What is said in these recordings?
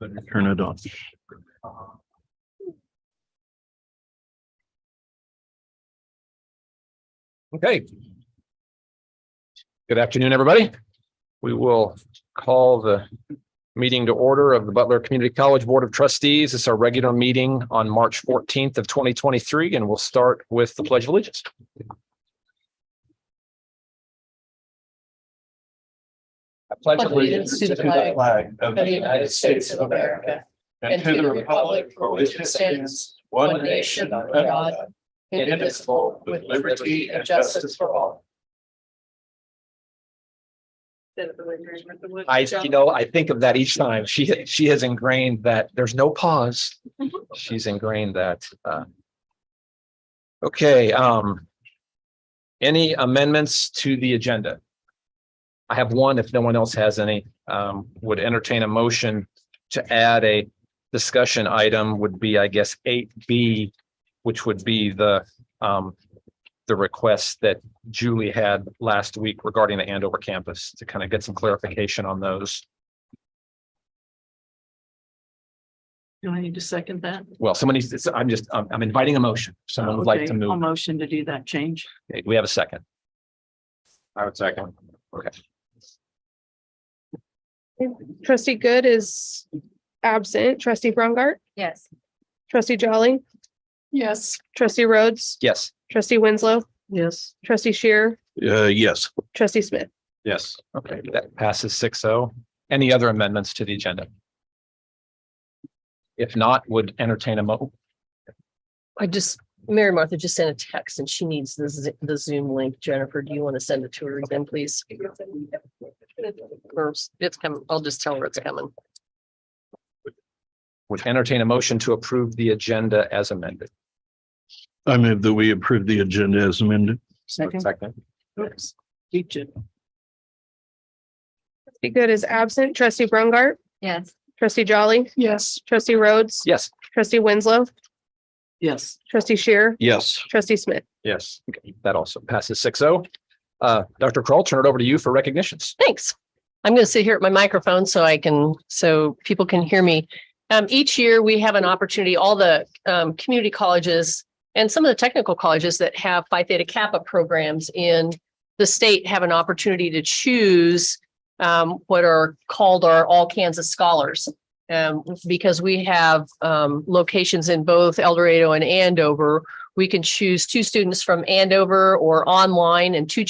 Better turn it on. Okay. Good afternoon, everybody. We will call the meeting to order of the Butler Community College Board of Trustees. It's our regular meeting on March 14th of 2023, and we'll start with the Pledge of Allegiance. I pledge allegiance to the flag of the United States of America and to the republic for which it stands, one nation under God, indivisible, with liberty and justice for all. I think of that each time. She has ingrained that there's no pause. She's ingrained that. Okay. Any amendments to the agenda? I have one. If no one else has any, would entertain a motion to add a discussion item would be, I guess, 8B, which would be the request that Julie had last week regarding the Andover campus to kind of get some clarification on those. Do I need to second that? Well, I'm inviting a motion. Someone would like to I'll move. motion to do that change. Okay, we have a second. I would second. Okay. Trustee Good is absent. Trustee Brungart, Yes. trustee Jolly, Yes. trustee Rhodes, Yes. trustee Winslow, Yes. trustee Shearer, Yes. trustee Smith. Yes. Okay, that passes 6-0. Any other amendments to the agenda? If not, would entertain a Mary Martha just sent a text and she needs the Zoom link. Jennifer, do you want to send it to her again, please? Or it's coming. I'll just tell her it's coming. would entertain a motion to approve the agenda as amended. I move that we approve the agenda as amended. Second. Oops. Beat you. Trustee Good is absent. Trustee Brungart, Yes. trustee Jolly, Yes. trustee Rhodes, Yes. trustee Winslow, Yes. trustee Shearer, Yes. trustee Smith. Yes. Okay, that also passes 6-0. Dr. Kroll, turn it over to you for recognitions. Thanks. I'm going to sit here at my microphone so people can hear me. Each year we have an opportunity, all the community colleges and some of the technical colleges that have Phi Theta Kappa programs in the state have an opportunity to choose what are called our All Kansas Scholars. Because we have locations in both El Dorado and Andover, we can choose 2 students from Andover or online and two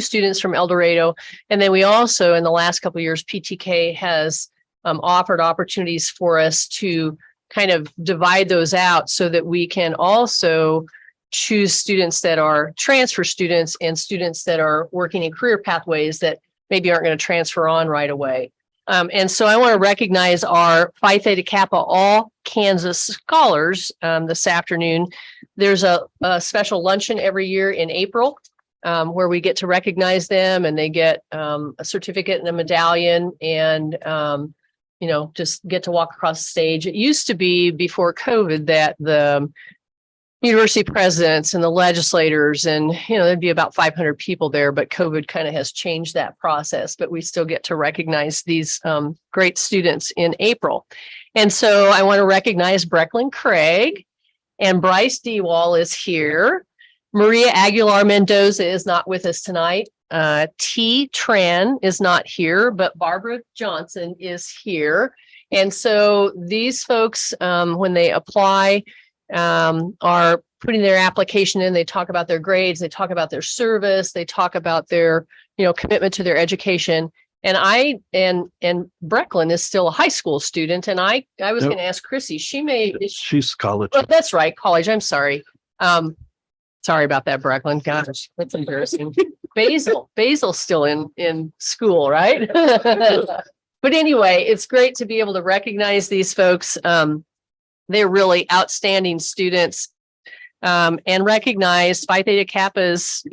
students from El Dorado. And then we also, in the last couple of years, PTK has offered opportunities for us to kind of divide those out so that we can also choose students that are transfer students and students that are working in career pathways that maybe aren't going to transfer on right away. And so I want to recognize our Phi Theta Kappa All Kansas Scholars this afternoon. There's a special luncheon every year in April where we get to recognize them and they get a certificate and a medallion and, just get to walk across the stage. It used to be before COVID that the university presidents and the legislators and, there'd be about 500 people there, but COVID kind of has changed that process, but we still get to recognize these great students in April. And so I want to recognize Brecklin Craig and Bryce Dewall is here. Maria Aguilar Mendoza is not with us tonight. T. Tran is not here, but Barbara Johnson is here. And so these folks, when they apply, are putting their application in, they talk about their grades, they talk about their service, they talk about their, commitment to their education. And Brecklin is still a high school student. And I was going to ask Chrissy, She's college. well, that's right, college. I'm sorry. Sorry about that, Brecklin. Gosh, that's embarrassing. Basil's still in school, right? But anyway, it's great to be able to recognize these folks. They're really outstanding students and recognize Phi Theta Kappa's,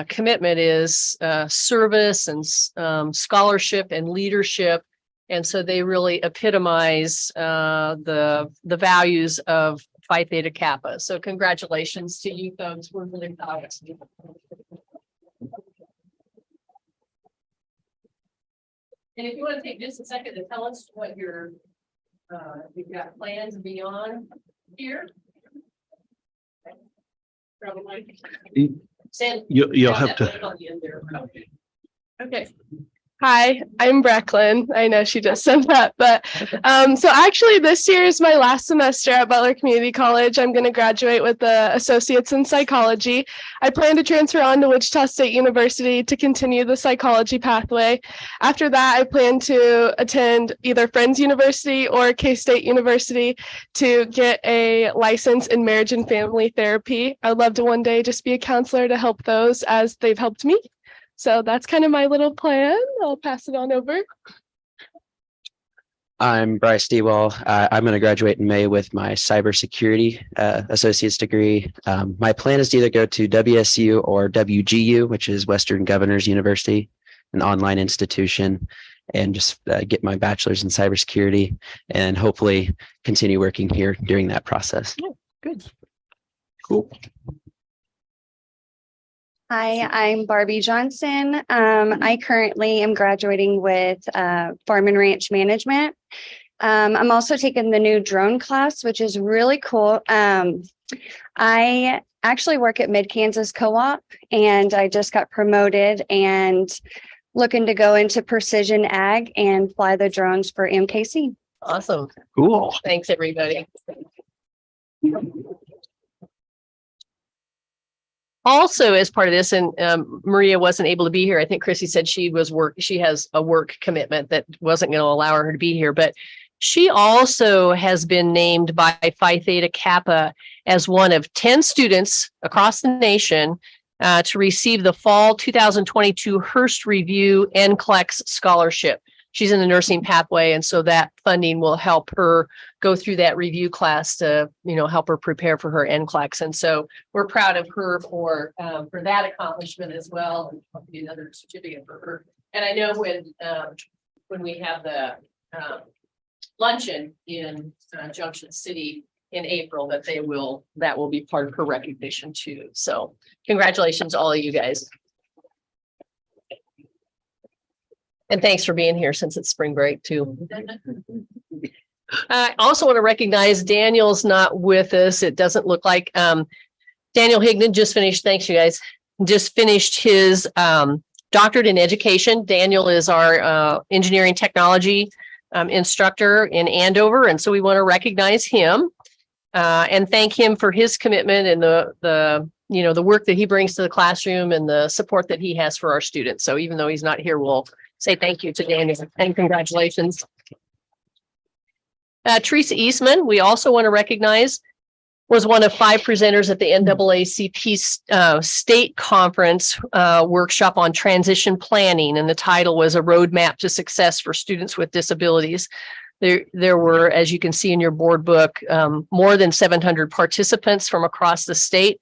commitment is service and scholarship and leadership. And so they really epitomize the values of Phi Theta Kappa. So congratulations to you folks. We're really proud of you. And if you want to take just a second to tell us what you've got plans beyond here. Probably. Send. You'll have to, Okay. Hi, I'm Brecklin. I know she just said that, but so actually this year is my last semester at Butler Community College. I'm going to graduate with the associates in psychology. I plan to transfer on to Wichita State University to continue the psychology pathway. After that, I plan to attend either Friends University or K-State University to get a license in marriage and family therapy. I'd love to one day just be a counselor to help those as they've helped me. So that's kind of my little plan. I'll pass it on over. I'm Bryce Dewall. I'm going to graduate in May with my cybersecurity associate's degree. My plan is to either go to WSU or WGU, which is Western Governors University, an online institution, and just get my bachelor's in cybersecurity and hopefully continue working here during that process. Good. Cool. Hi, I'm Barbie Johnson. I currently am graduating with Farm and Ranch Management. I'm also taking the new drone class, which is really cool. I actually work at Mid-Kansas Co-op, and I just got promoted and looking to go into precision ag and fly the drones for MKC. Awesome. Cool. Thanks, everybody. Also, as part of this, and Maria wasn't able to be here. I think Chrissy said she has a work commitment that wasn't going to allow her to be here, but she also has been named by Phi Theta Kappa as one of 10 students across the nation to receive the fall 2022 Hearst Review NCLEX scholarship. She's in the nursing pathway, and so that funding will help her go through that review class to, help her prepare for her NCLEX. And so we're proud of her for that accomplishment as well, and hopefully another certificate for her. And I know when we have the luncheon in Junction City in April, that will be part of her recognition too. So congratulations, all of you guys. And thanks for being here since it's spring break too. I also want to recognize Daniel's not with us. It doesn't look like Daniel Higdon just finished. Thanks, you guys. Just finished his doctorate in education. Daniel is our engineering technology instructor in Andover. And so we want to recognize him and thank him for his commitment and the work that he brings to the classroom and the support that he has for our students. So even though he's not here, we'll say thank you to Daniel and congratulations. Teresa Eastman, we also want to recognize, was one of 5 presenters at the NAACP state conference workshop on transition planning. And the title was A Roadmap to Success for Students with Disabilities. There were, as you can see in your board book, more than 700 participants from across the state.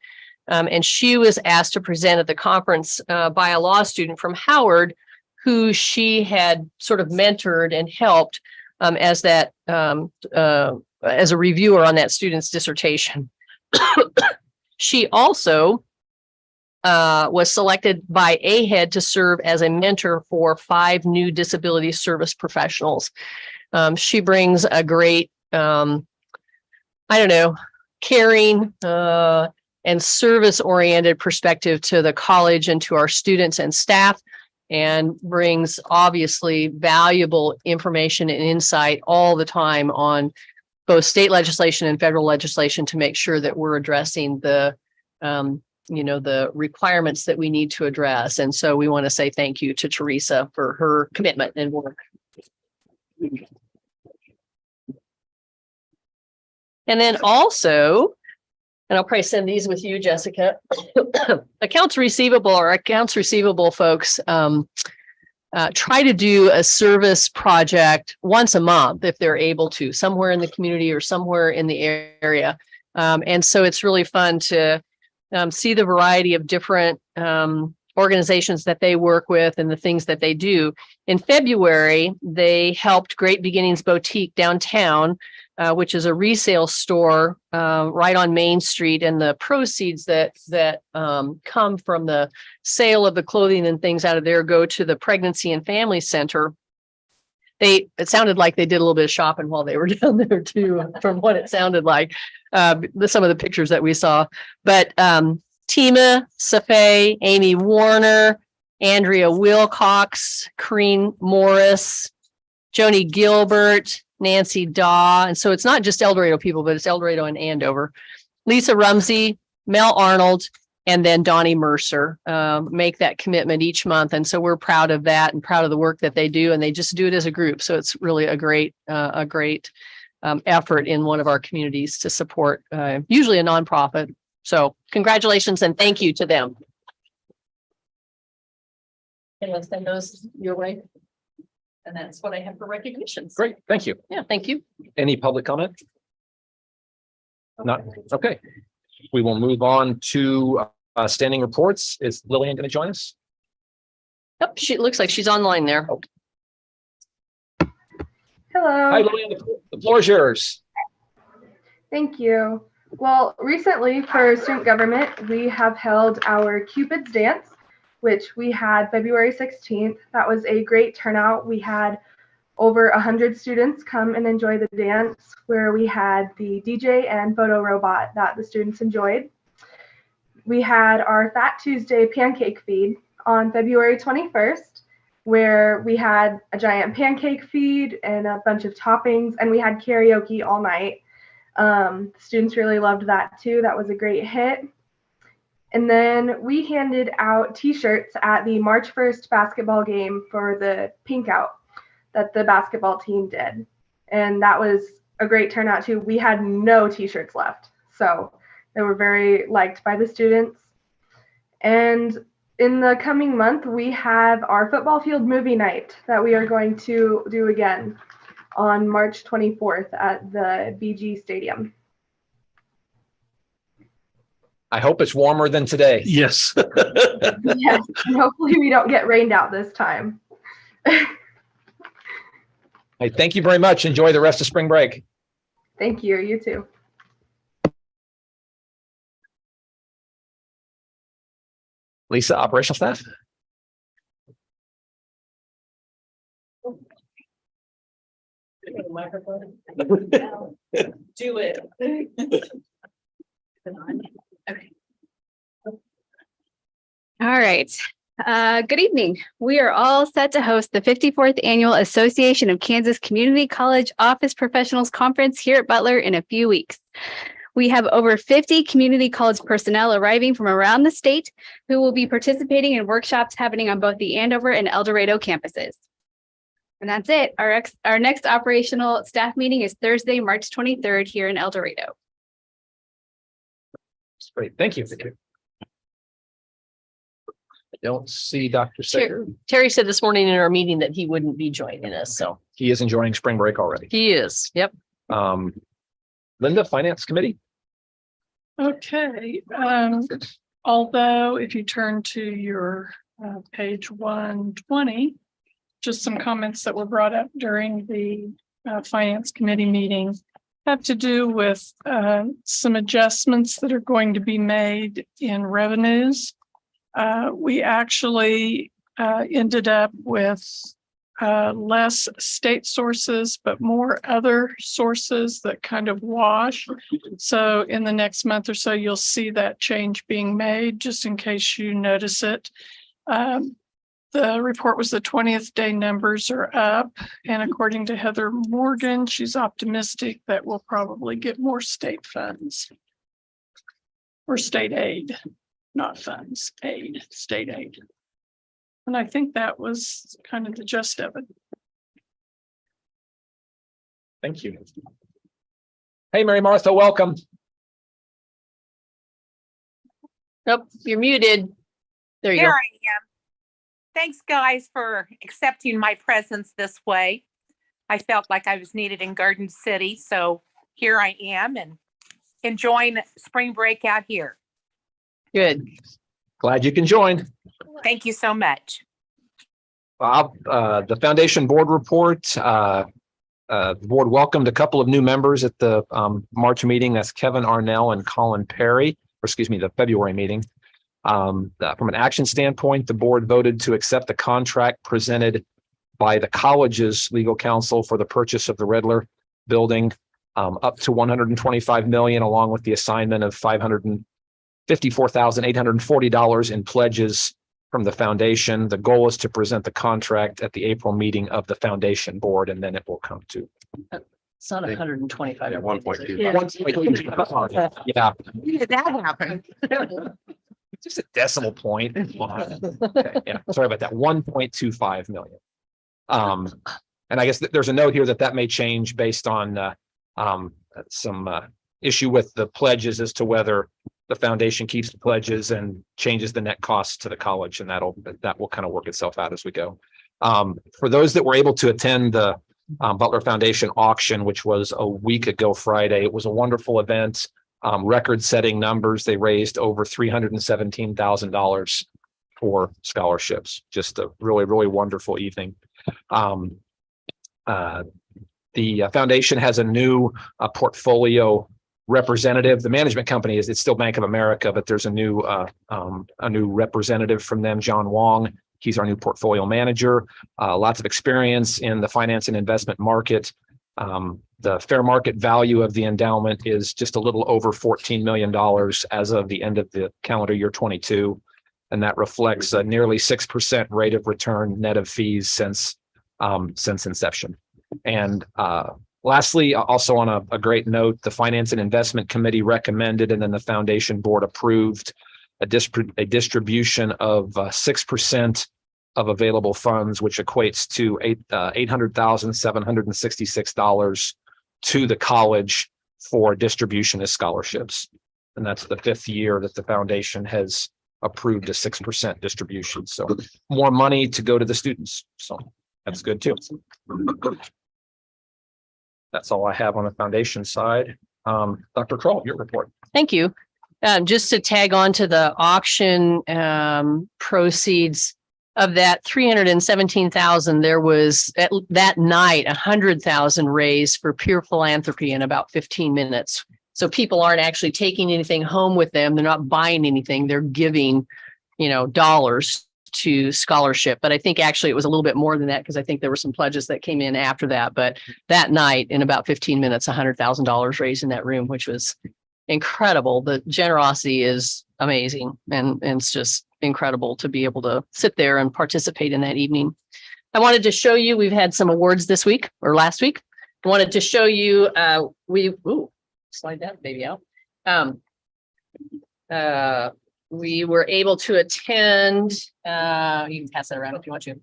And she was asked to present at the conference by a law student from Howard, who she had sort of mentored and helped as a reviewer on that student's dissertation. She also was selected by AHEAD to serve as a mentor for 5 new disability service professionals. She brings a great, caring and service-oriented perspective to the college and to our students and staff, and brings obviously valuable information and insight all the time on both state legislation and federal legislation to make sure that we're addressing the requirements that we need to address. And so we want to say thank you to Teresa for her commitment and work. And then also, and I'll probably send these with you, Jessica. Accounts receivable folks try to do a service project once a month if they're able to, somewhere in the community or somewhere in the area. And so it's really fun to see the variety of different organizations that they work with and the things that they do. In February, they helped Great Beginnings Boutique downtown, which is a resale store right on Main Street, and the proceeds that come from the sale of the clothing and things out of there go to the Pregnancy and Family Center. it sounded like they did a little bit of shopping while they were down there too, from what it sounded like. Some of the pictures that we saw, but Tima Safay, Amy Warner, Andrea Wilcox, Corrine Morris, Joni Gilbert, Nancy Daw. And so it's not just El Dorado people, but it's El Dorado and Andover. Lisa Rumsey, Mel Arnold, and then Donnie Mercer make that commitment each month. And so we're proud of that and proud of the work that they do. And they just do it as a group. So it's really a great effort in one of our communities to support usually a nonprofit. So congratulations and thank you to them. And let's send those your way. And that's what I have for recognitions. Great, thank you. Yeah, thank you. Any public comment? Not, okay. We will move on to standing reports. Is Lillian going to join us? Yep, she looks like she's online there. Hello. Hi, Lillian, the floor is yours. Thank you. Well, recently for student government, we have held our Cupid's Dance, which we had February 16th. That was a great turnout. We had over 100 students come and enjoy the dance, where we had the DJ and photo robot that the students enjoyed. We had our Fat Tuesday pancake feed on February 21st, where we had a giant pancake feed and a bunch of toppings, and we had karaoke all night. Students really loved that too. That was a great hit. And then we handed out t-shirts at the March 1st basketball game for the pink out that the basketball team did. And that was a great turnout too. We had no t-shirts left. So they were very liked by the students. And in the coming month, we have our football field movie night that we are going to do again on March 24th at the BG Stadium. I hope it's warmer than today. Yes. Yes, and hopefully we don't get rained out this time. Hey, thank you very much. Enjoy the rest of spring break. Thank you. You too. Lisa, operational staff. Do it. Okay. All right. Good evening. We are all set to host the 54th Annual Association of Kansas Community College Office Professionals Conference here at Butler in a few weeks. We have over 50 community college personnel arriving from around the state who will be participating in workshops happening on both the Andover and El Dorado campuses. And that's it. Our next operational staff meeting is Thursday, March 23rd here in El Dorado. Great, thank you. I don't see Dr. Sager. Terry said this morning in our meeting that he wouldn't be joining us. So He is enjoying spring break already. he is. Yep. Linda, Finance Committee. Okay, although if you turn to your page 120, just some comments that were brought up during the Finance Committee meeting have to do with some adjustments that are going to be made in revenues. We actually ended up with less state sources, but more other sources that kind of wash. So in the next month or so, you'll see that change being made, just in case you notice it. The report was the 20th day numbers are up. And according to Heather Morgan, she's optimistic that we'll probably get more state funds or state aid, not funds, aid, state aid. And I think that was kind of the gist of it. Thank you. Hey, Mary Martha, welcome. Nope, you're muted. There you Here go. I am. Thanks, guys, for accepting my presence this way. I felt like I was needed in Garden City, so here I am and enjoying spring break out here. Good. Glad you can join. Thank you so much. The foundation board report. The board welcomed a couple of new members at the March meeting. That's Kevin Arnell and Colin Perry, or excuse me, the February meeting. From an action standpoint, the board voted to accept the contract presented by the college's legal counsel for the purchase of the Redler building, up to 125 million, along with the assignment of $554,840 in pledges from the foundation. The goal is to present the contract at the April meeting of the foundation board, and then it will come to. It's not 125. Yeah, 1.2. Yeah, When did that happen? just a decimal point. Okay, yeah, sorry about that. 1.25 million. And I guess there's a note here that may change based on some issue with the pledges as to whether the foundation keeps the pledges and changes the net costs to the college, and that will kind of work itself out as we go. For those that were able to attend the Butler Foundation auction, which was a week ago Friday, it was a wonderful event. Record-setting numbers. They raised over $317,000 for scholarships. Just a really, really wonderful evening. The foundation has a new portfolio representative. The management company it's still Bank of America, but there's a new representative from them, John Wong. He's our new portfolio manager. Lots of experience in the finance and investment market. The fair market value of the endowment is just a little over $14 million as of the end of the calendar year 22. And that reflects a nearly 6% rate of return net of fees since inception. And lastly, also on a great note, the Finance and Investment Committee recommended, and then the foundation board approved a distribution of 6% of available funds, which equates to $800,766 to the college for distribution as scholarships. And that's the 5th year that the foundation has approved a 6% distribution. So more money to go to the students. So that's good too. That's all I have on the foundation side. Dr. Kroll, your report. Thank you. Just to tag on to the auction proceeds of that 317,000, there was that night 100,000 raised for pure philanthropy in about 15 minutes. So people aren't actually taking anything home with them. They're not buying anything. They're giving, dollars to scholarship. But I think actually it was a little bit more than that, because I think there were some pledges that came in after that. But that night, in about 15 minutes, $100,000 raised in that room, which was incredible. The generosity is amazing, and it's just incredible to be able to sit there and participate in that evening. I wanted to show you, we've had some awards this week or last week. I wanted to show you, slide that baby out. We were able to attend, you can pass that around if you want to.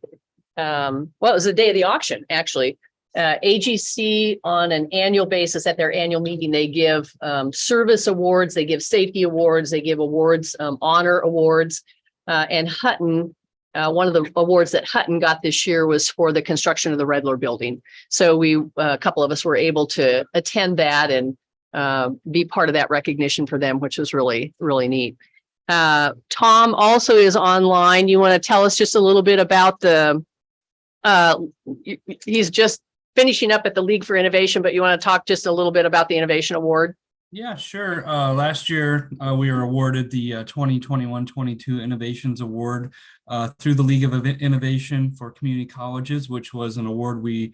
Well, it was the day of the auction, actually. AGC on an annual basis at their annual meeting, they give service awards, they give safety awards, they give awards, honor awards, and Hutton, one of the awards that Hutton got this year was for the construction of the Redler building. So a couple of us were able to attend that and be part of that recognition for them, which was really, really neat. Tom also is online. You want to tell us just a little bit about he's just finishing up at the League for Innovation, but you want to talk just a little bit about the Innovation Award? Yeah, sure. Last year, we were awarded the 2021-22 Innovations Award through the League of Innovation for Community Colleges, which was an award we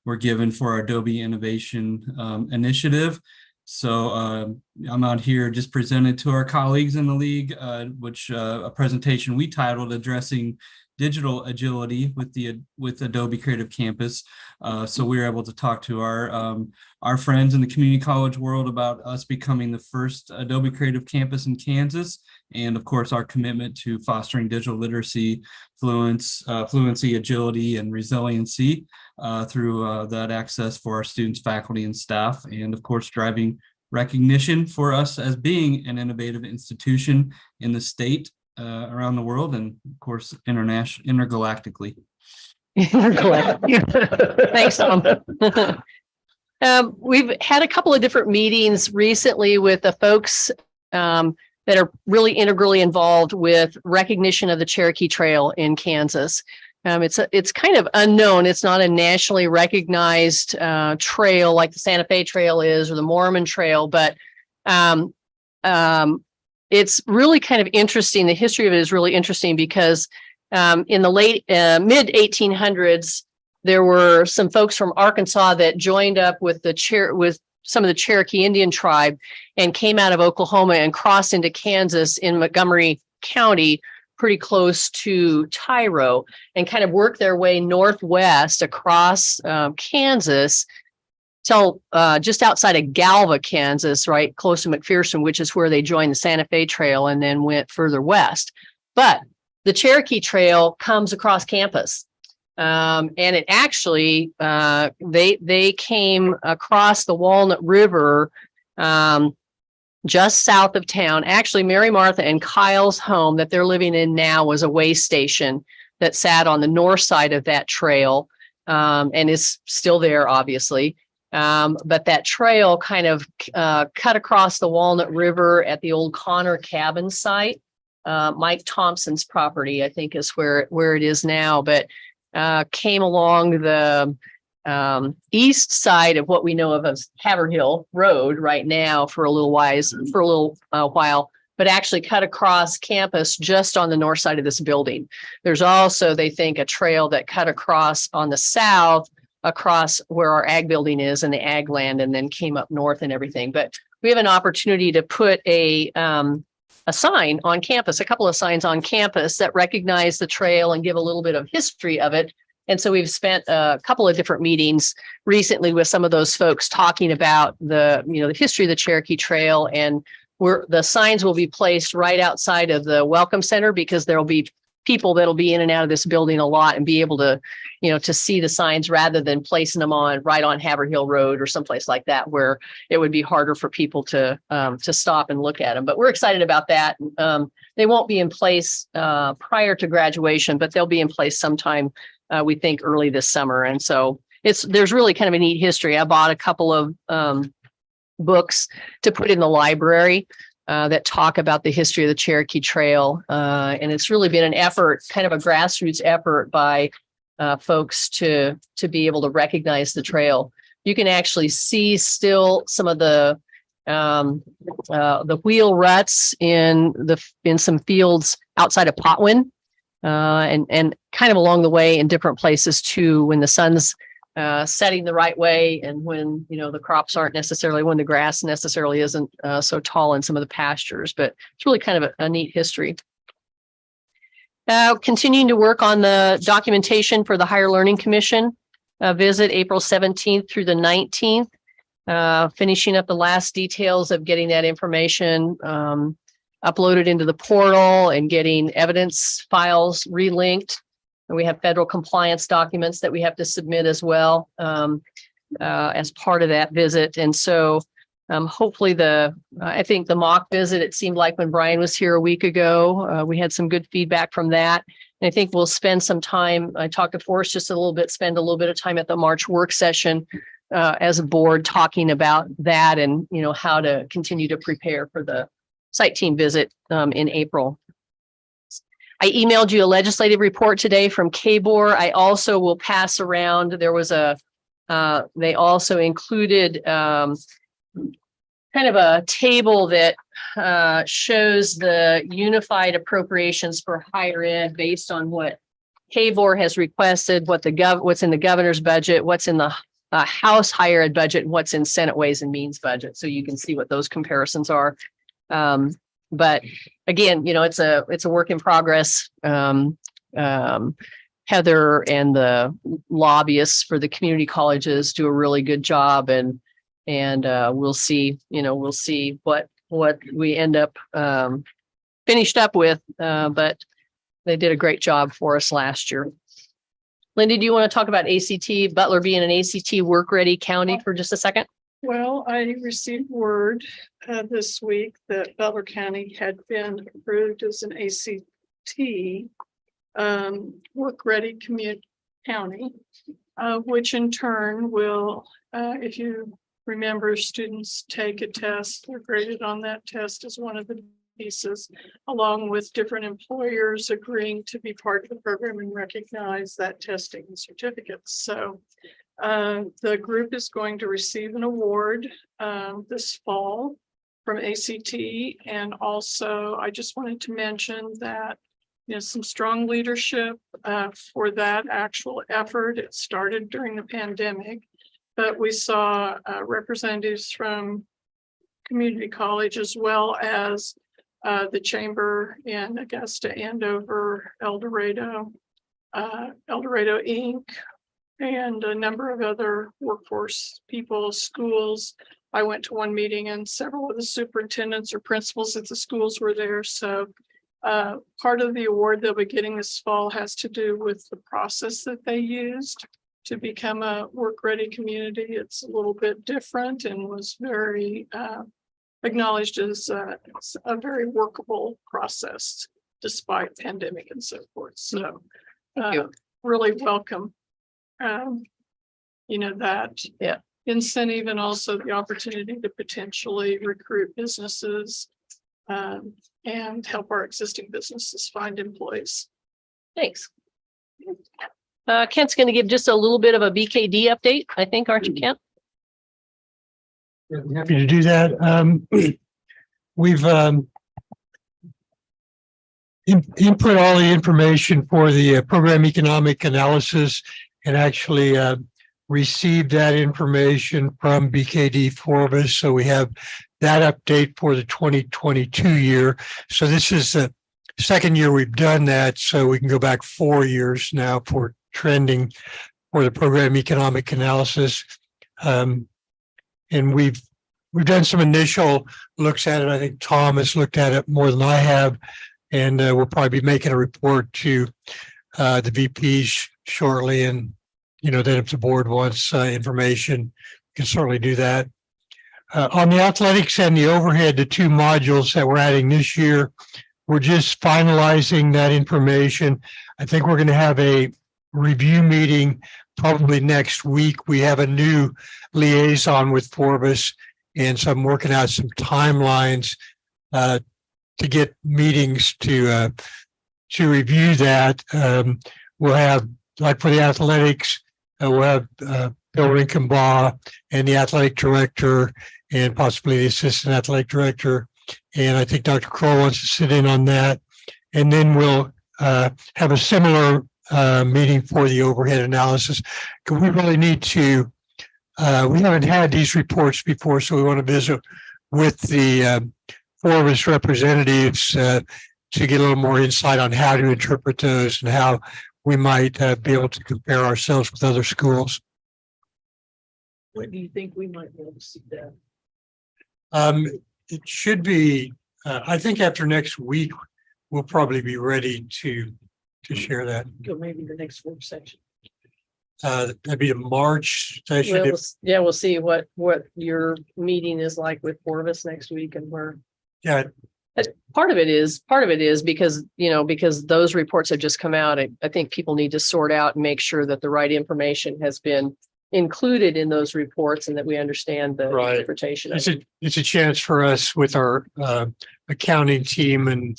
were given for our Adobe Innovation Initiative. So I'm out here just presented to our colleagues in the league, which a presentation we titled Addressing Digital Agility with Adobe Creative Campus. So we were able to talk to our friends in the community college world about us becoming the first Adobe Creative Campus in Kansas, and of course our commitment to fostering digital literacy, fluency, agility, and resiliency through that access for our students, faculty, and staff, and of course driving recognition for us as being an innovative institution in the state, around the world, and of course intergalactically. Thanks, Tom. We've had a couple of different meetings recently with the folks that are really integrally involved with recognition of the Cherokee Trail in Kansas. It's kind of unknown. It's not a nationally recognized trail like the Santa Fe Trail is, or the Mormon Trail, but it's really kind of interesting. The history of it is really interesting because in the mid 1800s, there were some folks from Arkansas that joined up with with some of the Cherokee Indian tribe and came out of Oklahoma and crossed into Kansas in Montgomery County, pretty close to Tyro, and kind of worked their way northwest across Kansas till just outside of Galva, Kansas, right close to McPherson, which is where they joined the Santa Fe Trail and then went further west. But the Cherokee Trail comes across campus. And it actually, they came across the Walnut River just south of town. Actually, Mary Martha and Kyle's home that they're living in now was a way station that sat on the north side of that trail, and is still there, obviously. But that trail kind of cut across the Walnut River at the old Connor Cabin site. Mike Thompson's property, I think, is where it is now, but came along the east side of what we know of as Haverhill Road right now for a little while, but actually cut across campus just on the north side of this building. There's also, they think, a trail that cut across on the south, across where our ag building is and the ag land, and then came up north and everything. But we have an opportunity to put a sign on campus, a couple of signs on campus that recognize the trail and give a little bit of history of it. And so we've spent a couple of different meetings recently with some of those folks talking about the history of the Cherokee Trail, and the signs will be placed right outside of the Welcome Center, because there'll be people that'll be in and out of this building a lot and be able to, to see the signs rather than placing them right on Haverhill Road or someplace like that, where it would be harder for people to stop and look at them. But we're excited about that. They won't be in place prior to graduation, but they'll be in place sometime, we think, early this summer. And so there's really kind of a neat history. I bought a couple of books to put in the library that talk about the history of the Cherokee Trail. And it's really been an effort, kind of a grassroots effort by folks to be able to recognize the trail. You can actually see still some of the wheel ruts in some fields outside of Potwin, and kind of along the way in different places too, when the sun's setting the right way, and when the crops aren't necessarily, when the grass necessarily isn't so tall in some of the pastures. But it's really kind of a neat history. Continuing to work on the documentation for the Higher Learning Commission visit April 17th through the 19th, finishing up the last details of getting that information uploaded into the portal and getting evidence files relinked. And we have federal compliance documents that we have to submit as well as part of that visit. And so hopefully I think the mock visit, it seemed like when Brian was here a week ago, we had some good feedback from that. And I think we'll spend some time, I talked to Forrest just a little bit, spend a little bit of time at the March work session as a board talking about that and, how to continue to prepare for the site team visit in April. I emailed you a legislative report today from KBOR. I also will pass around. There was they also included kind of a table that shows the unified appropriations for higher ed based on what KBOR has requested, what's in the governor's budget, what's in the House higher ed budget, and what's in Senate Ways and Means budget. So you can see what those comparisons are. But again, it's a work in progress. Heather and the lobbyists for the community colleges do a really good job, and we'll see, what we end up finished up with. But they did a great job for us last year. Lindy, do you want to talk about ACT, Butler being an ACT work-ready county for just a second? Well, I received word this week that Butler County had been approved as an ACT work-ready community county, which in turn will, if you remember, students take a test, they're graded on that test as one of the pieces, along with different employers agreeing to be part of the program and recognize that testing and certificates. So the group is going to receive an award this fall from ACT. And also, I just wanted to mention that some strong leadership for that actual effort. It started during the pandemic, but we saw representatives from community college as well as the chamber in Augusta, Andover, El Dorado Inc., and a number of other workforce people, schools. I went to one meeting and several of the superintendents or principals at the schools were there. So part of the award they'll be getting this fall has to do with the process that they used to become a work-ready community. It's a little bit different and was very acknowledged as a very workable process despite pandemic and so forth. So really welcome that incentive, and also the opportunity to potentially recruit businesses and help our existing businesses find employees. Thanks. Kent's going to give just a little bit of a BKD update, I think, aren't you, Kent? Happy to do that. We've input all the information for the program economic analysis, and actually received that information from BKD Forbes. So we have that update for the 2022 year. So this is the second year we've done that. So we can go back 4 years now for trending for the program economic analysis. And we've done some initial looks at it. I think Tom has looked at it more than I have, and we'll probably be making a report to the VPs shortly. And then if the board wants information, you can certainly do that. On the athletics and the overhead, the 2 modules that we're adding this year, we're just finalizing that information. I think we're going to have a review meeting probably next week. We have a new liaison with Forbes, and so I'm working out some timelines to get meetings to review that. We'll have, like for the athletics, we'll have Bill Rinkenbaugh and the athletic director and possibly the assistant athletic director. And I think Dr. Kroll wants to sit in on that. And then we'll have a similar meeting for the overhead analysis. Because we really need to, we haven't had these reports before, so we want to visit with the Forbes representatives to get a little more insight on how to interpret those and how we might be able to compare ourselves with other schools. When do you think we might be able to see that? It should be, I think after next week, we'll probably be ready to share that. Go maybe the next work section. That'd be the March session. We'll see what your meeting is like with Forbes next week, and where. Yeah. Part of it is because, because those reports have just come out. I think people need to sort out and make sure that the right information has been included in those reports and that we understand the interpretation. It's a chance for us with our accounting team and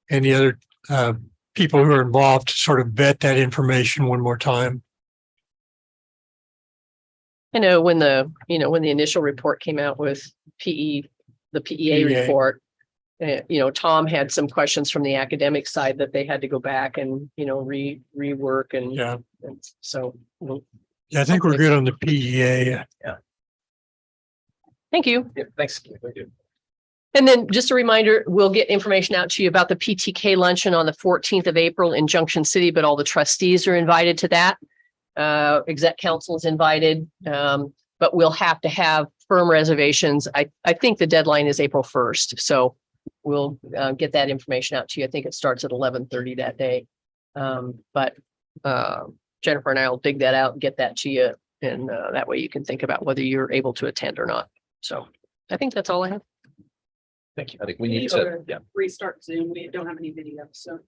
the other people who are involved to sort of vet that information one more time. I know when the initial report came out with the PEA report, Tom had some questions from the academic side that they had to go back and, rework. And so. I think we're good on the PEA. Yeah. Thank you. Yeah, thanks. Thank you. And then just a reminder, we'll get information out to you about the PTK luncheon on the 14th of April in Junction City, but all the trustees are invited to that. Exec council is invited, but we'll have to have firm reservations. I think the deadline is April 1st. So we'll get that information out to you. I think it starts at 11:30 that day. But Jennifer and I will dig that out and get that to you. And that way you can think about whether you're able to attend or not. So I think that's all I have. Thank you. I think we need to restart Zoom. We don't have any video, so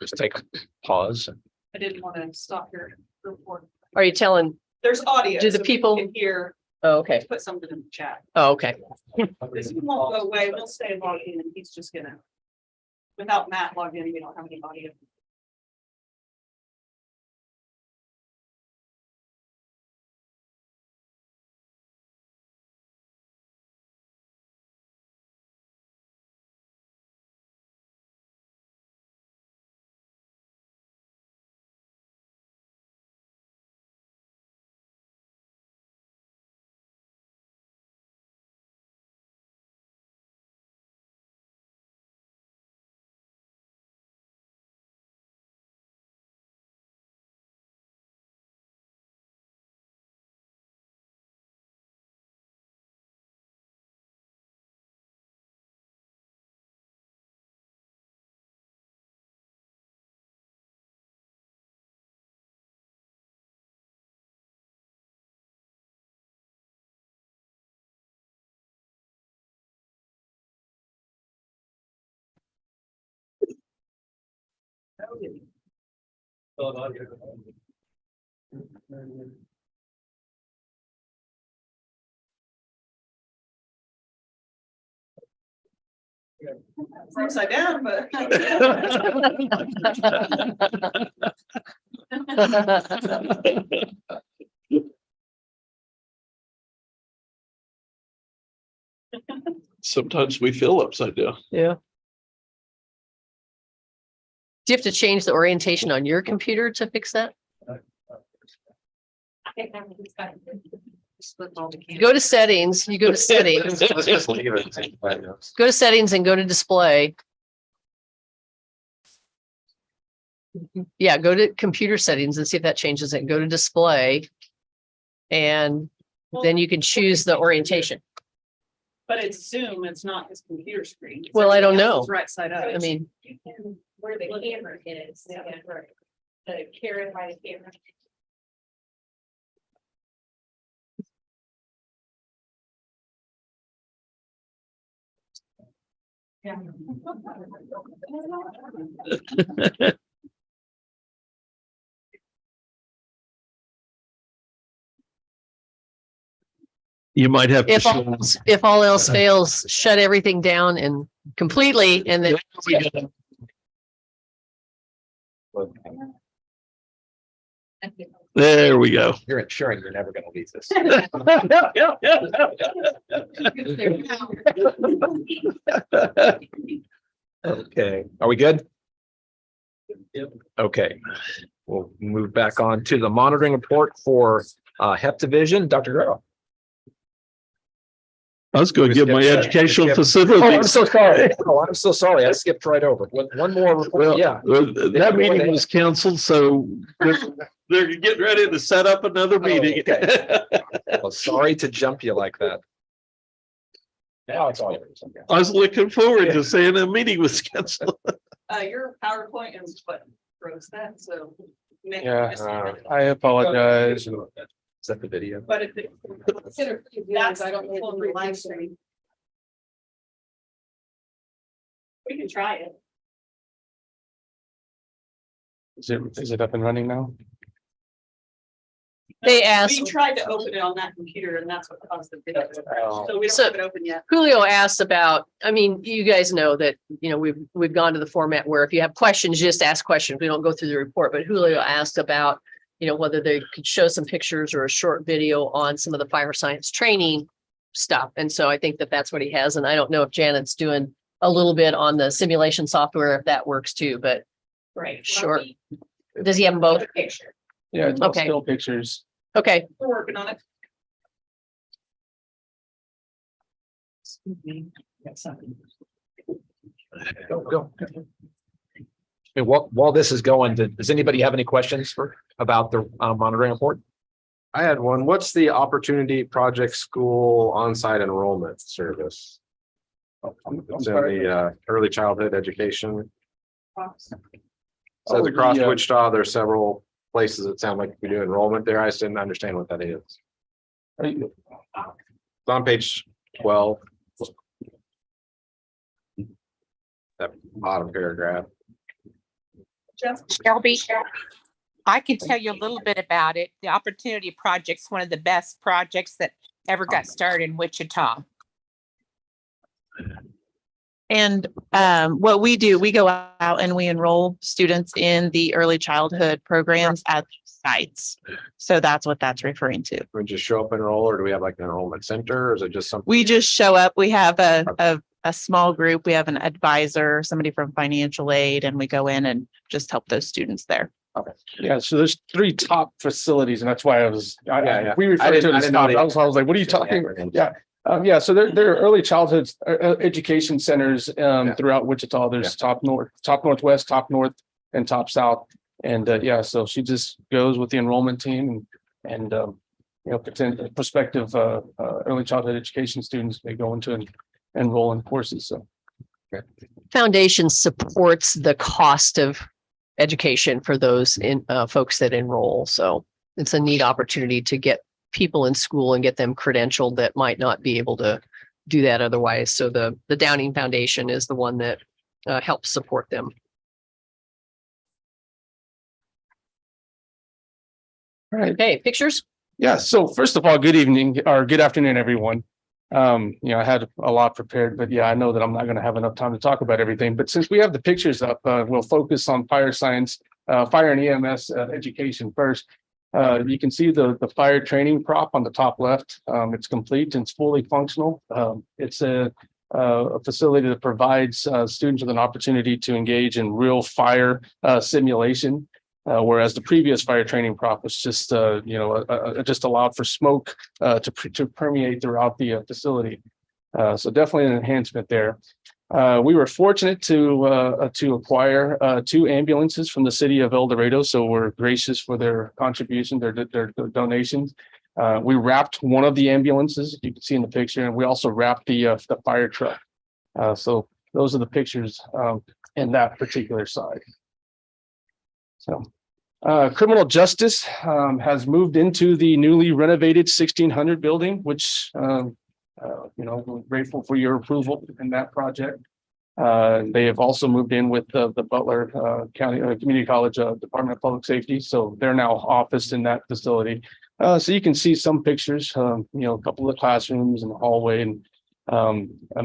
just take pause. I didn't want to stop your report. Are you telling? There's audio. Do the so people can hear? Oh, okay. Put something in the chat. Oh, okay. This won't go away. We'll stay logged in, and he's just gonna. Without Matt logged in, we don't have any audio. It's upside down, but. Sometimes we feel upside down. Yeah. Do you have to change the orientation on your computer to fix that? Go to settings, you go to settings, Just leave it. go to settings and go to display. Yeah, go to computer settings and see if that changes it. Go to display. And then you can choose the orientation. But it's Zoom, it's not his computer screen. Well, I don't know. It's right side up. I mean, You can, where the camera is, yeah, right. The carrot by the camera. Yeah. You might have to if show. if all else fails, shut everything down and completely and then. There we go. You're ensuring you're never gonna leave this. Okay, are we good? Okay, we'll move back on to the monitoring report for HEP division. Dr. Guerrero. I was going to give my educational Oh, I'm facilities. so sorry. Oh, I'm so sorry. I skipped right over. One more report. Well, Yeah. that meeting was canceled, so they're getting ready to set up another meeting. Okay. Well, sorry to jump you like that. Now it's all yours. I was looking forward to saying a meeting was canceled. Your PowerPoint is what froze that, so. Yeah, I apologize. Is that the video? But if it. That's, I don't know, the live stream. We can try it. Is it up and running now? They asked- We tried to open it on that computer and that's what caused the video. So we don't have it open yet. Julio asked about, I mean, you guys know that, you know, we've gone to the format where if you have questions, just ask questions. We don't go through the report, but Julio asked about, you know, whether they could show some pictures or a short video on some of the fire science training stuff. And so I think that that's what he has. And I don't know if Janet's doing a little bit on the simulation software, if that works too, but Right. sure. Does he have them both? Picture. Yeah, it's Okay. still pictures. Okay. We're working on it. Go. And while this is going, does anybody have any questions about the monitoring report? I had one. What's the Opportunity Project School on-site enrollment service? It's in the early childhood education. Says across Wichita, there's several places that sound like we do enrollment there. I just didn't understand what that is. It's on page 12. That bottom paragraph. Shelby, I can tell you a little bit about it. The Opportunity Project's one of the best projects that ever got started in Wichita. And what we do, we go out and we enroll students in the early childhood programs at sites. So that's what that's referring to. We just show up and enroll, or do we have like an enrollment center, or is it just something? We just show up. We have a small group. We have an advisor, somebody from financial aid, and we go in and just help those students there. Okay. Yeah, so there's 3 top facilities, and that's why I was, Yeah. we referred to it as top. I was like, what are you talking? Yeah. Yeah, so they're early childhood education centers throughout Wichita. There's top north, top northwest, top north, and top south. And yeah, so she just goes with the enrollment team and you know, prospective early childhood education students may go into and enroll in courses. So Foundation supports the cost of education for those folks that enroll. So it's a neat opportunity to get people in school and get them credentialed that might not be able to do that otherwise. So the Downing Foundation is the one that helps support them. All right. Okay, pictures? Yeah, so first of all, good evening or good afternoon, everyone. I had a lot prepared, but yeah, I know that I'm not going to have enough time to talk about everything. But since we have the pictures up, we'll focus on fire science, fire and EMS education first. You can see the fire training prop on the top left. It's complete and it's fully functional. It's a facility that provides students with an opportunity to engage in real fire simulation. Whereas the previous fire training prop was just, just allowed for smoke to permeate throughout the facility. So definitely an enhancement there. We were fortunate to acquire 2 ambulances from the city of El Dorado, so we're gracious for their contribution, their donations. We wrapped one of the ambulances, you can see in the picture, and we also wrapped the fire truck. So those are the pictures in that particular side. So. Criminal justice has moved into the newly renovated 1600 building, which, we're grateful for your approval in that project. They have also moved in with the Butler County Community College Department of Public Safety. So they're now officed in that facility. So you can see some pictures, a couple of classrooms in the hallway. And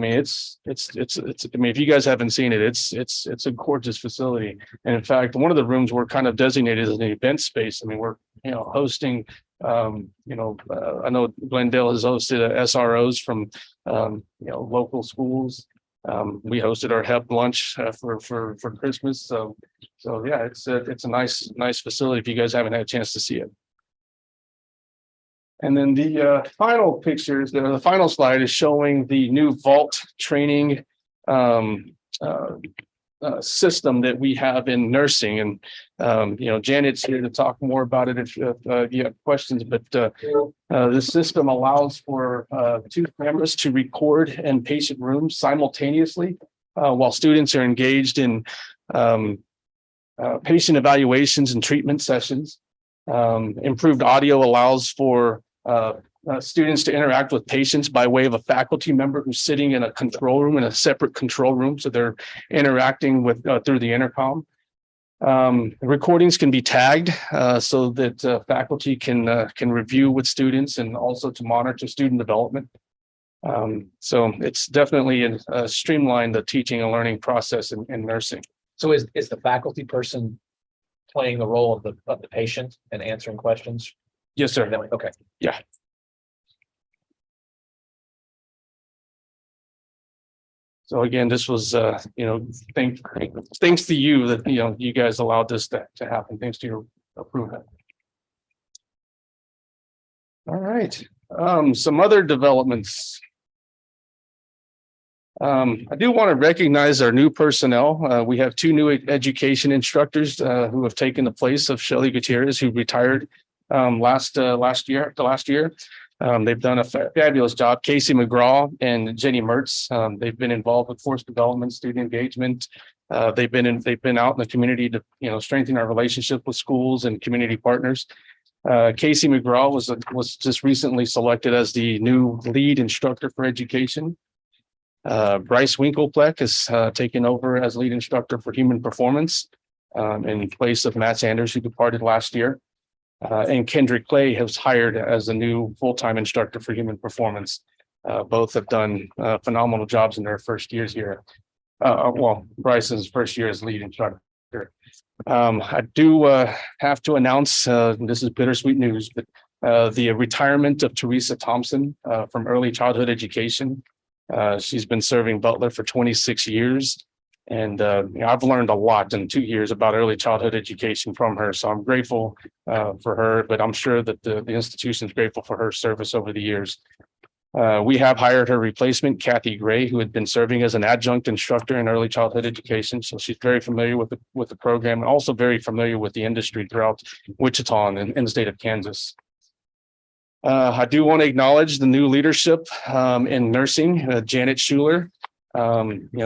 it's if you guys haven't seen it, it's a gorgeous facility. And in fact, one of the rooms we're kind of designated as an event space. I mean, we're, hosting, I know Glendale has hosted SROs from, local schools. We hosted our HEP lunch for Christmas. So yeah, it's a nice facility if you guys haven't had a chance to see it. And then the final pictures, the final slide is showing the new vault training system that we have in nursing. And, Janet's here to talk more about it if you have questions, but the system allows for 2 cameras to record in patient rooms simultaneously while students are engaged in patient evaluations and treatment sessions. Improved audio allows for students to interact with patients by way of a faculty member who's sitting in a control room, in a separate control room. So they're interacting with through the intercom. Recordings can be tagged so that faculty can review with students and also to monitor student development. So it's definitely streamlined the teaching and learning process in nursing. So is the faculty person playing the role of the patient and answering questions? Yes, sir. Okay. Yeah. So again, this was, thanks to you that, you guys allowed this to happen. Thanks to your approval. All right. Some other developments. I do want to recognize our new personnel. We have 2 new education instructors who have taken the place of Shelly Gutierrez, who retired last year. They've done a fabulous job. Casey McGraw and Jenny Mertz. They've been involved with force development, student engagement. They've been out in the community to strengthen our relationship with schools and community partners. Casey McGraw was just recently selected as the new lead instructor for education. Bryce Winkelpleck has taken over as lead instructor for human performance in place of Matt Sanders, who departed last year. And Kendrick Clay has hired as the new full-time instructor for human performance. Both have done phenomenal jobs in their first years here. Bryce's first year as lead instructor. I do have to announce, this is bittersweet news, but the retirement of Teresa Thompson from early childhood education. She's been serving Butler for 26 years. And I've learned a lot in 2 years about early childhood education from her. So I'm grateful for her, but I'm sure that the institution is grateful for her service over the years. We have hired her replacement, Kathy Gray, who had been serving as an adjunct instructor in early childhood education. So she's very familiar with the program and also very familiar with the industry throughout Wichita and in the state of Kansas. I do want to acknowledge the new leadership in nursing, Janet Schuler.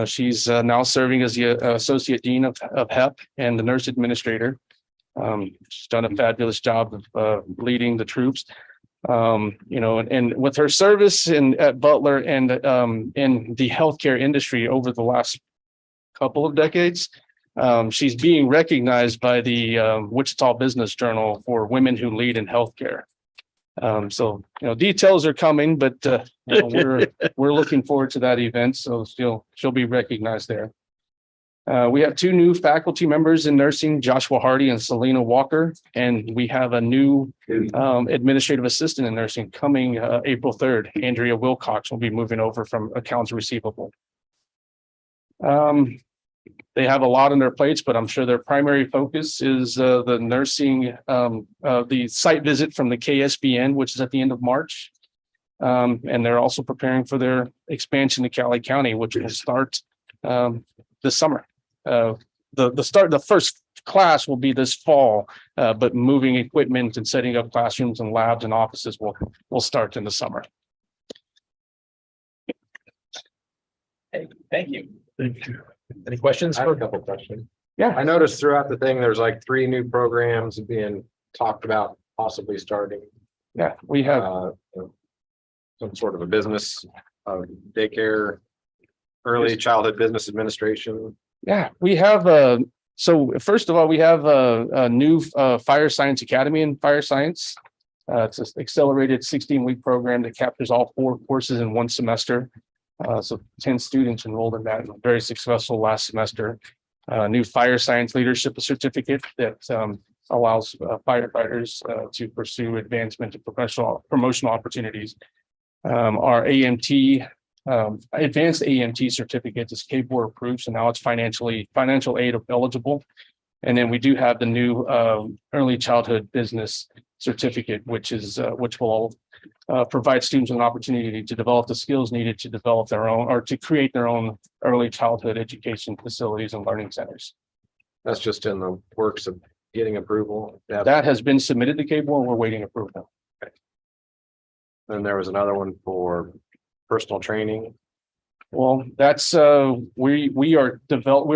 She's now serving as the associate dean of HEP and the nurse administrator. She's done a fabulous job of leading the troops. And with her service at Butler and in the healthcare industry over the last couple of decades, She's being recognized by the Wichita Business Journal for Women Who Lead in Healthcare. So, details are coming, but we're looking forward to that event. So she'll be recognized there. We have two new faculty members in nursing, Joshua Hardy and Selena Walker, and we have a new administrative assistant in nursing coming April 3rd. Andrea Wilcox will be moving over from accounts receivable. They have a lot on their plates, but I'm sure their primary focus is the nursing, the site visit from the KSBN, which is at the end of March. And they're also preparing for their expansion to Cali County, which will start this summer. The first class will be this fall, but moving equipment and setting up classrooms and labs and offices will start in the summer. Hey, thank you. Thank you. Any questions? I have a couple questions. Yeah, I noticed throughout the thing, there's like 3 new programs being talked about possibly starting. Yeah, we have some sort of a business, daycare, early childhood business administration. Yeah, we have so first of all, we have a new Fire Science Academy in Fire Science. It's an accelerated 16-week program that captures all 4 courses in 1 semester. So 10 students enrolled in that, very successful last semester. New Fire Science Leadership Certificate that allows firefighters to pursue advancement and promotional opportunities. Our AMT, advanced AMT certificate is KBOR approved, so now it's financial aid eligible. And then we do have the new early childhood business certificate, which will provide students with an opportunity to develop the skills needed to develop their own or to create their own early childhood education facilities and learning centers. That's just in the works of getting approval. That has been submitted to KBOR. We're waiting approval. Okay. Then there was another one for personal training. Well, that's we're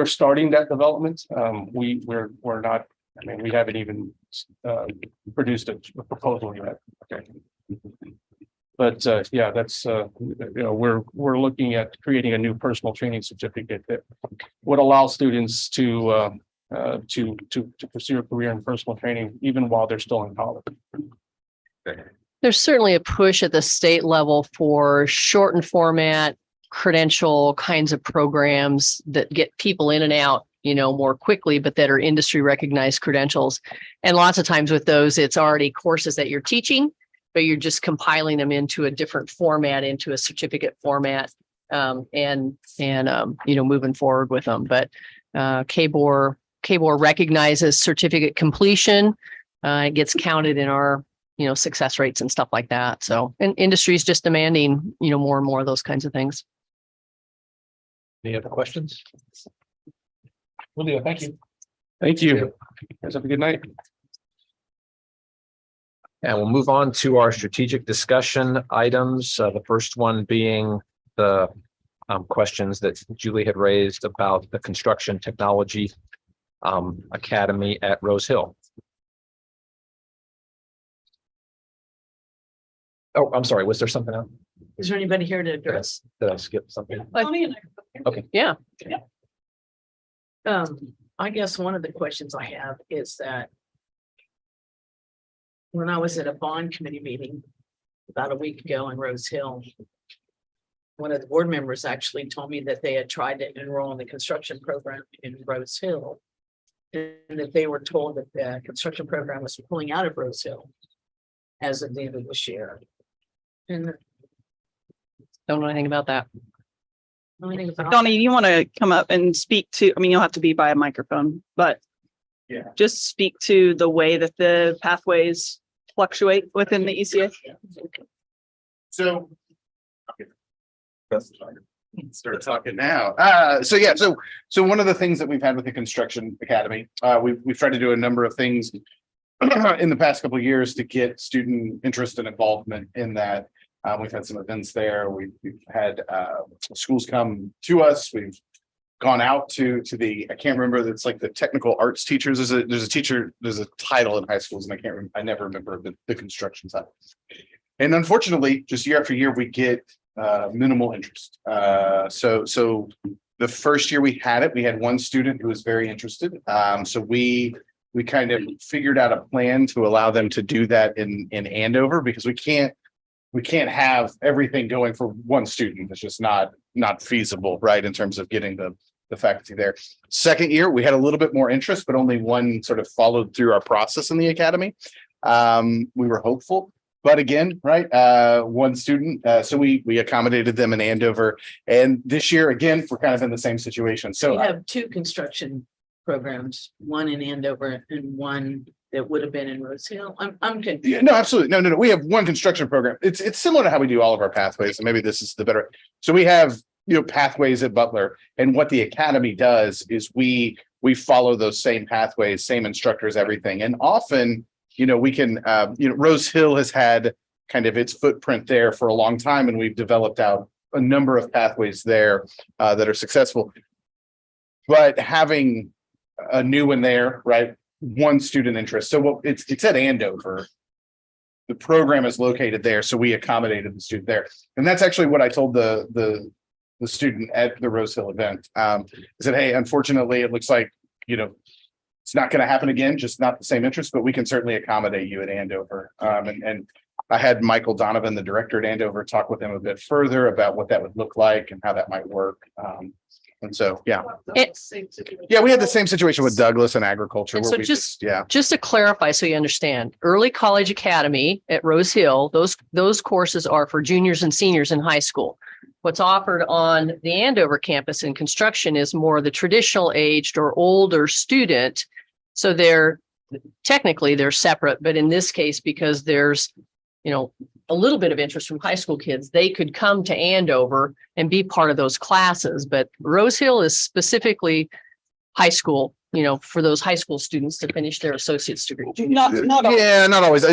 starting that development. We're not. I mean, we haven't even produced a proposal yet. Okay. But yeah, that's we're looking at creating a new personal training certificate that would allow students to pursue a career in personal training even while they're still in college. Okay. There's certainly a push at the state level for shortened format credential kinds of programs that get people in and out, more quickly, but that are industry recognized credentials. And lots of times with those, it's already courses that you're teaching, but you're just compiling them into a different format, into a certificate format, and moving forward with them. But KBOR recognizes certificate completion. It gets counted in our success rates and stuff like that. So, and industry is just demanding, more and more of those kinds of things. Any other questions? Julio, thank you. Thank you. Guys have a good night. And we'll move on to our strategic discussion items. The first one being the questions that Julie had raised about the Construction Technology Academy at Rose Hill. Oh, I'm sorry. Was there something else? Is there anybody here to address? Did I skip something? Okay. Yeah. I guess one of the questions I have is that when I was at a bond committee meeting about a week ago in Rose Hill, one of the board members actually told me that they had tried to enroll in the construction program in Rose Hill, and that they were told that the construction program was pulling out of Rose Hill as of the end of this year. And don't know anything about that. Donnie, you want to come up and speak to, you'll have to be by a microphone, but yeah, just speak to the way that the pathways fluctuate within the ECA. So, start talking now. So one of the things that we've had with the Construction Academy, we've tried to do a number of things in the past couple of years to get student interest and involvement in that. We've had some events there. We've had schools come to us. We've gone out to the, I can't remember, it's like the technical arts teachers. There's a title in high schools, and I never remember the construction side. And unfortunately, just year after year, we get minimal interest. So The first year we had it, we had one student who was very interested. So we kind of figured out a plan to allow them to do that in Andover, because we can't have everything going for one student. It's just not feasible, right? In terms of getting the faculty there. Second year, we had a little bit more interest, but only one sort of followed through our process in the academy. We were hopeful, but again, right, one student. So we accommodated them in Andover, and this year again, we're kind of in the same situation. So We have two construction programs, one in Andover and one that would have been in Rose Hill. I'm confused. yeah, no, absolutely. No. We have one construction program. It's similar to how we do all of our pathways, and maybe this is the better. So we have, pathways at Butler, and what the academy does is we follow those same pathways, same instructors, everything. And often, we can, Rose Hill has had kind of its footprint there for a long time, and we've developed out a number of pathways there that are successful. But having a new one there, right? One student interest. So it's at Andover. The program is located there, so we accommodated the student there, and that's actually what I told the student at the Rose Hill event. I said, hey, unfortunately, it looks like it's not going to happen again, just not the same interest, but we can certainly accommodate you at Andover. And I had Michael Donovan, the director at Andover, talk with him a bit further about what that would look like and how that might work. And so, yeah, we had the same situation with Douglas and agriculture. And where so we just to clarify, so you understand, Early College Academy at Rose Hill, those courses are for juniors and seniors in high school. What's offered on the Andover campus in construction is more the traditional aged or older student. So they're separate, but in this case, because there's, a little bit of interest from high school kids, they could come to Andover and be part of those classes. But Rose Hill is specifically high school, for those high school students to finish their associate's degree. not always.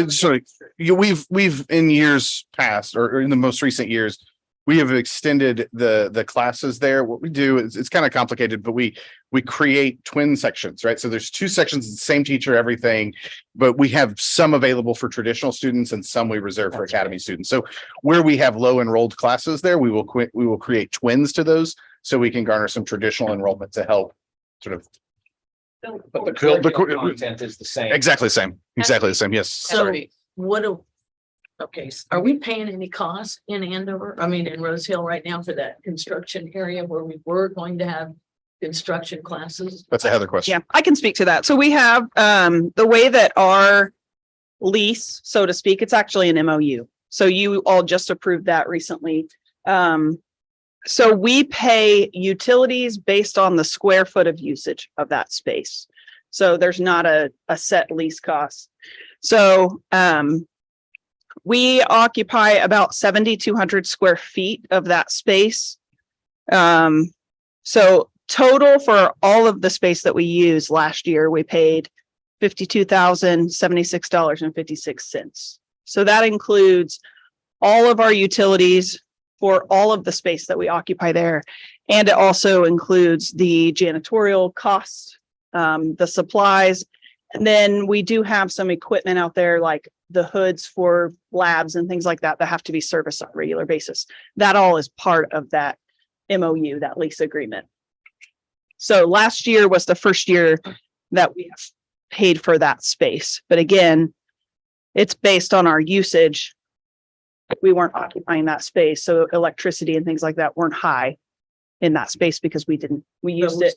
We've in years past, or in the most recent years, we have extended the classes there. What we do is, it's kind of complicated, but we create twin sections, right? So there's two sections, the same teacher, everything, but we have some available for traditional students and some we reserve for academy students. So where we have low enrolled classes there, we will create twins to those, so we can garner some traditional enrollment to help sort of. But the curriculum content is the same. Exactly the same. Exactly the same. Yes. So are we paying any costs in Andover? I mean, in Rose Hill right now for that construction area where we were going to have construction classes? That's a Heather question. Yeah, I can speak to that. So we have the way that our lease, so to speak, it's actually an MOU. So you all just approved that recently. So we pay utilities based on the square foot of usage of that space. So there's not a set lease cost. So we occupy about 7,200 square feet of that space. So total for all of the space that we used last year, we paid $52,076.56. So that includes all of our utilities for all of the space that we occupy there. And it also includes the janitorial costs, the supplies. And then we do have some equipment out there, like the hoods for labs and things like that, that have to be serviced on a regular basis. That all is part of that MOU, that lease agreement. So last year was the first year that we have paid for that space. But again, it's based on our usage. We weren't occupying that space. So electricity and things like that weren't high in that space because we used it.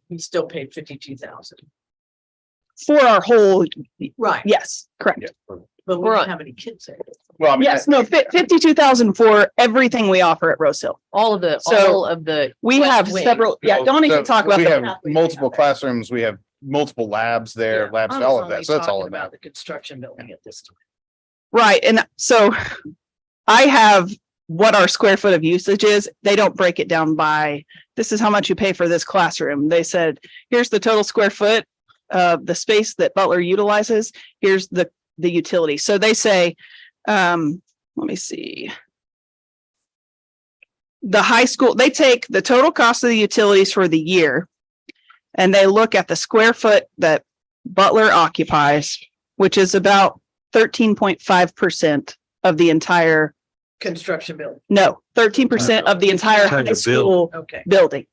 We still paid 52,000. For our whole, right? Yes, correct. Yeah. But we don't have any kids there. Well, I mean, yes, no, 52,000 for everything we offer at Rose Hill. All of the we have several. Yeah, Donnie can talk about we that. have multiple classrooms. We have multiple labs there, labs, all of that. So that's all of that. The construction building at this time. Right, and so I have what our square foot of usage is. They don't break it down by this is how much you pay for this classroom. They said, here's the total square foot of the space that Butler utilizes. Here's the utility. So they say, let me see. The high school, they take the total cost of the utilities for the year, and they look at the square foot that Butler occupies, which is about 13.5% of the entire construction building. No, 13% of the entire high school building.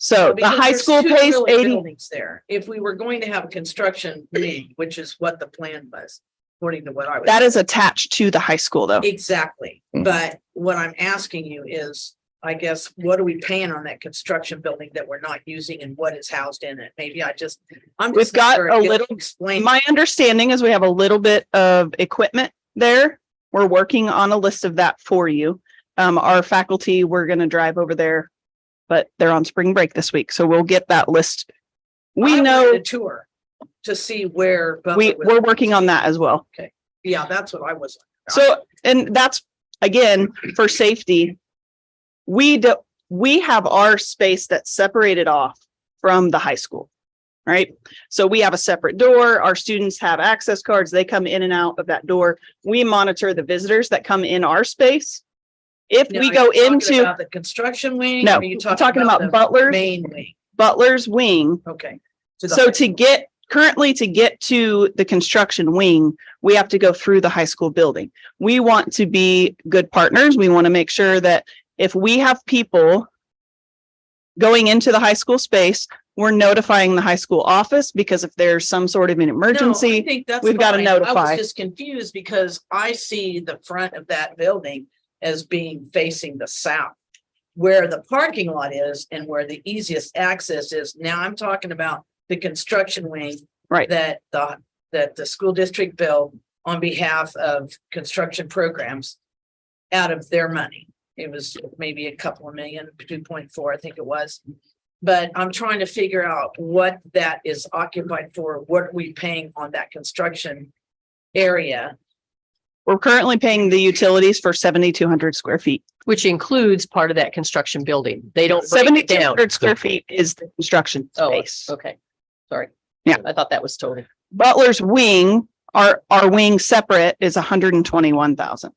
So the Because high there's school two pays really 80. buildings there. If we were going to have a construction wing, which is what the plan was, according to what I was. That is attached to the high school though. Exactly. But what I'm asking you is, I guess, what are we paying on that construction building that we're not using and what is housed in it? Maybe I'm We've just. not got very a good at little, explaining. my understanding is we have a little bit of equipment there. We're working on a list of that for you. Our faculty, we're going to drive over there, but they're on spring break this week. So we'll get that list. We I know wanted a tour to see where. we're working on that as well. Okay. Yeah, that's what I was. So, and that's again, for safety. We have our space that's separated off from the high school, right? So we have a separate door. Our students have access cards. They come in and out of that door. We monitor the visitors that come in our space. If Now, we are go you talking into about the construction wing. No, or are you I'm talking about the Butler's main wing. Butler's wing. Okay. So to get to the construction wing, we have to go through the high school building. We want to be good partners. We want to make sure that if we have people going into the high school space, we're notifying the high school office, because if there's some sort of an No, I emergency, think that's we've got to fine. I notify. was just confused because I see the front of that building as being facing the south, where the parking lot is and where the easiest access is. Now I'm talking about the construction wing. Right. That the school district built on behalf of construction programs out of their money. It was maybe a couple of million, 2.4, I think it was. But I'm trying to figure out what that is occupied for. What are we paying on that construction area? We're currently paying the utilities for 7,200 square feet. Which includes part of that construction building. They don't break it down. 7,200 square feet is the construction Oh, space. okay. Sorry. Yeah. I thought that was total. Butler's wing, our wing separate is 121,000.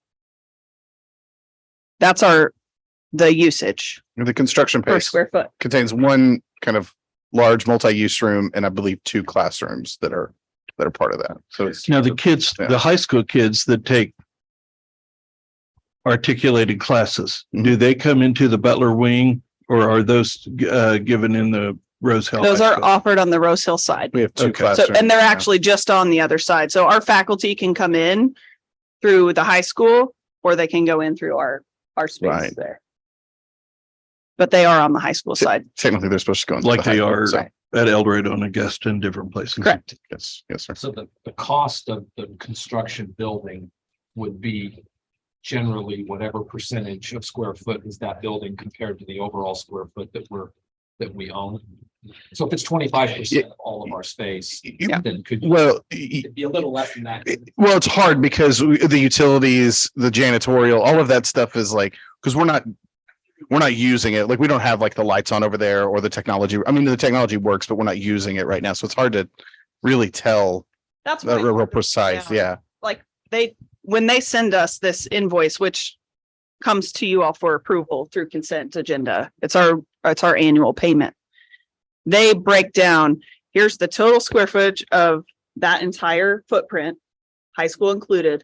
That's the usage The construction per space square foot. contains one kind of large multi-use room and I believe 2 classrooms that are part of that. So it's Now the kids, the high school kids that take articulated classes, do they come into the Butler wing or are those given in the Rose Hill? Those High are School? offered on the Rose Hill side. We have 2 Okay. classrooms. So, and they're yeah. actually just on the other side. So our faculty can come in through the high school or they can go in through our space Right. there. But they are on the high school side. Technically, they're supposed to go into Like the high they school, are so, at El Dorado and Augusta in different places. Correct. Yes, sir. So the cost of the construction building would be generally whatever percentage of square foot is that building compared to the overall square foot that we own. So if it's 25% of all of our space, then could Well, it'd be a little less than that. Well, it's hard because the utilities, the janitorial, all of that stuff is like, because we're not using it. Like we don't have like the lights on over there or the technology. I mean, the technology works, but we're not using it right now. So it's hard to really tell. That's real precise. Yeah. Like when they send us this invoice, which comes to you all for approval through consent agenda, it's our annual payment. They break down, here's the total square footage of that entire footprint, high school included.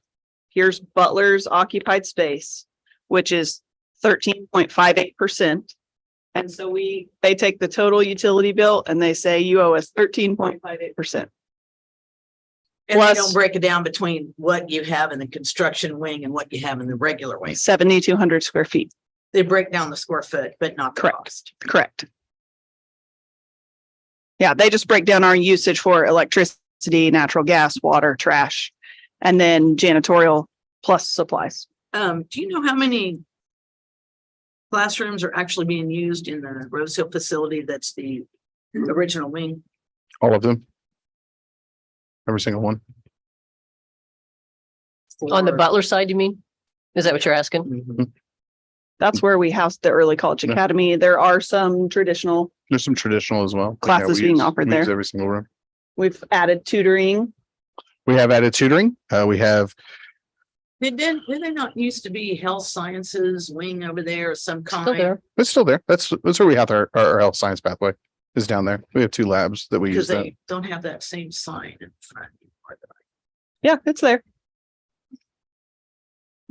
Here's Butler's occupied space, which is 13.58%. And so they take the total utility bill and they say you owe us 13.58%. And they Plus- don't break it down between what you have in the construction wing and what you have in the regular wing. 7,200 square feet. They break down the square foot, but not the cost. Correct. Yeah, they just break down our usage for electricity, natural gas, water, trash, and then janitorial plus supplies. Do you know how many classrooms are actually being used in the Rose Hill facility? That's the original wing. All of them. Every single one. On the Butler side, you mean? Is that what you're asking? That's where we house the early college Yeah. academy. There are some traditional, There's some traditional as well. Classes we being use- offered we use there. Every single room. we've added tutoring. We have added tutoring. We have, Did there not used to be health sciences wing over there of some kind? Still there. it's still there. That's where we have our health science pathway is down there. We have 2 labs that we use. Because That. they don't have that same sign in front. Yeah, it's there.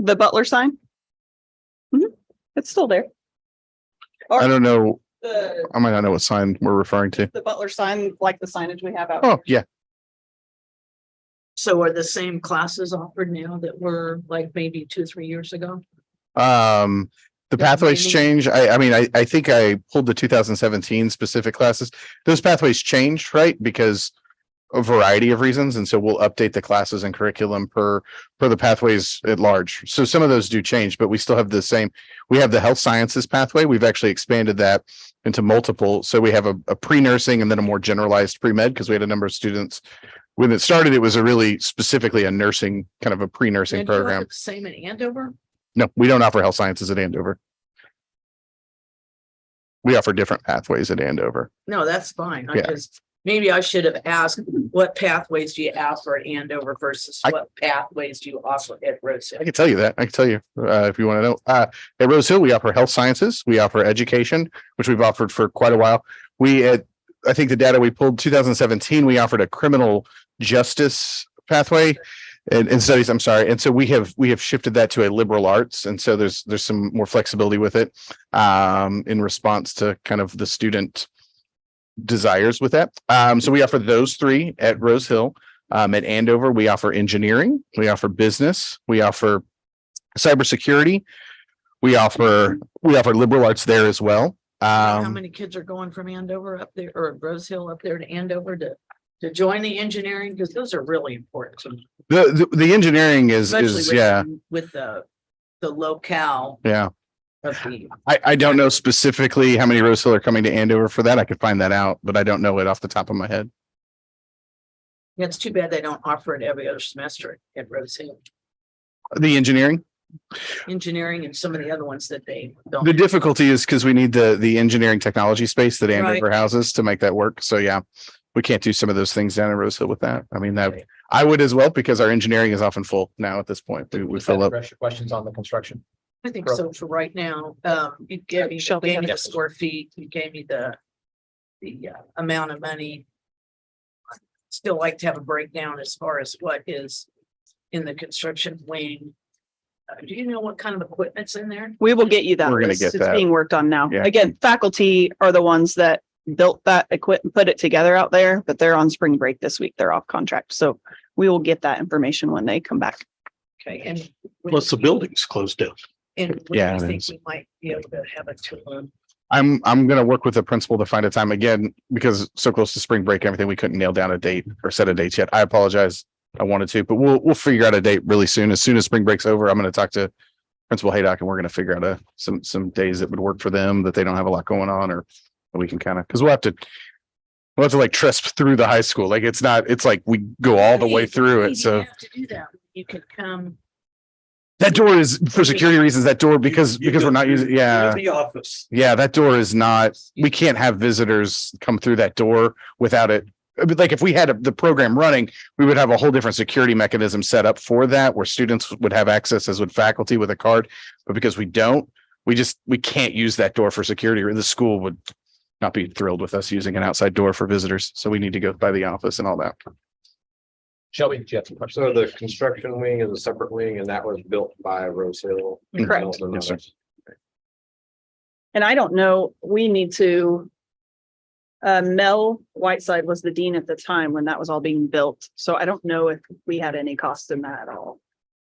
The Butler sign. Mhm. It's still there. I don't know I might not know what sign we're referring to. The Butler sign, like the signage we have out. Oh, yeah. So are the same classes offered now that were like maybe 2-3 years ago? The pathways change. I think I pulled the 2017 specific classes. Those pathways changed, right? Because a variety of reasons. And so we'll update the classes and curriculum per the pathways at large. So some of those do change, but we still have the same. We have the health sciences pathway. We've actually expanded that into multiple. So we have a pre-nursing and then a more generalized pre-med because we had a number of students. When it started, it was a really specifically a nursing kind of a pre-nursing And do you offer program. the same in Andover? No, we don't offer health sciences at Andover. We offer different pathways at Andover. No, that's fine. I Yeah. just, maybe I should have asked, what pathways do you offer at Andover versus what pathways do you offer at Rose Hill? I can tell you that. I can tell you if you want to know. At Rose Hill, we offer health sciences. We offer education, which we've offered for quite a while. I think the data we pulled 2017, we offered a criminal justice pathway and studies. I'm sorry. And so we have shifted that to a liberal arts. And so there's some more flexibility with it in response to kind of the student desires with that. So we offer those three at Rose Hill. At Andover, we offer engineering, we offer business, we offer cybersecurity, we offer liberal arts there as well. How many kids are going from Andover up there or Rose Hill up there to Andover to join the engineering? Because those are really important to me. The engineering is Especially with the locale. Yeah. Of the, I don't know specifically how many Rose Hill are coming to Andover for that. I could find that out, but I don't know it off the top of my head. yeah, it's too bad they don't offer it every other semester at Rose Hill. The engineering. Engineering and some of the other ones that they don't. The difficulty is because we need the engineering technology space that Andover Right. houses to make that work. So yeah, we can't do some of those things down in Rose Hill with that. I mean, that I would as well because our engineering is often full now at this point. We Does that fill up. address your questions on the construction? I think so for right now. You gave me, the square feet, you gave me the amount of money. Still like to have a breakdown as far as what is in the construction wing. Do you know what kind of equipment's in there? We will get you that. We're gonna list. get It's that. being worked on now. Yeah. Again, faculty are the ones that built that equipment, put it together out there, but they're on spring break this week. They're off contract. So we will get that information when they come back. Okay, and. Plus the building's closed down. And when Yeah, do it you think is. we might be able to have a tour? I'm gonna work with the principal to find a time again because it's so close to spring break and everything. We couldn't nail down a date or set a date yet. I apologize. I wanted to, but we'll figure out a date really soon. As soon as spring break's over, I'm gonna talk to Principal Haydock and we're gonna figure out some days that would work for them that they don't have a lot going on or we can kind of because we'll have to like tresp through the high school. Like it's like we go all the way through it. So You have to do that. You can come. that door is for security reasons. That door because we're not using. Yeah. The office. Yeah, that door is not, we can't have visitors come through that door without it. Like if we had the program running, we would have a whole different security mechanism set up for that where students would have access as would faculty with a card. But because we don't, we can't use that door for security or the school would not be thrilled with us using an outside door for visitors. So we need to go by the office and all that. Shelby, do you have some questions? So the construction wing is a separate wing and that was built by Rose Hill. Correct. Yes, sir. And I don't know, we need to. Mel Whiteside was the dean at the time when that was all being built. So I don't know if we had any cost in that at all.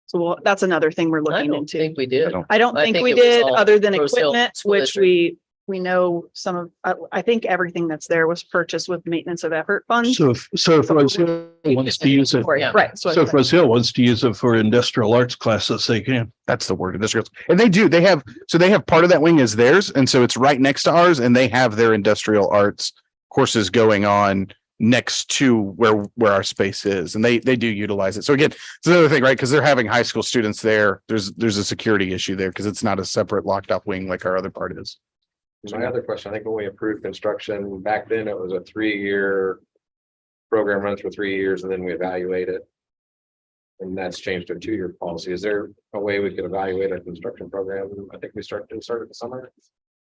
So that's another thing we're I looking don't into. think we did. I don't think we it was did, all other than Rose Hill equipment, School which District. we know some of, I think everything that's there was purchased with maintenance of effort funds. So if Rose Hill wants to use it, Yeah. Right. so if Rose Hill wants to use it for industrial arts classes, they can. That's the word, industrial. And they have part of that wing is theirs. And so it's right next to ours and they have their industrial arts courses going on next to where our space is. And they do utilize it. So again, it's another thing, right? Because they're having high school students there. There's a security issue there because it's not a separate locked up wing like our other part is. My other question, I think when we approved construction back then, it was a 3-year program runs for 3 years and then we evaluate it. And that's changed to a 2-year policy. Is there a way we could evaluate a construction program? I think we started the summer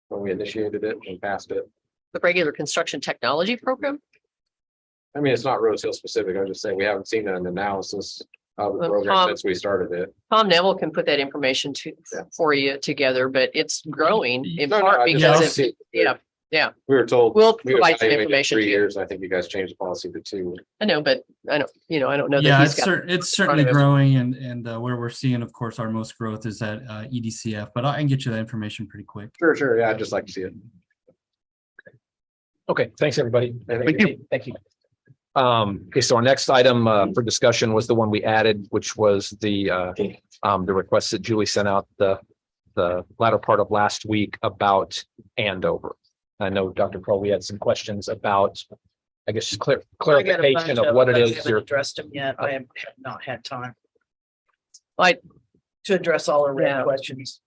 when we initiated it and passed it. The regular construction technology program? I mean, it's not Rose Hill specific. I'm just saying we haven't seen an analysis of the program since we started it. Tom Neville can put that information for you together, but it's growing in No, part I because see. yeah. Yeah. We were told. We'll we provide some evaluated information to 3 you. years. I think you guys changed the policy to 2. I know, but I don't, I don't know that Yeah, he's got. it's front certainly of him. growing and where we're seeing, of course, our most growth is at EDCF, but I can get you that information pretty quick. Sure. Yeah, I'd just like to see it. Okay, thanks, everybody. Thank you. Thank you. Okay, so our next item for discussion was the one we added, which was the request that Julie sent out the latter part of last week about Andover. I know, Dr. Kroll, we had some questions about, I guess, just clarification of what it is. I haven't addressed them yet. I have not had time I to address all the Yeah. questions.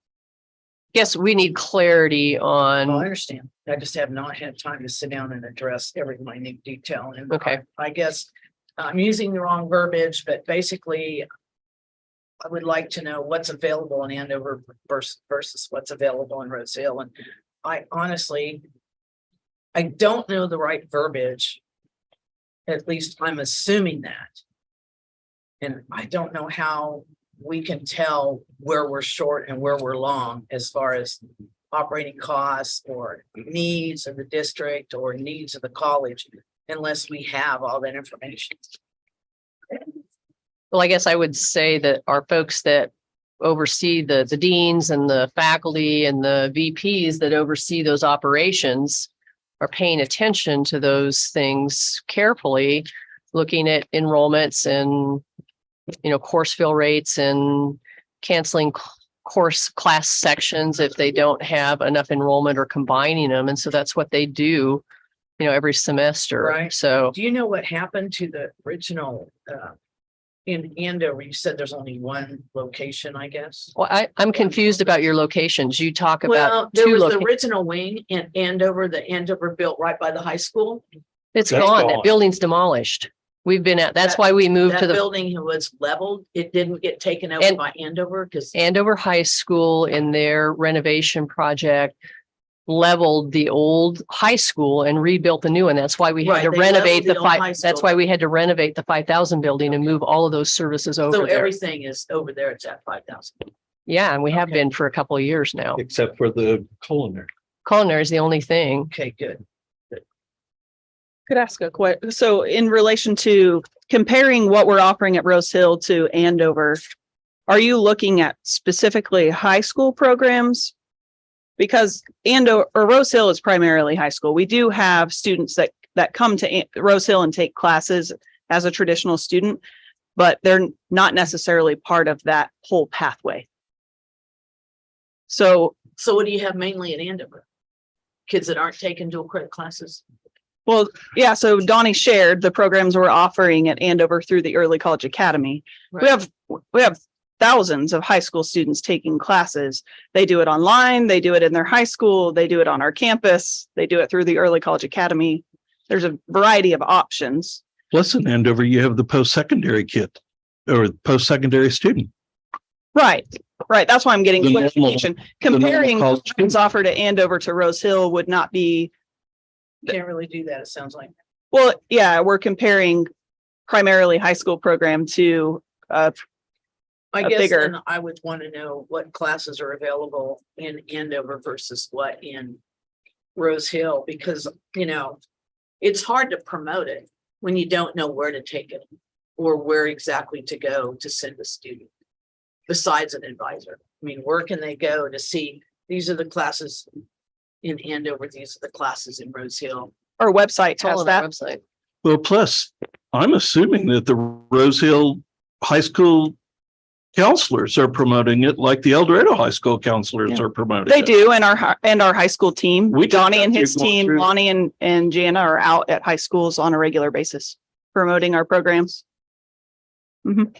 guess we need clarity Oh, I on, understand. I just have not had time to sit down and address every minute detail. And Okay. I guess I'm using the wrong verbiage, but basically I would like to know what's available in Andover versus what's available in Rose Hill. And I honestly, I don't know the right verbiage. At least I'm assuming that. And I don't know how we can tell where we're short and where we're long as far as operating costs or needs of the district or needs of the college unless we have all that information. well, I guess I would say that our folks that oversee the deans and the faculty and the VPs that oversee those operations are paying attention to those things carefully, looking at enrollments and, course fill rates and canceling course class sections if they don't have enough enrollment or combining them. And so that's what they do, every semester. Right. So Do you know what happened to the original, in Andover? You said there's only one location, I guess. well, I'm confused about your locations. You talk Well, about there two was the locations. original wing in Andover, the Andover built right by the high school. It's That's gone. gone. That building's demolished. We've been that's That- why we moved That to the building was leveled. It didn't get taken over And- by Andover because Andover High School in their renovation project leveled the old high school and rebuilt the new one. That's why we had Right, to they renovate leveled the the old high five. That's school. why we had to renovate the 5,000 building and move all of those services over so there. everything is over there. It's at 5,000. Yeah, and we have Okay. been for a couple of years now. Except for the culinary. Culinary is the only thing. Okay, good. Could ask a question. So in relation to comparing what we're offering at Rose Hill to Andover, are you looking at specifically high school programs? Because Andover or Rose Hill is primarily high school. We do have students that come to Rose Hill and take classes as a traditional student, but they're not necessarily part of that whole pathway. So, What do you have mainly at Andover? Kids that aren't taking dual credit classes? well, yeah, so Donnie shared the programs we're offering at Andover through the Early College Academy. We have thousands of high school students taking classes. They do it online, they do it in their high school, they do it on our campus, they do it through the Early College Academy. There's a variety of options. Plus in Andover, you have the post-secondary kid or post-secondary student. Right. That's why I'm getting The normal- clarification. normal Comparing college programs offered at Andover to Rose Hill would not be, Can't really do that, it sounds like. well, yeah, we're comparing primarily high school program to I a guess bigger- then I would want to know what classes are available in Andover versus what in Rose Hill, because, it's hard to promote it when you don't know where to take it or where exactly to go to send a student besides an advisor. I mean, where can they go to see, these are the classes in Andover, these are the classes in Rose Hill. our website It's all has on our that. website. Well, plus, I'm assuming that the Rose Hill High School counselors are promoting it like the El Dorado High School counselors Yeah. are promoting They it. do, and our high school team, We just Donnie got and you his going team, through- Lonnie and Jana are out at high schools on a regular basis promoting our programs. Mhm.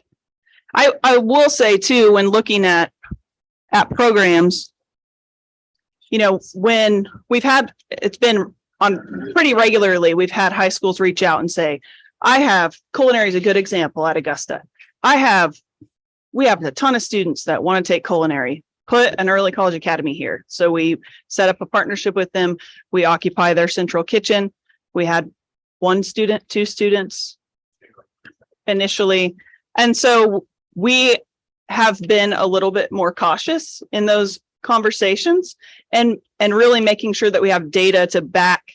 I will say too, when looking at programs, when it's been on pretty regularly, we've had high schools reach out and say, culinary is a good example at Augusta. We have a ton of students that want to take culinary, put an early college academy here. So we set up a partnership with them. We occupy their central kitchen. We had 1 student, 2 students initially. And so we have been a little bit more cautious in those conversations and really making sure that we have data to back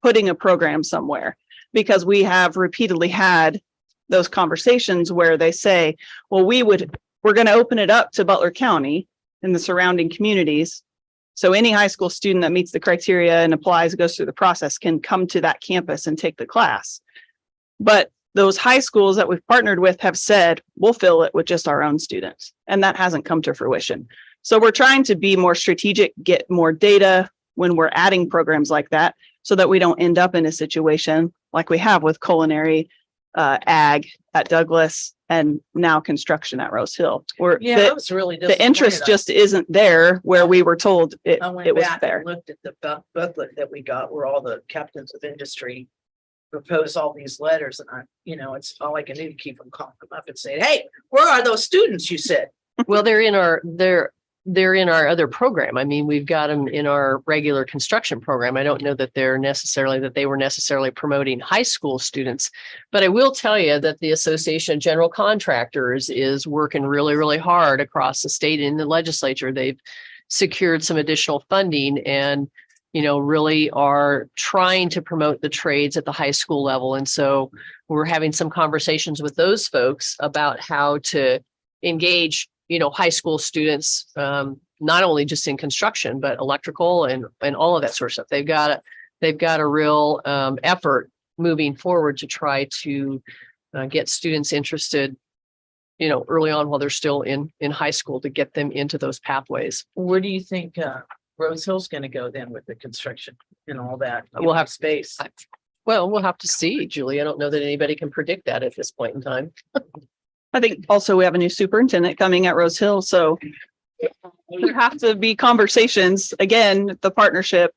putting a program somewhere, because we have repeatedly had those conversations where they say, well, we're going to open it up to Butler County and the surrounding communities. So any high school student that meets the criteria and applies, goes through the process, can come to that campus and take the class. But those high schools that we've partnered with have said, we'll fill it with just our own students. And that hasn't come to fruition. So we're trying to be more strategic, get more data when we're adding programs like that, so that we don't end up in a situation like we have with culinary, ag at Douglas, and now construction at Rose Hill. Where Yeah, I was really the interest disappointed. just isn't there where we were told it I went was back there. and looked at the booklet that we got where all the captains of industry propose all these letters, and it's all I can do to keep them calling them up and say, hey, where are those students you said? Well, they're in our other program. I mean, we've got them in our regular construction program. I don't know that they were necessarily promoting high school students, but I will tell you that the Association of General Contractors is working really, really hard across the state and in the legislature. They've secured some additional funding and, really are trying to promote the trades at the high school level. And so we're having some conversations with those folks about how to engage high school students, not only just in construction, but electrical and all of that sort of stuff. They've got a real effort moving forward to try to get students interested, early on while they're still in high school, to get them into those pathways. Where do you think Rose Hill's going to go then with the construction and all that? We'll have space. Well, we'll have to see, Julie. I don't know that anybody can predict that at this point in time. I think also we have a new superintendent coming at Rose Hill, so there have to be conversations. Again, the partnership.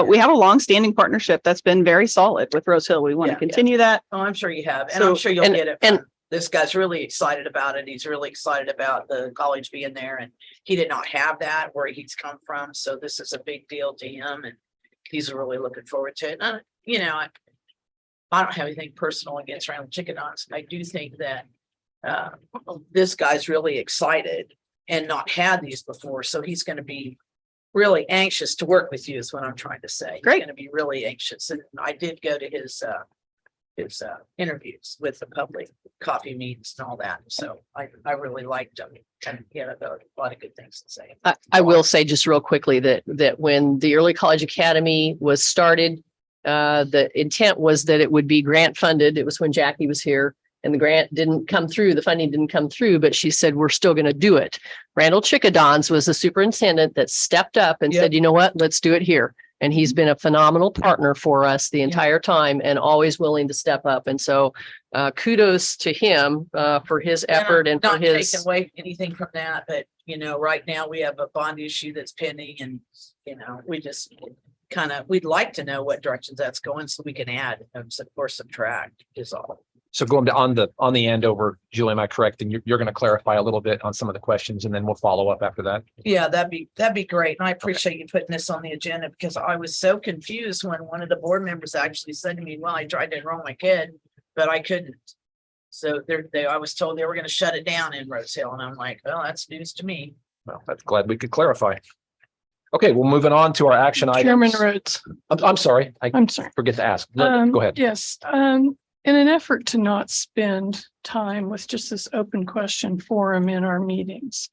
We have a long-standing partnership that's been very solid with Rose Hill. We want to continue that. Oh, I'm sure you have. And So- I'm sure you'll and- get it. and- This guy's really excited about it. He's really excited about the college being there, and he did not have that where he's come from. So this is a big deal to him, and he's really looking forward to it. I don't have anything personal against Round Chicken Dogs. I do think that this guy's really excited and not had these before. So he's going to be really anxious to work with you is what I'm trying to say. Great. He's going to be really anxious. And I did go to his interviews with the public, coffee meetings and all that. So I really liked him, and he had a lot of good things to say. I will say just real quickly that when the Early College Academy was started, the intent was that it would be grant funded. It was when Jackie was here, and the grant didn't come through, the funding didn't come through, but she said, we're still going to do it. Randall Chickadons was the superintendent that stepped up and said, you know what, let's do it here. And he's been a phenomenal partner for us the entire time and always willing to step up. And so kudos to him for his effort and for not his. taking away anything from that, but right now we have a bond issue that's pending, and we just we'd like to know what directions that's going so we can add or subtract is all. So going to on the end over, Julie, am I correct? And you're going to clarify a little bit on some of the questions, and then we'll follow up after that. Yeah, that'd be great. And I appreciate you putting this on the agenda, because I was so confused when one of the board members actually said to me, well, I tried to enroll my kid, but I couldn't. So I was told they were going to shut it down in Rose Hill. And I'm like, well, that's news to me. Well, I'm glad we could clarify. Okay, well, moving on to our action items. Chairman Rhodes. I'm sorry. I'm sorry. Forget to ask. Go ahead. Yes, in an effort to not spend time with just this open question forum in our meetings,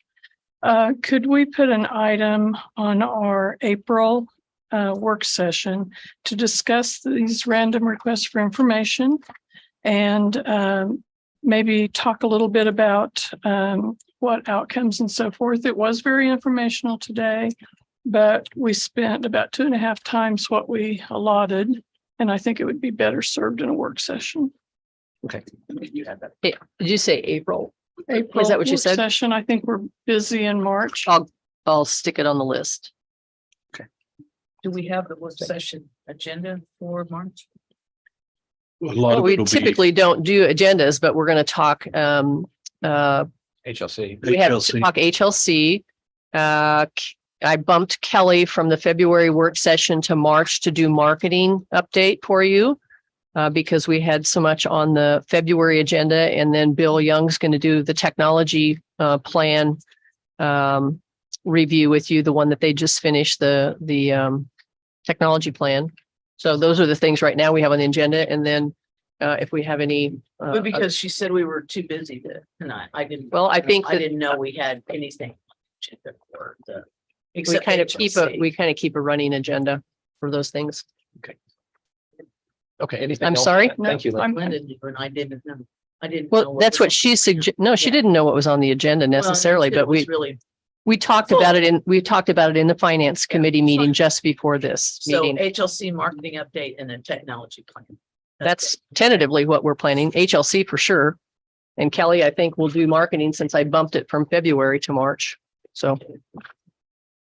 could we put an item on our April work session to discuss these random requests for information and maybe talk a little bit about what outcomes and so forth? It was very informational today, but we spent about 2.5 times what we allotted. And I think it would be better served in a work session. Okay. You had that. Did you say April? April Is that what you work said? Session. I think we're busy in March. I'll stick it on the list. Do we have the work session agenda for March? A lot Well, of we it'll be typically don't do agendas, but we're going to talk. HLC. We have to talk HLC. I bumped Kelly from the February work session to March to do marketing update for you because we had so much on the February agenda, and then Bill Young's going to do the technology plan review with you the one that they just finished, the technology plan. So those are the things right now we have on the agenda. And then if we have any. But because she said we were too busy tonight, I didn't. Well, I think I that didn't know we had anything. For the- we except kind of HLC. keep a running agenda for those things. Okay, anything I'm else? sorry? Thank you, Lynn. Linda knew, and I didn't know. I didn't. know Well, that's was what on- she no, she Yeah. didn't know what was on the agenda Well, necessarily, it but was really. we talked about it in the finance committee meeting just before this So meeting. HLC marketing update and then technology plan. That's tentatively what we're planning, HLC for sure. And Kelly, I think will do marketing since I bumped it from February to March. So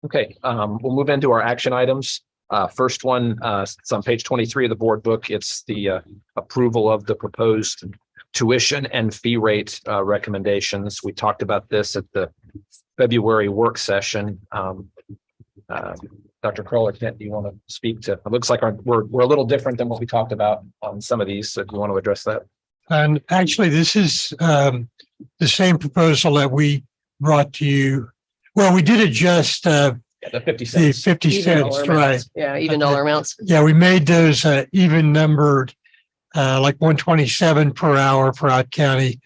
Okay, we'll move into our action items. First one, it's on page 23 of the board book. It's the approval of the proposed tuition and fee rate recommendations. We talked about this at the February work session. Dr. Kroll or Kent, do you want to speak to? It looks like we're a little different than what we talked about on some of these. So do you want to address that? And actually, this is the same proposal that we brought to you. Well, we did adjust The 50 the cents. 50 even cents, dollar right? amounts. Yeah, even dollar amounts. Yeah, we made those even numbered, like 127 per hour for out county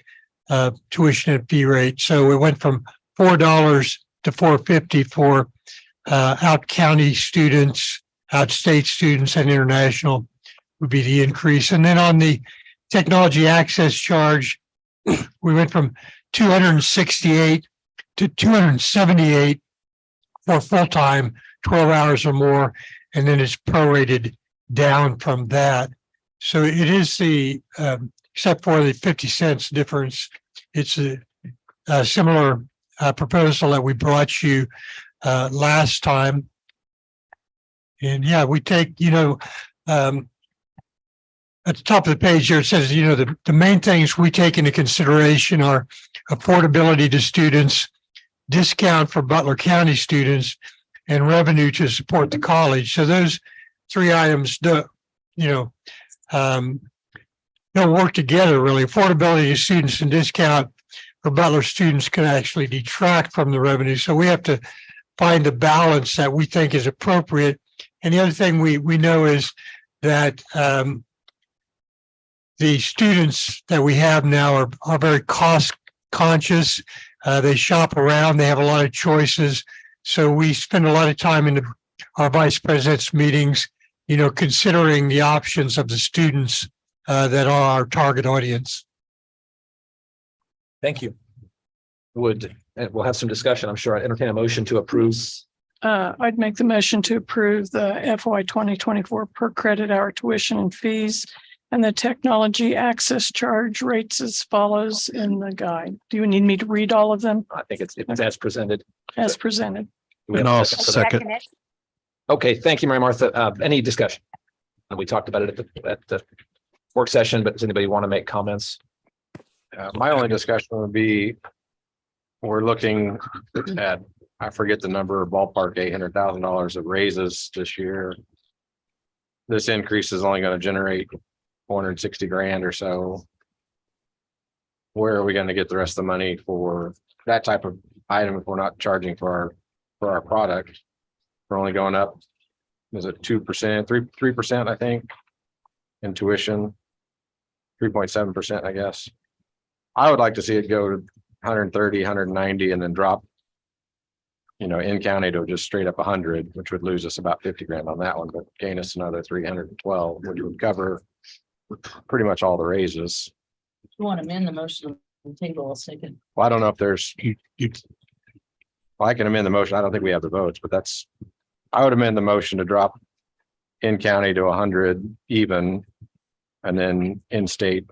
tuition and fee rate. So it went from $4 to $4.50 for out county students, out state students, and international would be the increase. And then on the technology access charge, we went from 268 to 278 for full-time, 12 hours or more, and then it's prorated down from that. So it is except for the 50 cents difference, it's a similar proposal that we brought you last time. And yeah, we take, at the top of the page here, it says, the main things we take into consideration are affordability to students, discount for Butler County students, and revenue to support the college. So those three items don't work together really. Affordability to students and discount for Butler students can actually detract from the revenue. So we have to find the balance that we think is appropriate. And the other thing we know is that the students that we have now are very cost conscious. They shop around. They have a lot of choices. So we spend a lot of time in our vice president's meetings, considering the options of the students that are our target audience. Thank you. We'll have some discussion. I'm sure. I entertain a motion to approve. I'd make the motion to approve the FY 2024 per credit hour tuition and fees and the technology access charge rates as follows in the guide. Do you need me to read all of them? I think it's as presented. As presented. Do we have And a I'll second for that? second. Okay, thank you, Mary Martha. Any discussion? We talked about it at the work session, but does anybody want to make comments? My only discussion would be, we're looking at, I forget the number, ballpark $800,000 of raises this year. This increase is only going to generate 460 grand or so. Where are we going to get the rest of the money for that type of item if we're not charging for our product? We're only going up, is it 2%, 3%, I think, in tuition, 3.7%, I guess. I would like to see it go to 130, 190 and then drop, in county to just straight up 100, which would lose us about 50 grand on that one, but gain us another 312, which would cover pretty much all the raises. You want to amend the motion on the table, I'll second. Well, I don't know if there's, well, I can amend the motion. I don't think we have the votes, but I would amend the motion to drop in county to 100 even, and then in state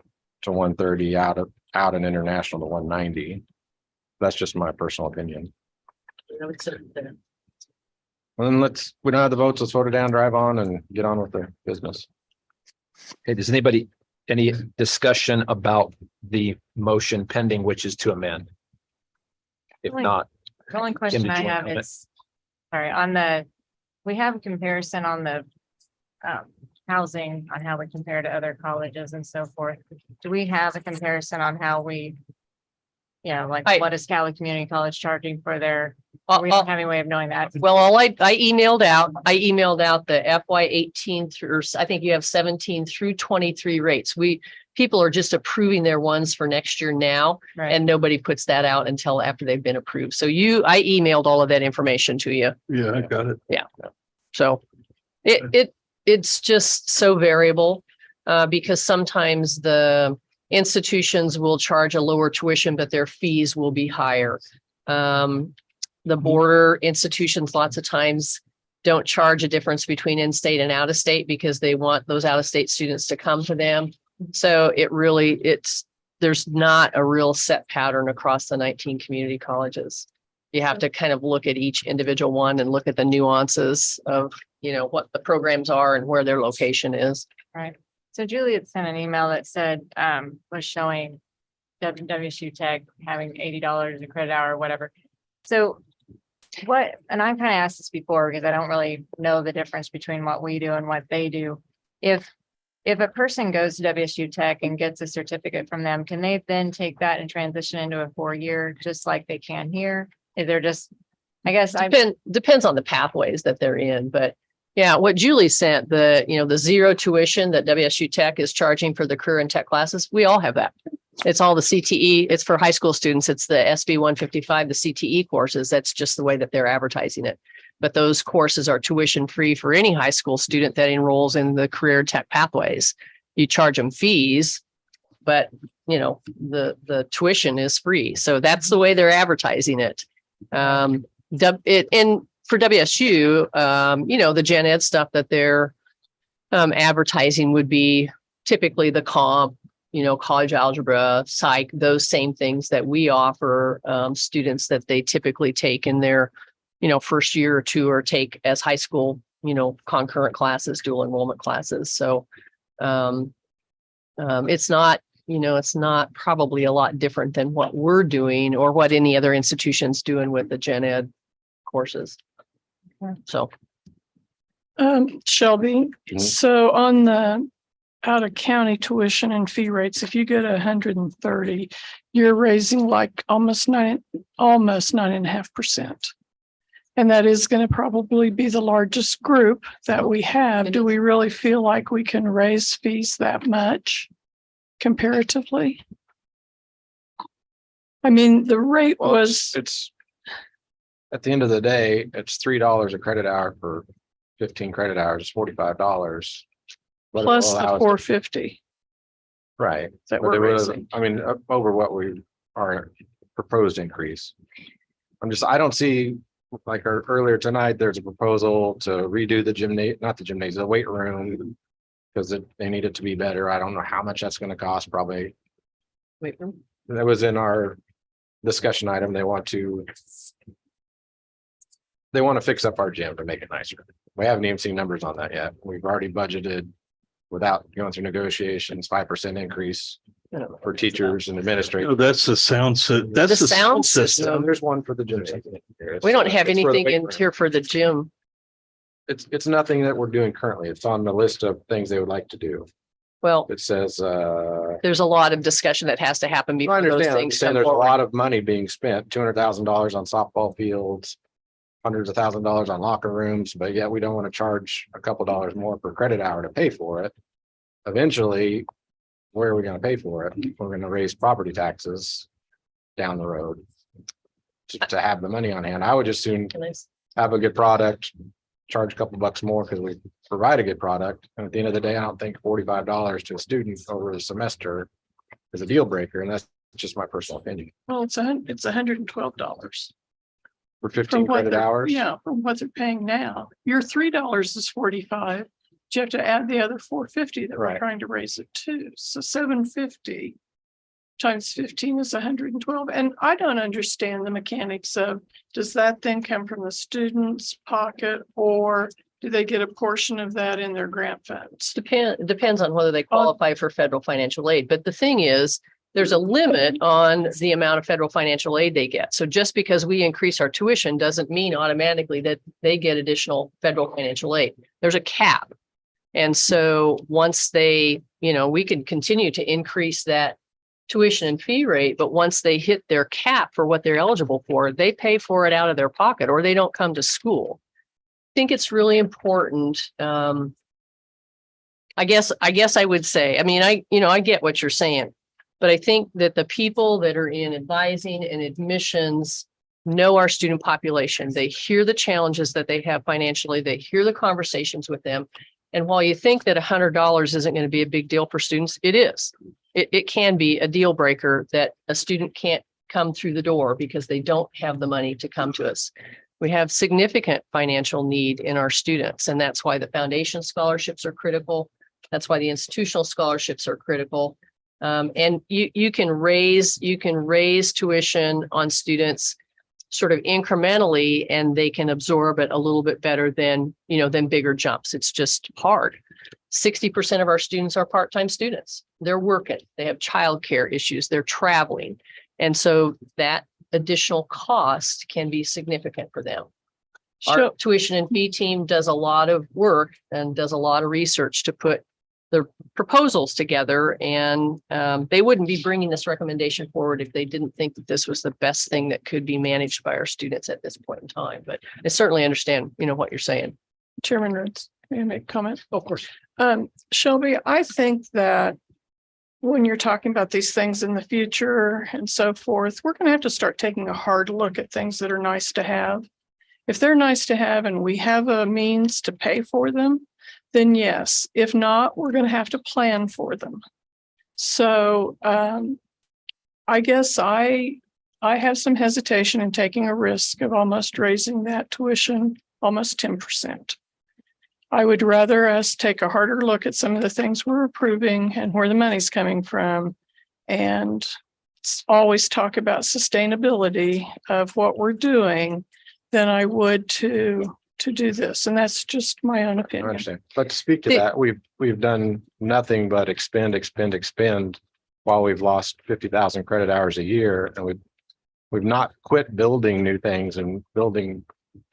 to 130, out and international to 190. That's just my personal opinion. I would second that. Well, then we don't have the votes. Let's vote it down, drive on and get on with the business. Okay, does any discussion about the motion pending, which is to amend? If not. The only Kim, question did I you want to have comment? is, sorry, we have a comparison on the housing, on how we compare to other colleges and so forth. Do we have a comparison on how we, like what is Cali Community College charging for their We don't have any way of knowing that. Well, I emailed out the FY18 through, or I think you have 17 through 23 rates. People are just approving their ones for next year now, Right. and nobody puts that out until after they've been approved. So I emailed all of that information to you. Yeah, I got it. Yeah. So it's just so variable, because sometimes the institutions will charge a lower tuition, but their fees will be higher. The border institutions lots of times don't charge a difference between in-state and out-of-state because they want those out-of-state students to come to them. So there's not a real set pattern across the 19 community colleges. You have to kind of look at each individual one and look at the nuances of, what the programs are and where their location is. Right. So Juliet sent an email that said, was showing WSU Tech having $80 a credit hour or whatever. So and I've kind of asked this before because I don't really know the difference between what we do and what they do. If a person goes to WSU Tech and gets a certificate from them, can they then take that and transition into a 4-year just like they can here? Is there just, I guess depends on the pathways that they're in, but yeah, what Julie sent, the zero tuition that WSU Tech is charging for the career and tech classes, we all have that. It's all the CTE. It's for high school students. It's the SB 155, the CTE courses. That's just the way that they're advertising it. But those courses are tuition free for any high school student that enrolls in the career tech pathways. You charge them fees, but the tuition is free. So that's the way they're advertising it. And for WSU, the gen ed stuff that they're advertising would be typically the comp, college algebra, psych, those same things that we offer students that they typically take in their, first year or two, or take as high school, concurrent classes, dual enrollment classes. So it's not, it's not probably a lot different than what we're doing or what any other institution's doing with the gen ed courses. So. Shelby, so on the out of county tuition and fee rates, if you go to 130, you're raising like almost 9.5%. And that is going to probably be the largest group that we have. Do we really feel like we can raise fees that much comparatively? I mean, the rate it's at the end of the day, it's $3 a credit hour for 15 credit hours, it's $45. Plus the 450. Right. That But we're it was, raising. over what our proposed increase. I don't see, like earlier tonight, there's a proposal to redo the weight room, because they need it to be better. I don't know how much that's going to cost, probably. Weight room? That was in our discussion item. They want to fix up our gym to make it nicer. We haven't even seen numbers on that yet. We've already budgeted, without going through negotiations, 5% increase for teachers and administrators. Oh, that's the sound. That's the sound system. There's one for the gym. We don't have anything in here for the gym. It's nothing that we're doing currently. It's on the list of things they would like to do. Well, It says, there's a lot of discussion that has to happen I before those understand, things come there's a forward. lot of money being spent, $200,000 on softball fields, hundreds of $1,000s on locker rooms, but yet we don't want to charge a couple dollars more per credit hour to pay for it. Eventually, where are we going to pay for it? We're going to raise property taxes down the road to have the money on hand. I would just soon have a good product, charge a couple bucks more because we provide a good product. And at the end of the day, I don't think $45 to a student over the semester is a deal breaker. And that's just my personal opinion. Well, it's $112. For 15 credit hours? Yeah, from what they're paying now. Your $3 is 45. You have to add the other 450 that we're Right. trying to raise it to. So 750 times 15 is 112. And I don't understand the mechanics of, does that then come from the student's pocket, or do they get a portion of that in their grant funds? Depends on whether they qualify for federal financial aid. But the thing is, there's a limit on the amount of federal financial aid they get. So just because we increase our tuition doesn't mean automatically that they get additional federal financial aid. There's a cap. And so once they, we can continue to increase that tuition and fee rate, but once they hit their cap for what they're eligible for, they pay for it out of their pocket or they don't come to school. I think it's really important. I guess I would say, I mean, I get what you're saying, but I think that the people that are in advising and admissions know our student population. They hear the challenges that they have financially. They hear the conversations with them. And while you think that $100 isn't going to be a big deal for students, it is. It can be a deal breaker that a student can't come through the door because they don't have the money to come to us. We have significant financial need in our students, and that's why the foundation scholarships are critical. That's why the institutional scholarships are critical. And you can raise tuition on students sort of incrementally, and they can absorb it a little bit better than bigger jumps. It's just hard. 60% of our students are part-time students. They're working, they have childcare issues, they're traveling. And so that additional cost can be significant for them. Our tuition and fee team does a lot of work and does a lot of research to put the proposals together, and they wouldn't be bringing this recommendation forward if they didn't think that this was the best thing that could be managed by our students at this point in time. But I certainly understand, what you're saying. Chairman Rhodes, may I make a comment? Of course. Shelby, I think that when you're talking about these things in the future and so forth, we're going to have to start taking a hard look at things that are nice to have. If they're nice to have and we have a means to pay for them, then yes. If not, we're going to have to plan for them. So I guess I have some hesitation in taking a risk of almost raising that tuition almost 10%. I would rather us take a harder look at some of the things we're approving and where the money's coming from, and always talk about sustainability of what we're doing than I would to do this. And that's just my own I opinion. understand. But to speak to that, we've done nothing but expend while we've lost 50,000 credit hours a year. And we've not quit building new things and building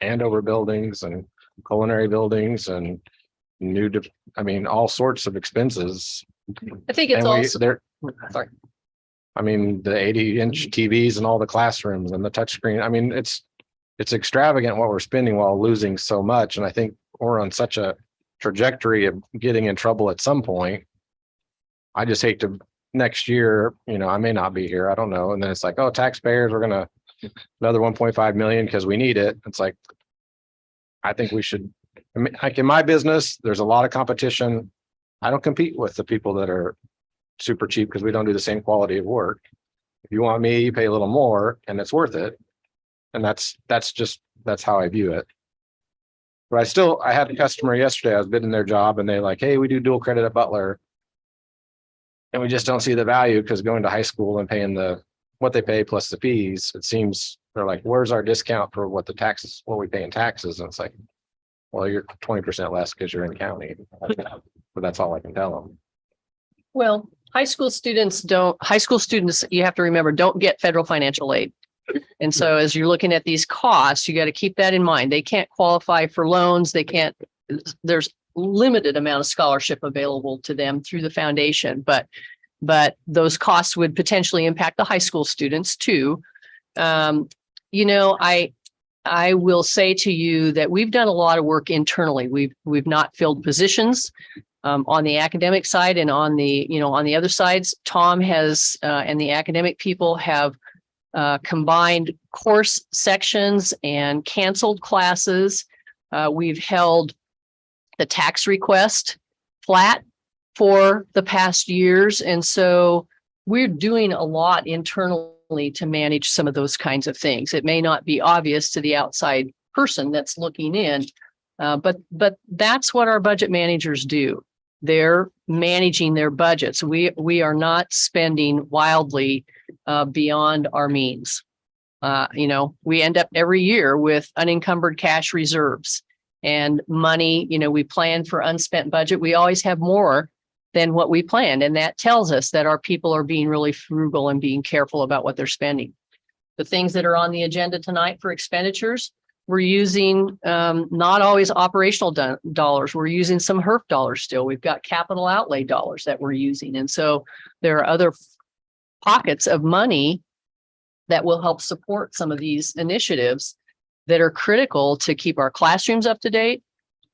Andover buildings and culinary buildings and all sorts of expenses. I think it's also, sorry. I mean, the 80-inch TVs and all the classrooms and the touchscreen. I mean, it's extravagant what we're spending while losing so much. And I think we're on such a trajectory of getting in trouble at some point. I just hate to next year, I may not be here. I don't know. And then it's like, oh, taxpayers, we're going to another 1.5 million because we need it. It's like, I think we should, like in my business, there's a lot of competition. I don't compete with the people that are super cheap because we don't do the same quality of work. If you want me, you pay a little more and it's worth it. And that's how I view it. But I had a customer yesterday, I was bidding their job and they're like, hey, we do dual credit at Butler. And we just don't see the value because going to high school and paying what they pay plus the fees, it seems they're like, where's our discount for what we pay in taxes? And it's like, well, you're 20% less because you're in county. But that's all I can tell them. Well, high school students, you have to remember, don't get federal financial aid. And so as you're looking at these costs, you got to keep that in mind. They can't qualify for loans. There's limited amount of scholarship available to them through the foundation, but those costs would potentially impact the high school students too. I will say to you that we've done a lot of work internally. We've not filled positions on the academic side, and on the other sides, Tom has and the academic people have combined course sections and canceled classes. We've held the tax request flat for the past years. And so we're doing a lot internally to manage some of those kinds of things. It may not be obvious to the outside person that's looking in, but that's what our budget managers do. They're managing their budgets. We are not spending wildly beyond our means. We end up every year with unencumbered cash reserves and money. We plan for unspent budget. We always have more than what we planned. And that tells us that our people are being really frugal and being careful about what they're spending. The things that are on the agenda tonight for expenditures, we're using not always operational dollars. We're using some HERF dollars still. We've got capital outlay dollars that we're using. And so there are other pockets of money that will help support some of these initiatives that are critical to keep our classrooms up to date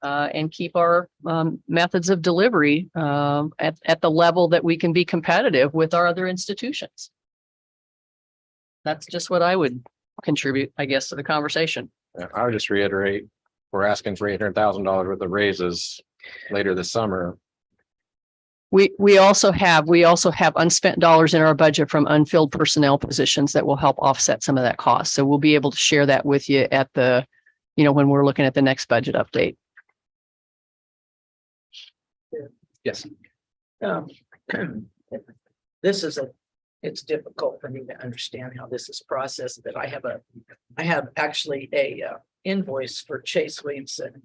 and keep our methods of delivery at the level that we can be competitive with our other institutions. That's just what I would contribute, I guess, to the conversation. I would just reiterate, we're asking for $800,000 worth of raises later this summer. We also have unspent dollars in our budget from unfilled personnel positions that will help offset some of that cost. So we'll be able to share that with you at the, when we're looking at the next budget update. Yes. It's difficult for me to understand how this is processed, but I have actually a invoice for Chase Williamson,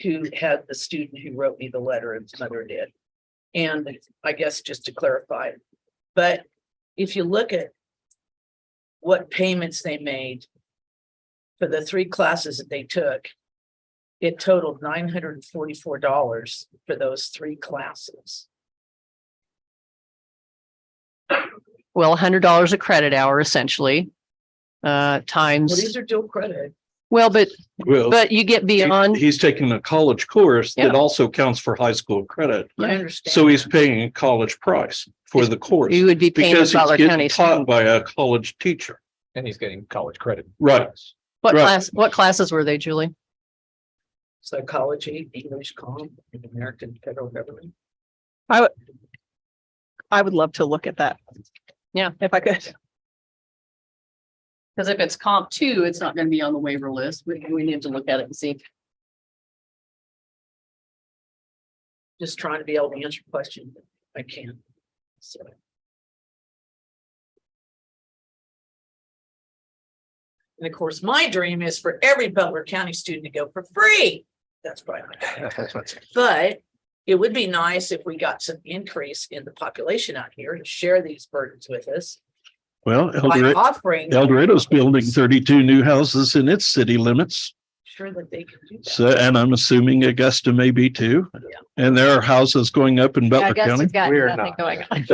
who had the student who wrote me the letter, and his mother did. And I guess just to clarify, but if you look at what payments they made for the 3 classes that they took, it totaled $944 for those 3 classes. Well, $100 a credit hour, essentially, times. Well, these are dual credit. Well, but you get beyond. He's taking a college course that also counts for high school credit. I understand. So he's paying a college price for the course. You would be paying because the Butler he's County getting taught by a college teacher. And he's getting college credit. Right. What classes were they, Julie? Psychology, English, comm, and American federal government. I would love to look at that. Yeah, if I could. Because if it's comp 2, it's not going to be on the waiver list. We need to look at it and see. Just trying to be able to answer questions. I can't. So. And of course, my dream is for every Butler County student to go for free. That's probably not. But it would be nice if we got some increase in the population out here to share these burdens with us. Well, offering El Dorado's building 32 new houses in its city limits. sure that they can do that. So, and I'm assuming Augusta may be too. Yeah. And there are houses going up in Butler County. We're not going on.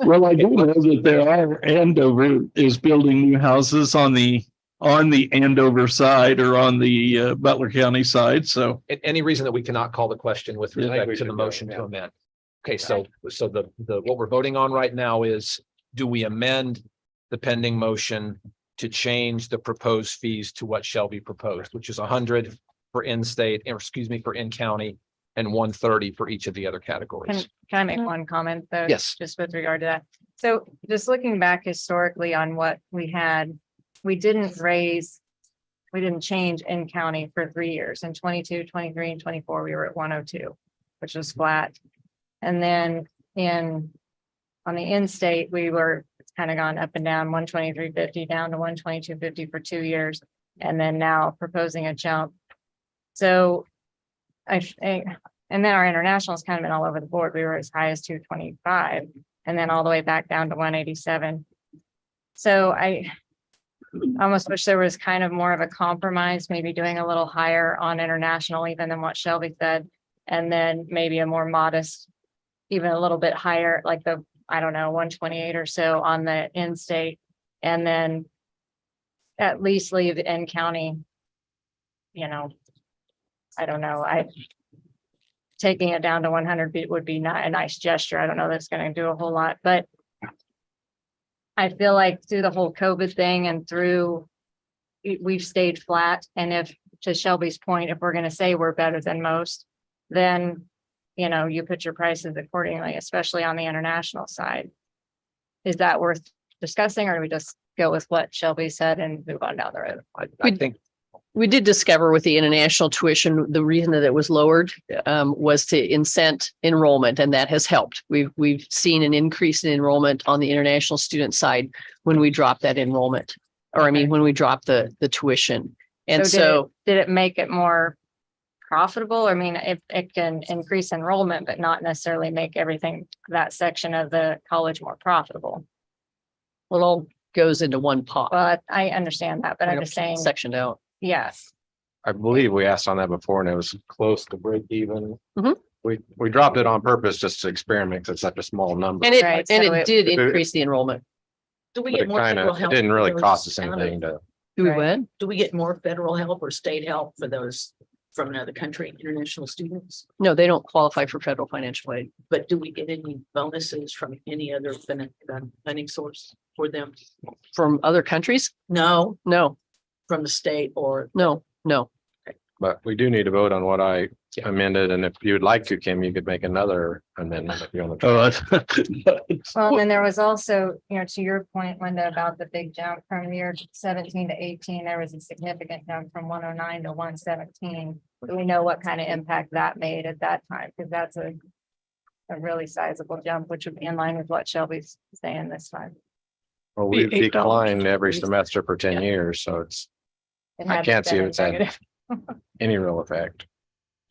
Well, I do know that there are. Andover is building new houses on the Andover side or on the Butler County side. So Any reason that we cannot call the question with I think respect we to the should go, motion to yeah. amend? Okay, so the what we're voting on right now is, do we amend the pending motion to change the proposed fees to what shall be proposed, which is 100 for in-state, or excuse me, for in-county, and 130 for each of the other categories? Can I make one comment though? Yes. Just with regard to that. So just looking back historically on what we had, we didn't change in county for 3 years. In 22, 23, and 24, we were at 102, which was flat. And then on the in-state, it's kind of gone up and down, 123.50 down to 122.50 for 2 years. And then now proposing a jump. So and then our international has kind of been all over the board. We were as high as 225 and then all the way back down to 187. So I almost wish there was kind of more of a compromise, maybe doing a little higher on international, even than what Shelby said. And then maybe a more modest, even a little bit higher, like 128 or so on the in-state. And then at least leave the in-county, I don't know. Taking it down to 100 would be not a nice gesture. I don't know that's going to do a whole lot, but I feel like through the whole COVID thing and we've stayed flat. And if, to Shelby's point, if we're going to say we're better than most, then, you put your prices accordingly, especially on the international side. Is that worth discussing, or do we just go with what Shelby said and move on down the road? I think We did discover with the international tuition, the reason that it was lowered was to incent enrollment, and that has helped. We've seen an increase in enrollment on the international student side when we drop that enrollment, or when we drop the tuition. And so did it make it more profitable? If it can increase enrollment, but not necessarily make everything, that section of the college more profitable. it all goes into one pot. But I understand that, but I'm just saying, Sectioned out. yes. I believe we asked on that before and it was close to break even. Mhm. We dropped it on purpose just to experiment, 'cause it's such a small number. And it, Right, and so it it- did it- increase the enrollment. Do we But get it more kind federal of, it help? didn't really for cost those us out of- anything to, Do we Right. what? Do we get more federal help or state help for those from another country, international students? No, they don't qualify for federal financial aid. But do we get any bonuses from any other funding source for them? From other countries? No, No, from the state or? no, no. but we do need to vote on what I amended. And if you would like to, Kim, you could make another amendment if you want to. Well, then there was also, to your point, Linda, about the big jump from year 17 to 18, there was a significant jump from 109 to 117. Do we know what kind of impact that made at that time? Because that's a really sizable jump, which would be in line with what Shelby's saying this time. Well, Be we've $8 declined every increase. semester for 10 years, so it's, It I had can't see been if it's had negative. any real effect.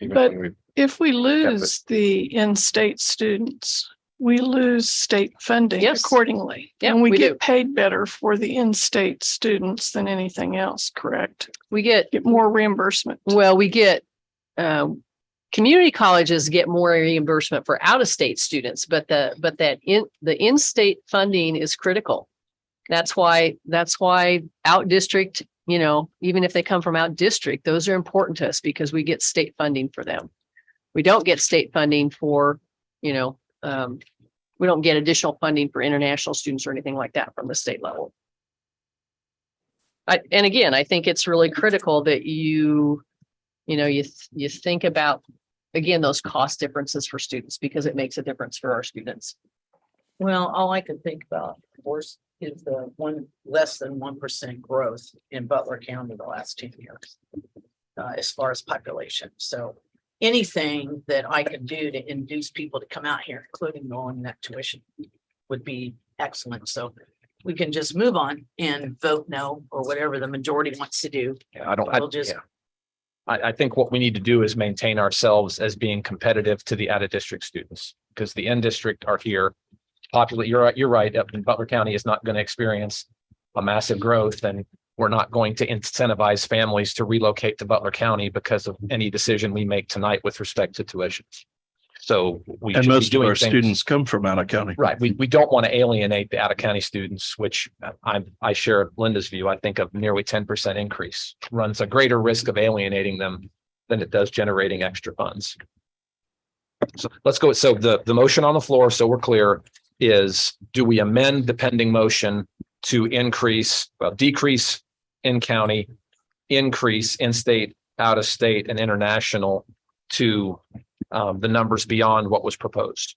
Even But when we- if we lose the in-state students, we lose state funding Yes. accordingly. Yep, And we we get do. paid better for the in-state students than anything else, correct? We get, Get more reimbursement. well, we get, community colleges get more reimbursement for out-of-state students, but the in-state funding is critical. That's why out district, even if they come from out district, those are important to us because we get state funding for them. We don't get state funding for, we don't get additional funding for international students or anything like that from the state level. And again, I think it's really critical that you think about, again, those cost differences for students because it makes a difference for our students. Well, all I can think about, of course, is the less than 1% growth in Butler County the last 10 years. As far as population. So anything that I can do to induce people to come out here, including lowering that tuition, would be excellent. So we can just move on and vote no, or whatever the majority wants to do. Yeah, We'll just, I think what we need to do is maintain ourselves as being competitive to the out-of-district students because the in-district are here. You're right. Up in Butler County is not going to experience a massive growth, and we're not going to incentivize families to relocate to Butler County because of any decision we make tonight with respect to tuition. So we And should be most of doing our things- students come from out of county. Right. We don't want to alienate the out-of-county students, which I share Linda's view. I think a nearly 10% increase runs a greater risk of alienating them than it does generating extra funds. So let's go. So the motion on the floor, so we're clear, is do we amend the pending motion to decrease in county, increase in state, out of state and international to the numbers beyond what was proposed?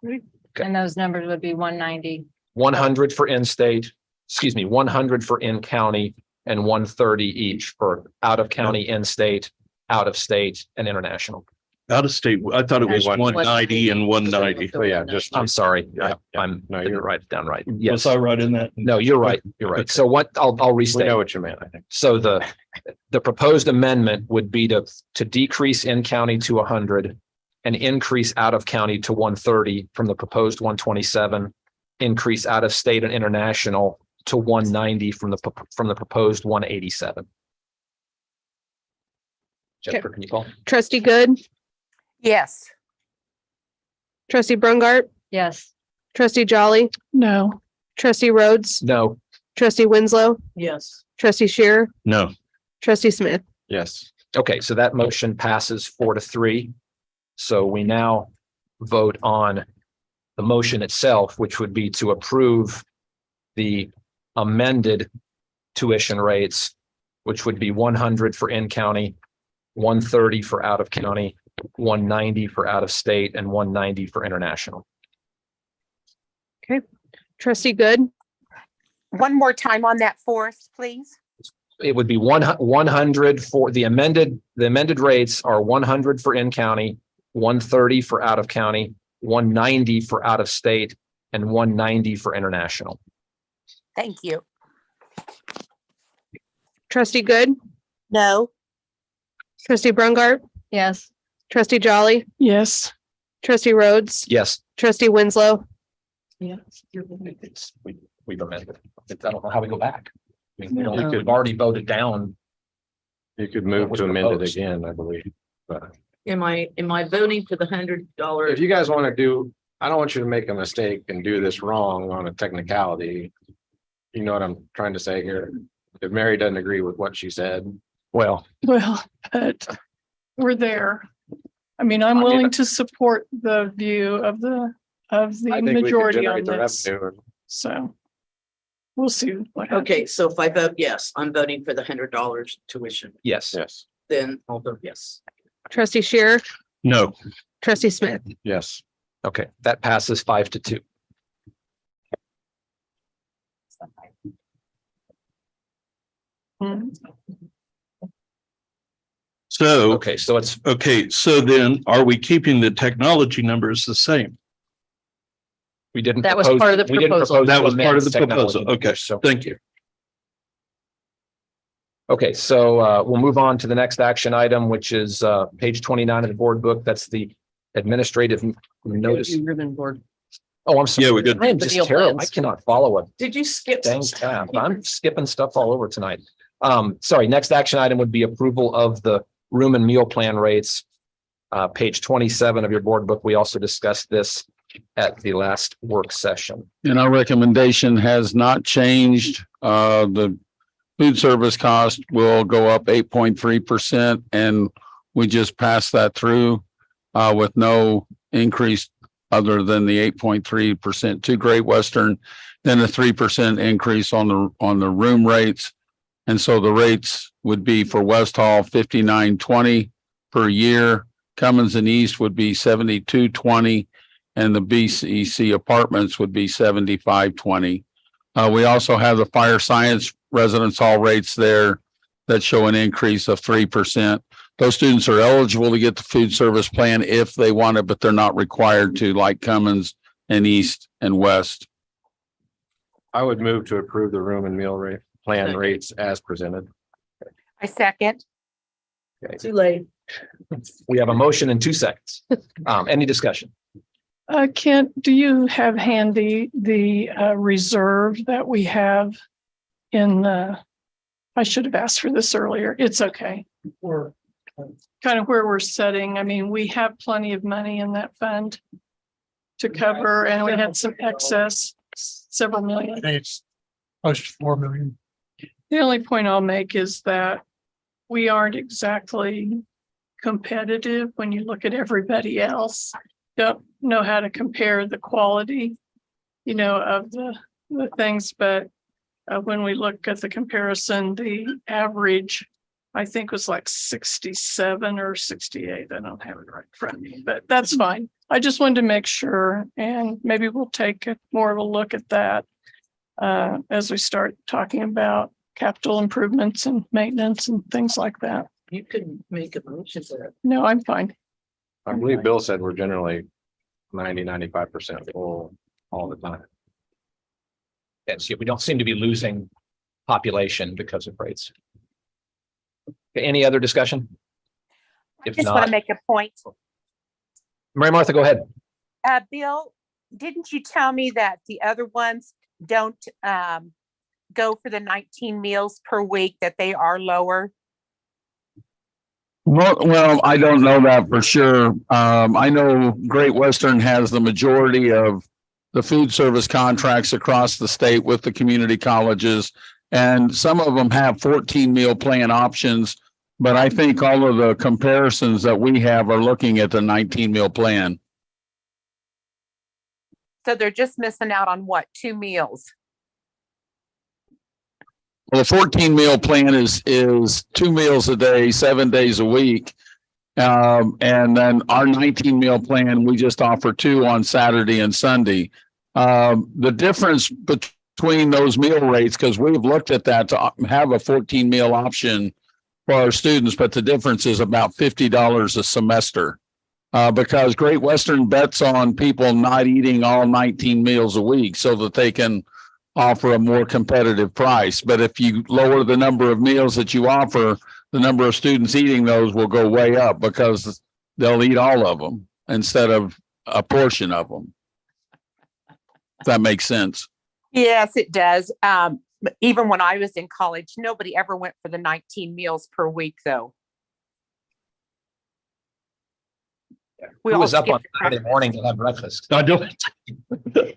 And those numbers would be 190. 100 for in-state, 100 for in-county and 130 each for out-of-county, in-state, out-of-state and international. Out of state, I thought it was 190 and 190. So yeah, just, I'm sorry. Yeah, I didn't write it down right. Was Yes. I right in that? No, you're right. You're right. So what I'll we restate. know what you meant, I think. So the proposed amendment would be to decrease in county to 100 and increase out of county to 130 from the proposed 127, increase out of state and international to 190 from the proposed 187. Jennifer, can you call? Trustee Good, Yes. trustee Brungart, Yes. trustee Jolly, No. trustee Rhodes, No. trustee Winslow, yes. trustee Shearer, No. trustee Smith. Yes. Okay, so that motion passes 4-3. So we now vote on the motion itself, which would be to approve the amended tuition rates, which would be 100 for in-county, 130 for out-of-county, 190 for out-of-state, and 190 for international. Trustee Good, One more time on that for us, please. It would be 100 for the amended rates are 100 for in-county, 130 for out-of-county, 190 for out-of-state, and 190 for international. Thank you. trustee Good, No. trustee Brungart, Yes. trustee Jolly, Yes. trustee Rhodes, Yes. trustee Winslow, We've amended. I don't know how we go back. I mean, we've already voted down. You could move was to amend it proposed. again, I believe, but Am I voting for the $100? If you guys want to do, I don't want you to make a mistake and do this wrong on a technicality. You know what I'm trying to say here? If Mary doesn't agree with what she said, Well, but we're there. I mean, I'm willing to support the view of the I think we could majority on generate the this. revenue. So we'll see what happens. Okay, so if I vote yes, I'm voting for the $100 tuition. yes. Yes. Then I'll vote yes. Trustee Shearer, No. trustee Smith. Yes. Okay, that passes 5-2. Hmm. So, Okay, so it's okay, so then are we keeping the technology numbers the same? we didn't. That was propose- part of the we didn't proposal. propose That to was part amend of the technology proposal. Okay, numbers, so. thank you. Okay, so we'll move on to the next action item, which is page 29 of the board book. That's the administrative notice. Ribbon board. Oh, I'm sorry. Yeah, we're good. I am The just deal terrible. I plans. cannot follow it. Did you skip some Dang stuff? tab. I'm skipping stuff all over tonight. Sorry, next action item would be approval of the room and meal plan rates. Page 27 of your board book. We also discussed this at the last work session. And our recommendation has not changed. The food service cost will go up 8.3%, and we just passed that through with no increase other than the 8.3% to Great Western, then a 3% increase on the room rates. And so the rates would be for West Hall $59.20 per year. Cummins and East would be $72.20, and the BCC apartments would be $75.20. We also have the fire science residence hall rates there that show an increase of 3%. Those students are eligible to get the food service plan if they want it, but they're not required to, like Cummins and East and West. I would move to approve the room and meal rate plan rates as presented. I second. Too late. We have a motion in 2 seconds. Any discussion? Kent, do you have handy the reserve that we have in the, I should have asked for this earlier. It's okay. We're kind of where we're setting. I mean, we have plenty of money in that fund to cover, and we had some excess, several million. I think it's close to 4 million. The only point I'll make is that we aren't exactly competitive when you look at everybody else. Don't know how to compare the quality, of the things, but when we look at the comparison, the average, I think, was like 67 or 68. I don't have it right in front of me, but that's fine. I just wanted to make sure, and maybe we'll take more of a look at that as we start talking about capital improvements and maintenance and things like that. You can make a motion for it. No, I'm fine. I believe Bill said we're generally 95% full all the time. Yes, we don't seem to be losing population because of rates. Okay, any other discussion? If Just want not, to make a point. Mary Martha, go ahead. Bill, didn't you tell me that the other ones don't go for the 19 meals per week, that they are lower? Well, I don't know that for sure. I know Great Western has the majority of the food service contracts across the state with the community colleges, and some of them have 14 meal plan options. But I think all of the comparisons that we have are looking at the 19 meal plan. So they're just missing out on what, 2 meals? Well, the 14 meal plan is 2 meals a day, 7 days a week. And then our 19 meal plan, we just offer 2 on Saturday and Sunday. The difference between those meal rates, because we've looked at that to have a 14 meal option for our students, but the difference is about $50 a semester. Because Great Western bets on people not eating all 19 meals a week so that they can offer a more competitive price. But if you lower the number of meals that you offer, the number of students eating those will go way up because they'll eat all of them instead of a portion of them. If that makes sense. Yes, it does. But even when I was in college, nobody ever went for the 19 meals per week, though. We Who all was up on skipped Saturday breakfast. morning to have breakfast? I don't.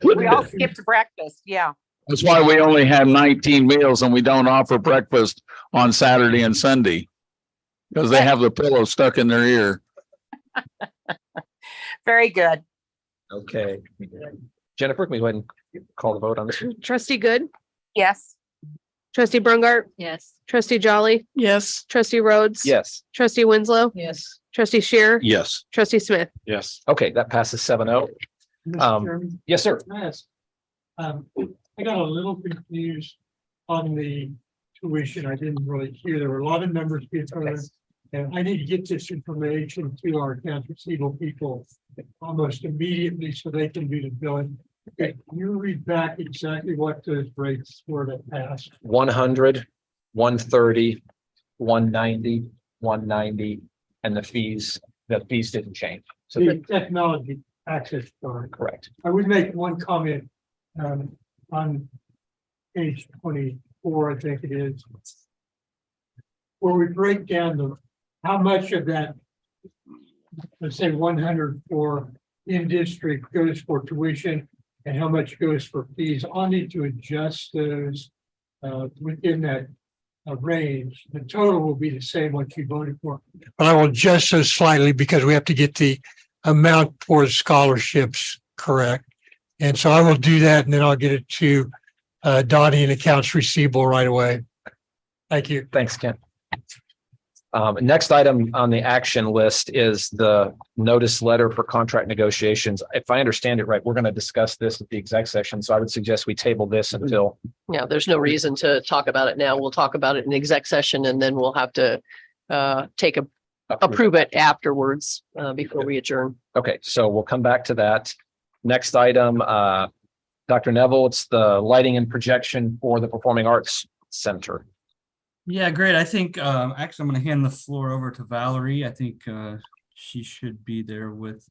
We all skipped breakfast. Yeah. That's why we only have 19 meals and we don't offer breakfast on Saturday and Sunday. Because they have the pillow stuck in their ear. Very good. Okay. Jennifer, can we go ahead and call the vote on this? Trustee Good, Yes. trustee Brungart, Yes. trustee Jolly, Yes. trustee Rhodes. Yes. Trustee Winslow, Yes. trustee Shear, Yes. trustee Smith. Yes. Okay, that passes 7-0. Yes, sir. I got a little confused on the tuition. I didn't really hear. There were a lot of numbers being thrown in. And I need to get this information to our accounts receivable people almost immediately so they can do the billing. Can you read back exactly what those rates were that passed? 100, 130, 190, 190, and the fees didn't change. So The technology access card. correct. I would make one comment on page 24, I think it is, where we break down how much of that, let's say 100 for in-district goes for tuition and how much goes for fees. I'll need to adjust those within that range. The total will be the same what you voted for. But I will adjust those slightly because we have to get the amount for scholarships correct. And so I will do that and then I'll get it to Donnie in accounts receivable right away. Thank you. Thanks, Ken. Next item on the action list is the notice letter for contract negotiations. If I understand it right, we're going to discuss this at the exec session. So I would suggest we table this until. Yeah, there's no reason to talk about it now. We'll talk about it in exec session and then we'll have to approve it afterwards before we adjourn. Okay, so we'll come back to that. Next item, Dr. Neville, it's the lighting and projection for the Performing Arts Center. Yeah, great. I think actually I'm going to hand the floor over to Valerie. I think she should be there with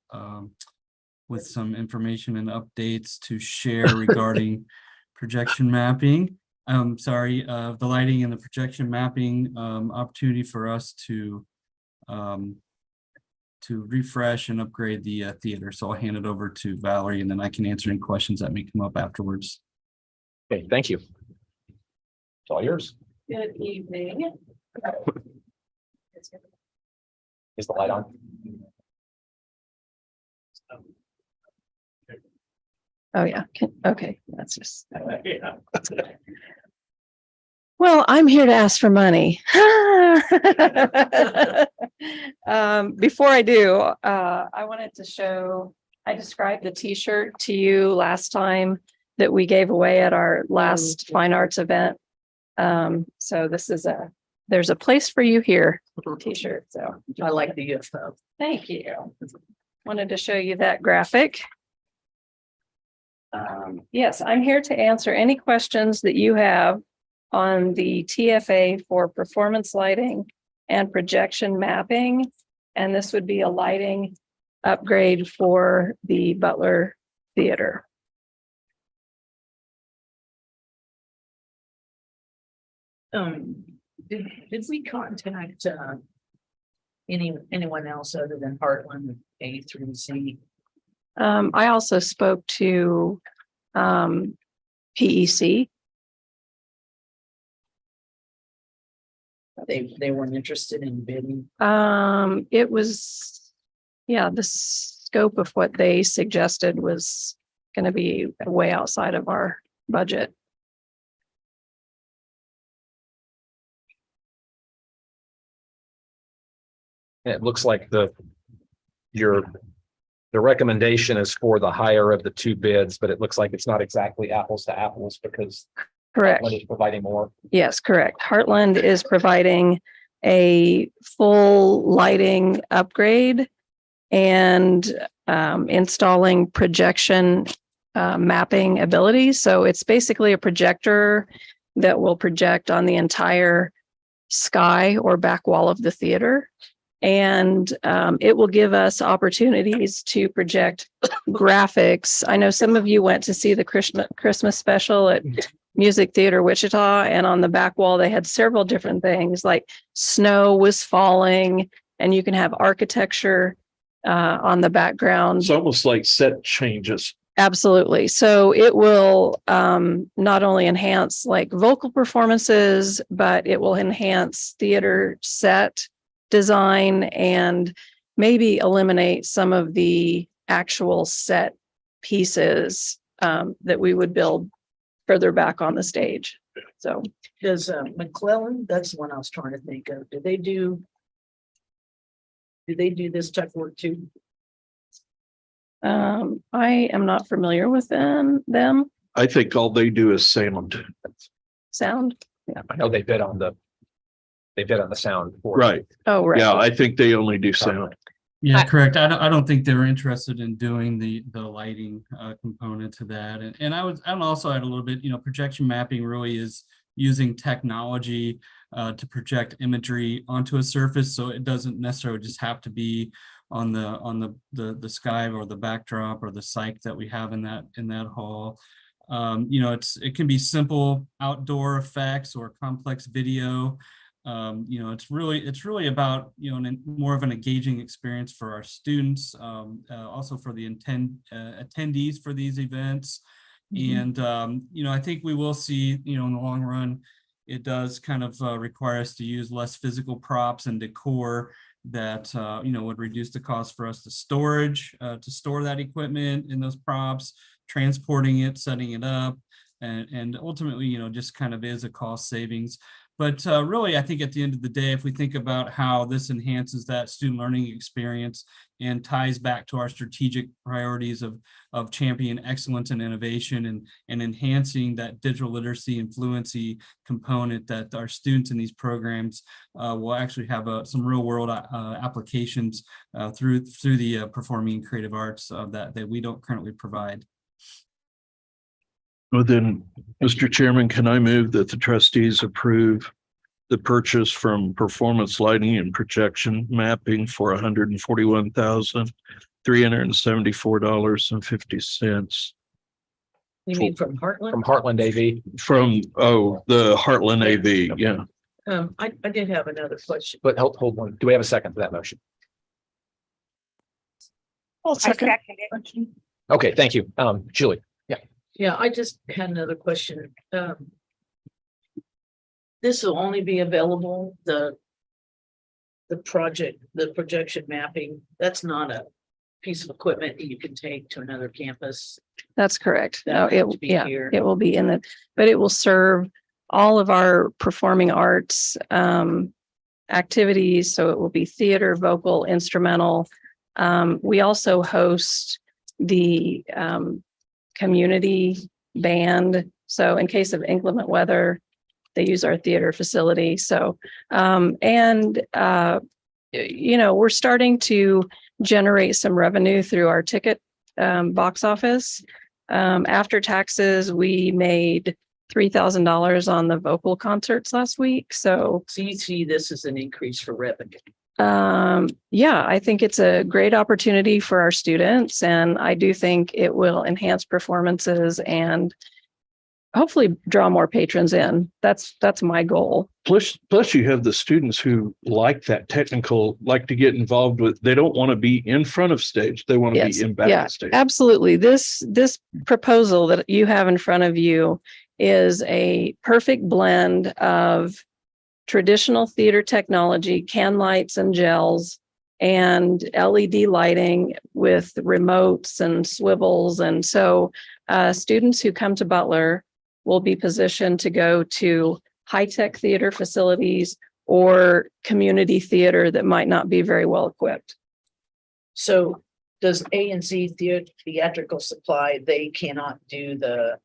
some information and updates to share regarding projection mapping. The lighting and the projection mapping opportunity for us to refresh and upgrade the theater. So I'll hand it over to Valerie and then I can answer any questions that may come up afterwards. Okay, thank you. It's all yours. Good evening. Is the light on? Oh, yeah. Okay. That's just. Well, I'm here to ask for money. Before I do, I wanted to show, I described the t-shirt to you last time that we gave away at our last fine arts event. So this is there's a place for you here t-shirt. So I like the UFO. thank you. Wanted to show you that graphic. Yes, I'm here to answer any questions that you have on the TFA for performance lighting and projection mapping. And this would be a lighting upgrade for the Butler Theater. Did we contact anyone else other than Heartland A through Z? I also spoke to PEC. They weren't interested in bidding. It was, yeah, the scope of what they suggested was going to be way outside of our budget. It looks like the recommendation is for the higher of the two bids, but it looks like it's not exactly apples to apples because Correct. Heartland is providing more. Yes, correct. Heartland is providing a full lighting upgrade and installing projection mapping abilities. So it's basically a projector that will project on the entire sky or back wall of the theater. And it will give us opportunities to project graphics. I know some of you went to see the Christmas special at Music Theater Wichita, and on the back wall, they had several different things like snow was falling, and you can have architecture on the background. It's almost like set changes. Absolutely. So it will not only enhance like vocal performances, but it will enhance theater set design and maybe eliminate some of the actual set pieces that we would build further back on the stage. So Does McClellan, that's the one I was trying to think of. Do they do this type of work too? I am not familiar with them. I think all they do is sound. Sound. Yeah, I know they bid on the sound. for- Right. Oh, right. Yeah, I think they only do sound. Yeah, correct. I don't think they were interested in doing the lighting component to that. And I'd also add a little bit, projection mapping really is using technology to project imagery onto a surface. So it doesn't necessarily just have to be on the sky or the backdrop or the psych that we have in that hall. It can be simple outdoor effects or complex video. It's really about more of an engaging experience for our students, also for the attendees for these events. And I think we will see in the long run, it does kind of require us to use less physical props and decor that would reduce the cost for us to store that equipment in those props, transporting it, setting it up, and ultimately just kind of is a cost savings. But really, I think at the end of the day, if we think about how this enhances that student learning experience and ties back to our strategic priorities of champion excellence and innovation and enhancing that digital literacy and fluency component, that our students in these programs will actually have some real world applications through the performing and creative arts that we don't currently provide. Well, then, Mr. Chairman, can I move that the trustees approve the purchase from Performance Lighting and Projection Mapping for $141,374.50? You mean from Heartland? From Heartland AV. From, the Heartland AV, yeah. I did have another question. But hold on. Do we have a second for that motion? I'll second it. Okay, thank you. Julie. Yeah, I just had another question. This will only be available, the projection mapping, that's not a piece of equipment that you can take to another campus. That's correct. No, That would have to be here. it will be but it will serve all of our performing arts activities. So it will be theater, vocal, instrumental. We also host the community band. So in case of inclement weather, they use our theater facility. So, we're starting to generate some revenue through our ticket box office. After taxes, we made $3,000 on the vocal concerts last week. So you see this as an increase for revenue? I think it's a great opportunity for our students, and I do think it will enhance performances and hopefully draw more patrons in. That's my goal. Plus you have the students who like that technical, like to get involved with, they don't want to be in front of stage. They want to be in back of stage. Absolutely. This proposal that you have in front of you is a perfect blend of traditional theater technology, can lights and gels, and LED lighting with remotes and swivels. And so students who come to Butler will be positioned to go to high-tech theater facilities or community theater that might not be very well equipped. So does A&Z Theatrical Supply, they cannot do the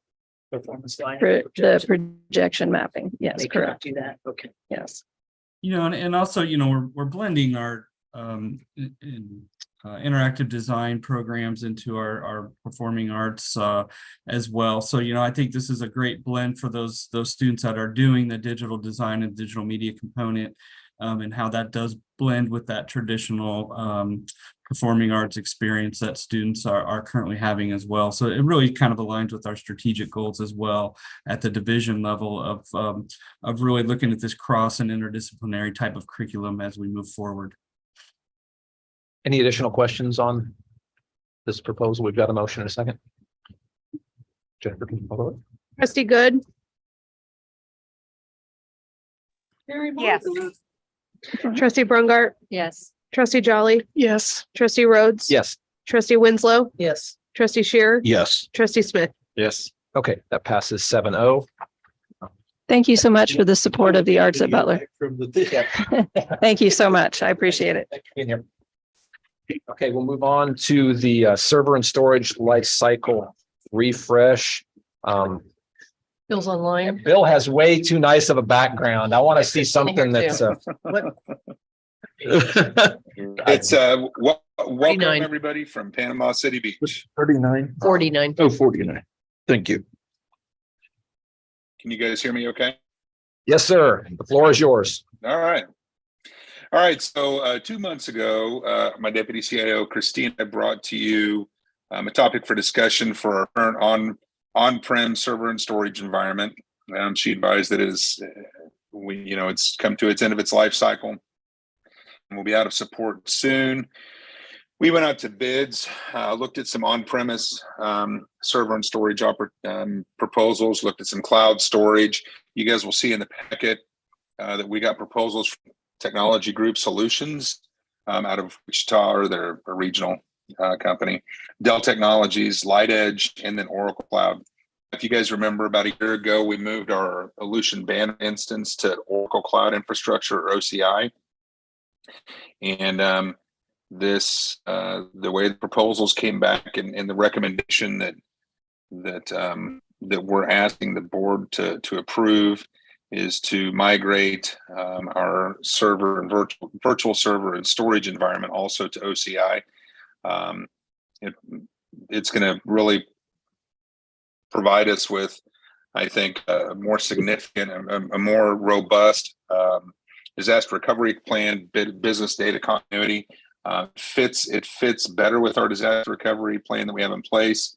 performance line? The projection mapping. Yes, They cannot correct. do that. Okay. Yes. And also, we're blending our interactive design programs into our performing arts as well. So, I think this is a great blend for those students that are doing the digital design and digital media component, and how that does blend with that traditional performing arts experience that students are currently having as well. So it really kind of aligns with our strategic goals as well at the division level of really looking at this cross and interdisciplinary type of curriculum as we move forward. Any additional questions on this proposal? We've got a motion in a second. Jennifer, can you follow it? Trustee Good, Yes. trustee Brungart, Yes. trustee Jolly, Yes. trustee Rhodes. Yes. Trustee Winslow, Yes. trustee Shearer, Yes. trustee Smith. Yes. Okay, that passes 7-0. Thank you so much for the support of the arts at Butler. Thank you so much. I appreciate it. Okay, we'll move on to the server and storage life cycle refresh. Bill's online. Bill has way too nice of a background. I want to see something that's It's welcome everybody from Panama City Beach. 39. 49. Oh, 49. Thank you. Can you guys hear me okay? Yes, sir. The floor is yours. All right. All right. So 2 months ago, my deputy CIO, Christina, brought to you a topic for discussion for our current on-prem server and storage environment. She advised that it's come to its end of its life cycle and will be out of support soon. We went out to bids, looked at some on-premise server and storage proposals, looked at some cloud storage. You guys will see in the packet that we got proposals from Technology Group Solutions out of Wichita, or they're a regional company, Dell Technologies, Light Edge, and then Oracle Cloud. If you guys remember, about a year ago, we moved our Aleutian Banner instance to Oracle Cloud Infrastructure, or OCI. And the way the proposals came back and the recommendation that we're asking the board to approve is to migrate our server and virtual server and storage environment also to OCI. It's going to really provide us with, I think, a more significant, a more robust disaster recovery plan, business data continuity. It fits better with our disaster recovery plan that we have in place.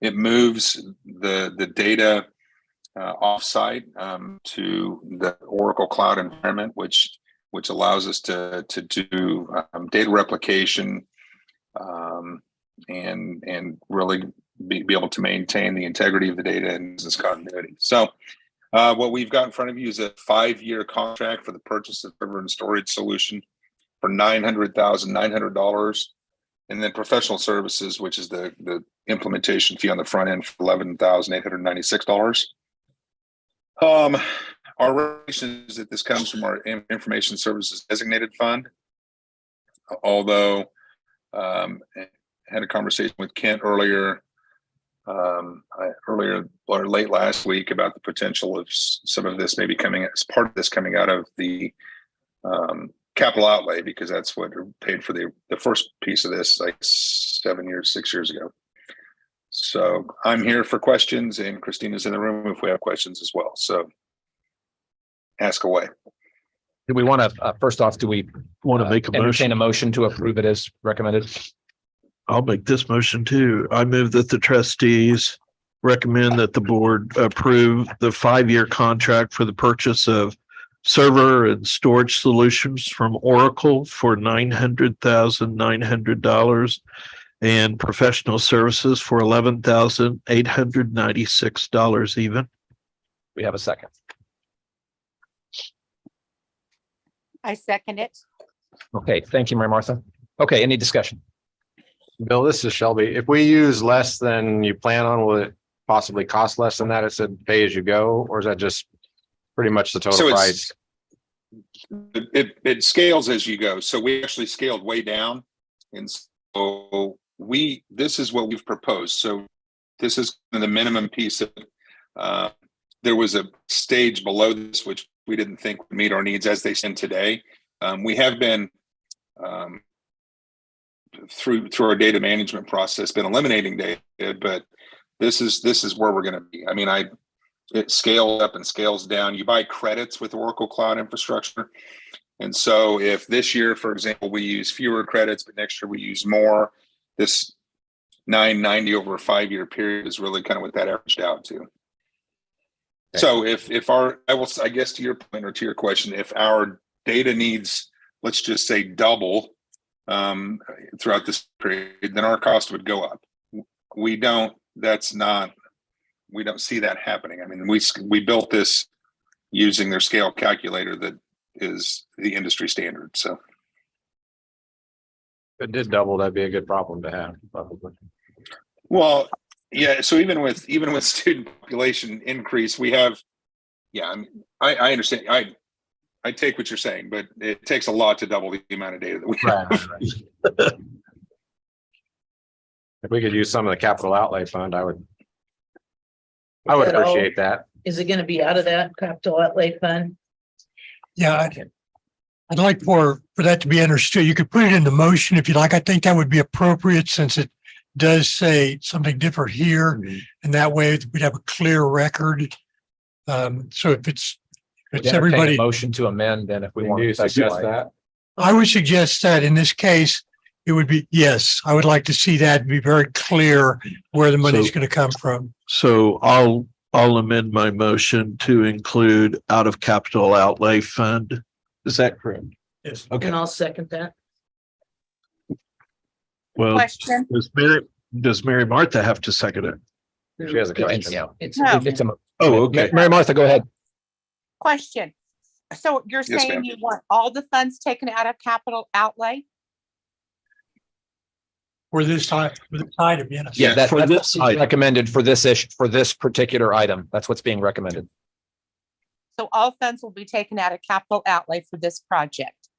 It moves the data offsite to the Oracle Cloud environment, which allows us to do data replication and really be able to maintain the integrity of the data and business continuity. So what we've got in front of you is a 5-year contract for the purchase of server and storage solution for $900,900, and then professional services, which is the implementation fee on the front end, for $11,896. Our recommendation is that this comes from our information services designated fund. Although I had a conversation with Kent earlier or late last week about the potential of some of this maybe coming as part of this coming out of the capital outlay, because that's what paid for the first piece of this like 6 years ago. So I'm here for questions, and Christina's in the room if we have questions as well. So ask away. Do we want to, first off, do we Want to make a entertain motion? a motion to approve it as recommended? I'll make this motion too. I move that the trustees recommend that the board approve the 5-year contract for the purchase of server and storage solutions from Oracle for $900,900 and professional services for $11,896 even. We have a second. I second it. Okay, thank you, Mary Martha. Okay, any discussion? Bill, this is Shelby. If we use less than you plan on, will it possibly cost less than that? It said pay as you go, or is that just pretty much the total price? It scales as you go. So we actually scaled way down. And so this is what we've proposed. So this is the minimum piece of there was a stage below this, which we didn't think would meet our needs as they stand today. We have been through our data management process been eliminating data, but this is where we're going to be. I mean, it scales up and scales down. You buy credits with Oracle Cloud Infrastructure. And so if this year, for example, we use fewer credits, but next year we use more, this 990 over a 5-year period is really kind of what that averaged out to. Okay. So I guess to your point or to your question, if our data needs, let's just say double throughout this period, then our cost would go up. We don't see that happening. I mean, we built this using their scale calculator that is the industry standard. So If it did double, that'd be a good problem to have, probably. well, yeah. So even with student population increase, we have, yeah. I mean, I understand. I take what you're saying, but it takes a lot to double the amount of data that we have. Right. If we could use some of the capital outlay fund, I would appreciate that. Is it gonna be out of that capital outlay fund? Yeah, I'd like for that to be understood. You could put it in the motion if you like. I think that would be appropriate since it does say something different here. And that way we'd have a clear record. So if it's everybody. Motion to amend, then if we want to suggest that. I would suggest that in this case, it would be, yes, I would like to see that be very clear where the money's going to come from. So I'll amend my motion to include out of capital outlay fund. Is that correct? Yes. Okay. And I'll second that. Well, Question. does Mary Martha have to second it? She has a question. Yeah. It's No. Okay. Mary Martha, go ahead. Question. So you're Yes, saying ma'am. you want all the funds taken out of capital outlay? For this item, yes. Yeah, for that's this item. recommended for this issue, for this particular item. That's what's being recommended. So all funds will be taken out of capital outlay for this project.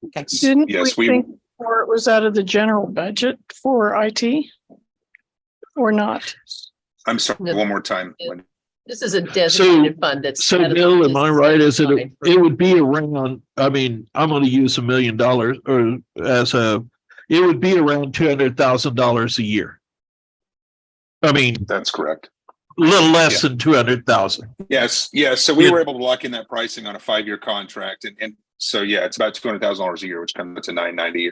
Okay. Didn't we Yes, think before it was out of the general budget for IT? Or not? I'm sorry, No. one more time. This is a designated fund that's. So Bill, am I right? Is it would be around, I mean, I'm going to use $1 million or it would be around $200,000 a year. I mean, That's correct. a little less than 200,000. Yes, yes. So we were able to lock in that pricing on a 5-year contract, and so yeah, it's about $200,000 a year, which comes to $990.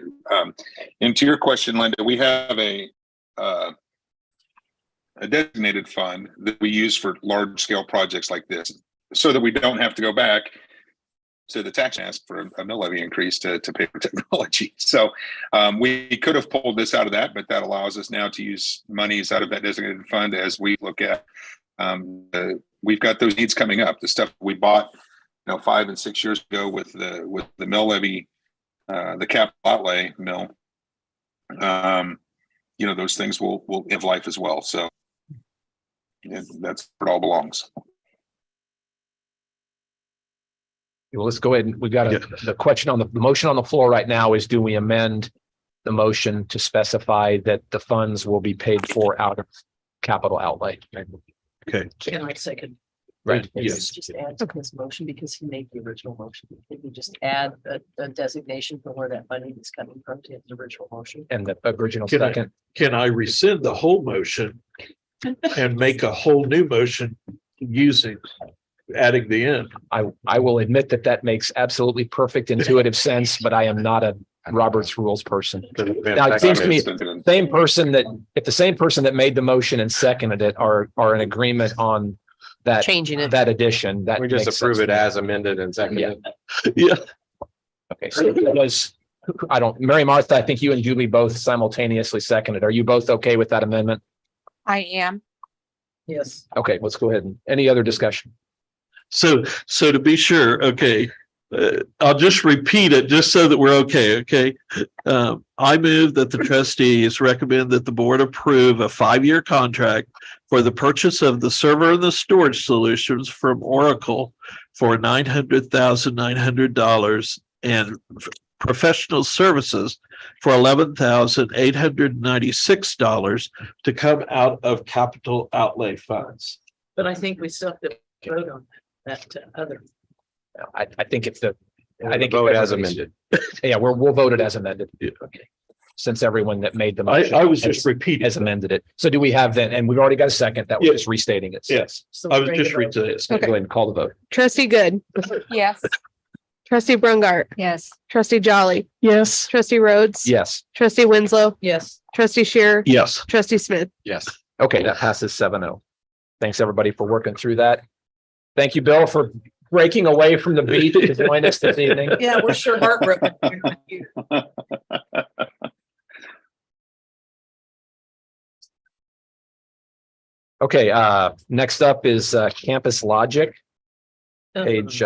And to your question, Linda, we have a designated fund that we use for large scale projects like this, so that we don't have to go back to the tax and ask for a mill levy increase to pay for technology. So we could have pulled this out of that, but that allows us now to use monies out of that designated fund as we look at we've got those needs coming up. The stuff we bought 5 and 6 years ago with the mill levy, the capital outlay mill, those things will have life as well. So that's where it all belongs. Well, let's go ahead and we've got the question on the motion on the floor right now is, do we amend the motion to specify that the funds will be paid for out of capital outlay? Okay. Can I second? Right. Yes. Just add to this motion because he made the original motion. If you just add a designation for where that money is coming from to the original motion. And the original Can second. Can I rescind the whole motion and make a whole new motion adding the end? I will admit that makes absolutely perfect intuitive sense, but I am not a Robert's rules person. Now, it seems to me if the same person that made the motion and seconded it are in agreement on that Changing it. that addition, that We just makes approve sense it to me. as amended and seconded. Yeah. Okay, so it was, Mary Martha, I think you and Julie both simultaneously seconded. Are you both okay with that amendment? I am. Yes. Okay, let's go ahead. Any other discussion? So to be sure, okay, I'll just repeat it just so that we're okay. Okay. I move that the trustees recommend that the board approve a 5-year contract for the purchase of the server and the storage solutions from Oracle for $900,900 and professional services for $11,896 to come out of capital outlay funds. But I think we still have to vote on that other. I think it's I think Vote as everybody's- amended. Yeah, we'll vote it as amended. Okay. Since everyone that made the motion. I was just repeating. Has amended it. So do we have then, and we've already got a second that was just restating it. Yes, So I was bring just it over. reading this. Go ahead and call the vote. Trustee Good, Yes. trustee Brungart, Yes. trustee Jolly, Yes. trustee Rhodes. Yes. Trustee Winslow, Yes. trustee Shearer, Yes. trustee Smith. Yes. Okay, that passes 7-0. Thanks, everybody, for working through that. Thank you, Bill, for breaking away from the beach to join us this evening. Yeah, we're sure heartbroken. Okay, next up is Campus Logic, page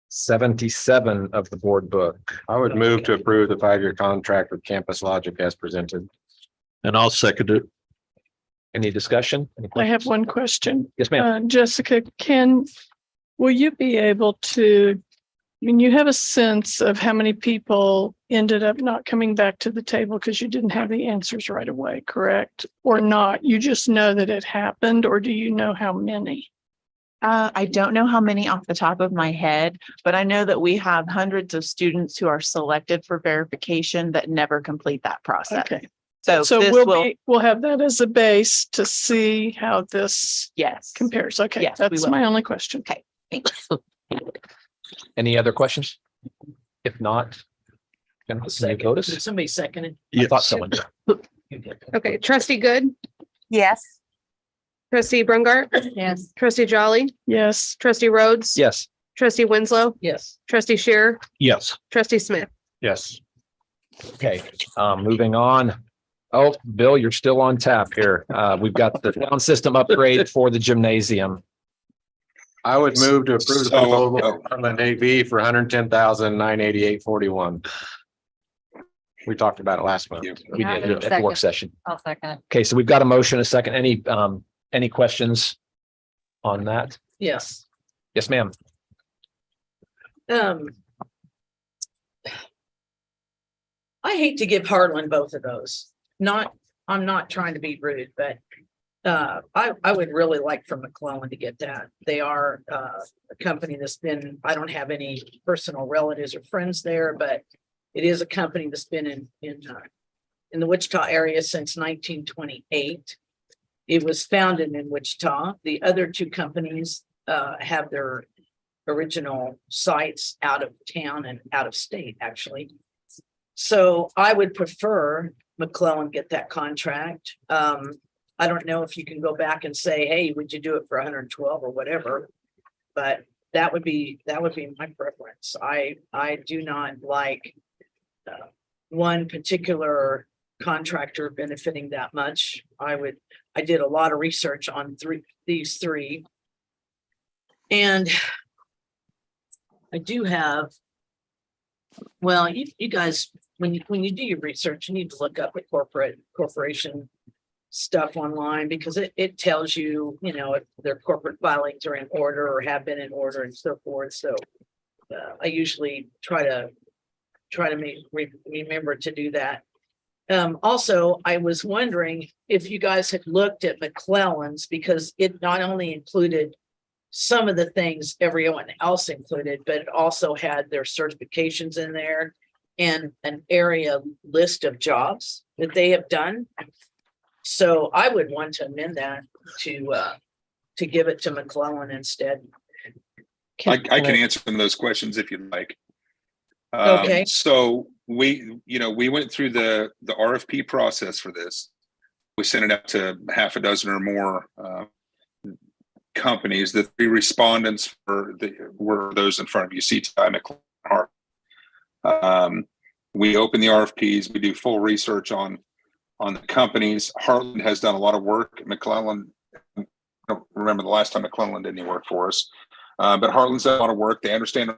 77 of the board book. I would move to approve the 5-year contract with Campus Logic as presented. And I'll second it. Any discussion? Any I have questions? one question. Yes, ma'am. Jessica, will you be able to, I mean, you have a sense of how many people ended up not coming back to the table because you didn't have the answers right away, correct? Or not? You just know that it happened, or do you know how many? I don't know how many off the top of my head, but I know that we have hundreds of students who are selected for verification that never complete that process. Okay. So So this we'll have that as a base to see how this yes. compares. Okay, Yes, we that's will. my only question. Okay, thanks. Any other questions? If not, can you vote us? Did somebody second it? I thought someone did. Okay, trustee Good, Yes. trustee Brungart, Yes. trustee Jolly, Yes. trustee Rhodes. Yes. Trustee Winslow, Yes. trustee Shearer, Yes. trustee Smith. Yes. Okay, moving on. Oh, Bill, you're still on tap here. We've got the sound system upgrade for the gymnasium. I would move to approve the So- proposal of Heartland AV for 110,988.41. We talked about it last month. We did at the work session. I'll second it. Okay, so we've got a motion, a second. Any questions on that? Yes. Yes, ma'am. I hate to give Heartland both of those. I'm not trying to be rude, but I would really like for McClellan to get that. They are a company that's been, I don't have any personal relatives or friends there, but it is a company that's been in the Wichita area since 1928. It was founded in Wichita. The other two companies have their original sites out of town and out of state, actually. So I would prefer McClellan get that contract. I don't know if you can go back and say, hey, would you do it for 112 or whatever? But that would be my preference. I do not like one particular contractor benefiting that much. I did a lot of research on these three. And I do have, well, you guys, when you do your research, you need to look up the corporation stuff online, because it tells you, if their corporate filings are in order or have been in order and so forth. So I usually try to remember to do that. Also, I was wondering if you guys had looked at McClellan's, because it not only included some of the things everyone else included, but it also had their certifications in there and an area list of jobs that they have done. So I would want to amend that to give it to McClellan instead. I can answer some of those questions if you'd like. Okay. So we went through the RFP process for this. We sent it out to half a dozen or more companies. The three respondents were those in front of you, CTI, McClellan, Heartland. We open the RFPs. We do full research on the companies. Heartland has done a lot of work. McClellan, I don't remember the last time McClellan did any work for us, but Heartland's done a lot of work. They understand the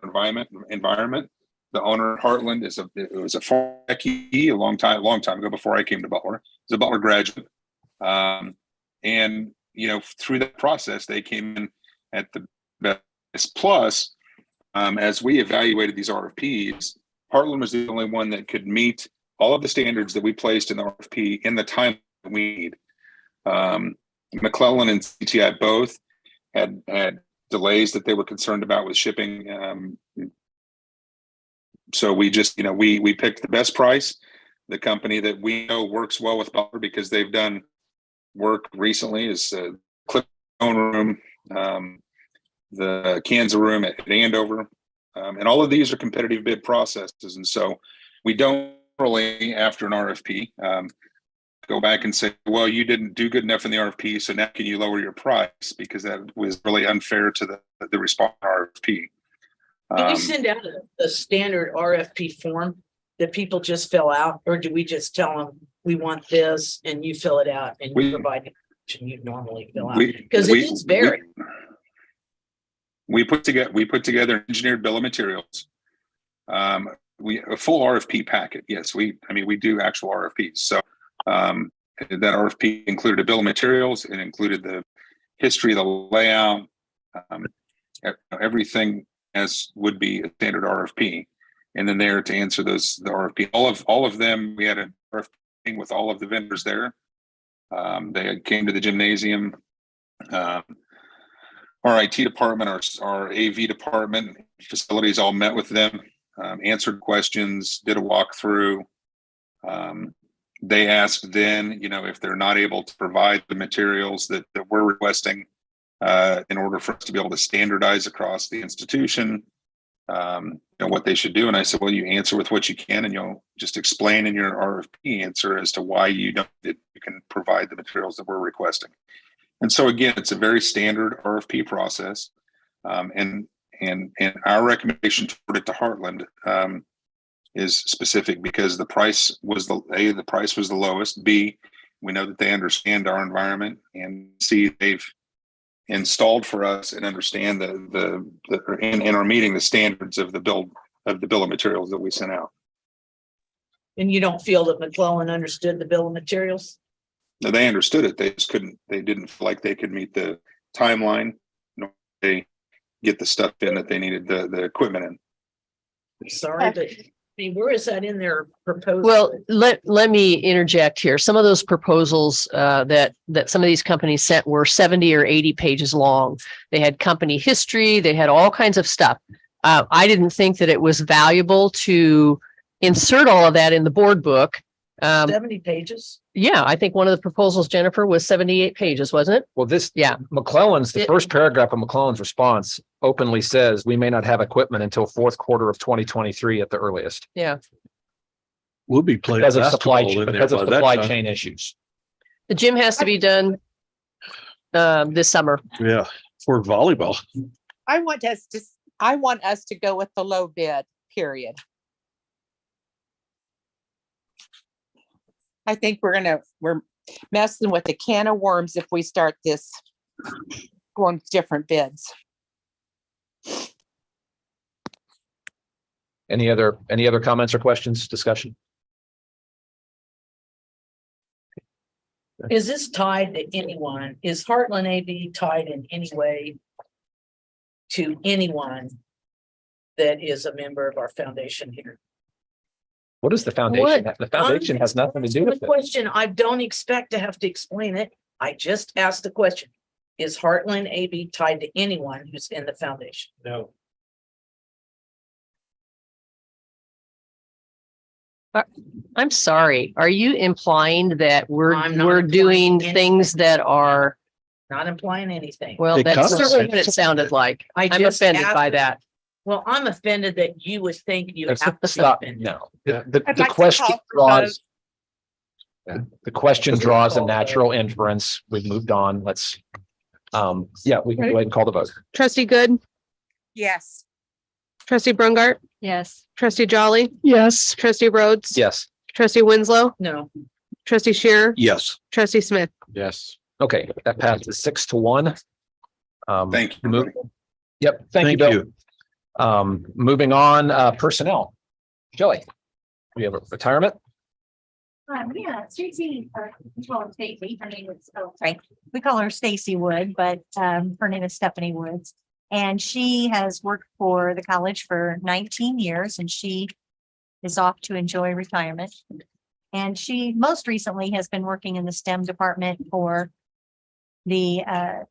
environment. The owner, Heartland, was a former techie a long time ago before I came to Butler. He's a Butler graduate, and through that process, they came in at the best. Plus, as we evaluated these RFPs, Heartland was the only one that could meet all of the standards that we placed in the RFP in the time that we need. McClellan and CTI both had delays that they were concerned about with shipping. So we just, we picked the best price, the company that we know works well with Butler because they've done work recently, is Clip Room, the Kansas Room at Andover. And all of these are competitive bid processes. And so we don't really, after an RFP, go back and say, well, you didn't do good enough in the RFP, so now can you lower your price? Because that was really unfair to the respondent RFP. Can you send out a standard RFP form that people just fill out, or do we just tell them we want this and you fill it out and you provide the information you normally fill out? Because it is very. We put together an engineered bill of materials. A full RFP packet. Yes, we do actual RFPs. So that RFP included a bill of materials. It included the history, the layout, everything as would be a standard RFP. And then there to answer the RFP, all of them, we had a RFP with all of the vendors there. They came to the gymnasium. Our IT department, our AV department, facilities all met with them, answered questions, did a walkthrough. They asked then, if they're not able to provide the materials that we're requesting in order for us to be able to standardize across the institution, what they should do. And I said, well, you answer with what you can, and you'll just explain in your RFP answer as to why you can provide the materials that we're requesting. And so again, it's a very standard RFP process. And our recommendation toward it to Heartland is specific because the price was the price was the lowest. B, we know that they understand our environment, and C, they've installed for us and understand in our meeting the standards of the bill of materials that we sent out. And you don't feel that McClellan understood the bill of materials? No, they understood it. They just couldn't. They didn't feel like they could meet the timeline. Nor they get the stuff in that they needed the equipment in. I'm sorry, but where is that in their proposal? Well, let me interject here. Some of those proposals that some of these companies sent were 70 or 80 pages long. They had company history. They had all kinds of stuff. I didn't think that it was valuable to insert all of that in the board book. 70 pages? Yeah, I think one of the proposals, Jennifer, was 78 pages, wasn't it? Well, the first paragraph of McClellan's response openly says we may not have equipment until fourth quarter of 2023 at the earliest. Yeah. We'll be playing because of supply time. chain issues. The gym has to be done this summer. Yeah, for volleyball. I want us to go with the low bid, period. I think we're messing with a can of worms if we start this going with different bids. Any other comments or questions, discussion? Is this tied to anyone? Is Heartland AV tied in any way to anyone that is a member of our foundation here? What is the foundation? The foundation has nothing to do with it. Question. I don't expect to have to explain it. I just asked the question. Is Heartland AV tied to anyone who's in the foundation? No. I'm sorry. Are you implying that we're doing things that are not implying anything? Well, that's certainly what it sounded like. I'm offended by that. Well, I'm offended that you would think you have to stop. No, the question draws. The question draws a natural inference. We've moved on. Let's. We can go ahead and call the vote. Trustee Good, Yes. trustee Brungart, Yes. trustee Jolly, Yes. trustee Rhodes, Yes. trustee Winslow, No. trustee Shearer, Yes. trustee Smith. Yes. Okay, that passes 6-1. Thank you. Yep. Thank you, Bill. Moving on, personnel. Shelley, we have a retirement. Yeah, Stacy, we call her Stacy. Her name is, we call her Stacy Wood, but her name is Stephanie Woods. And she has worked for the college for 19 years, and she is off to enjoy retirement. And she most recently has been working in the STEM department for the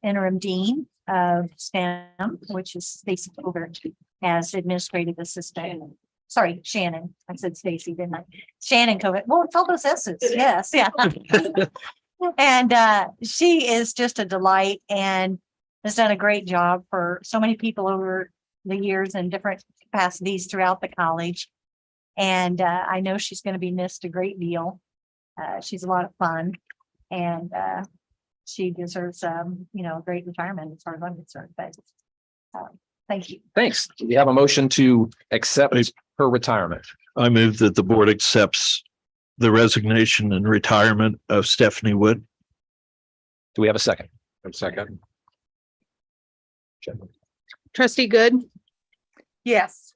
interim dean of STEM, which is Stacy Covert, as administrative assistant. Sorry, Shannon. I said Stacy, didn't I? Shannon Covert. Well, it's all those S's. Yes, yeah. And she is just a delight and has done a great job for so many people over the years in different capacities throughout the college. And I know she's going to be missed a great deal. She's a lot of fun and she deserves, a great retirement as far as I'm concerned, but thank you. Thanks. We have a motion to accept her retirement. I move that the board accepts the resignation and retirement of Stephanie Wood. Do we have a second? Second. Trustee Good, Yes.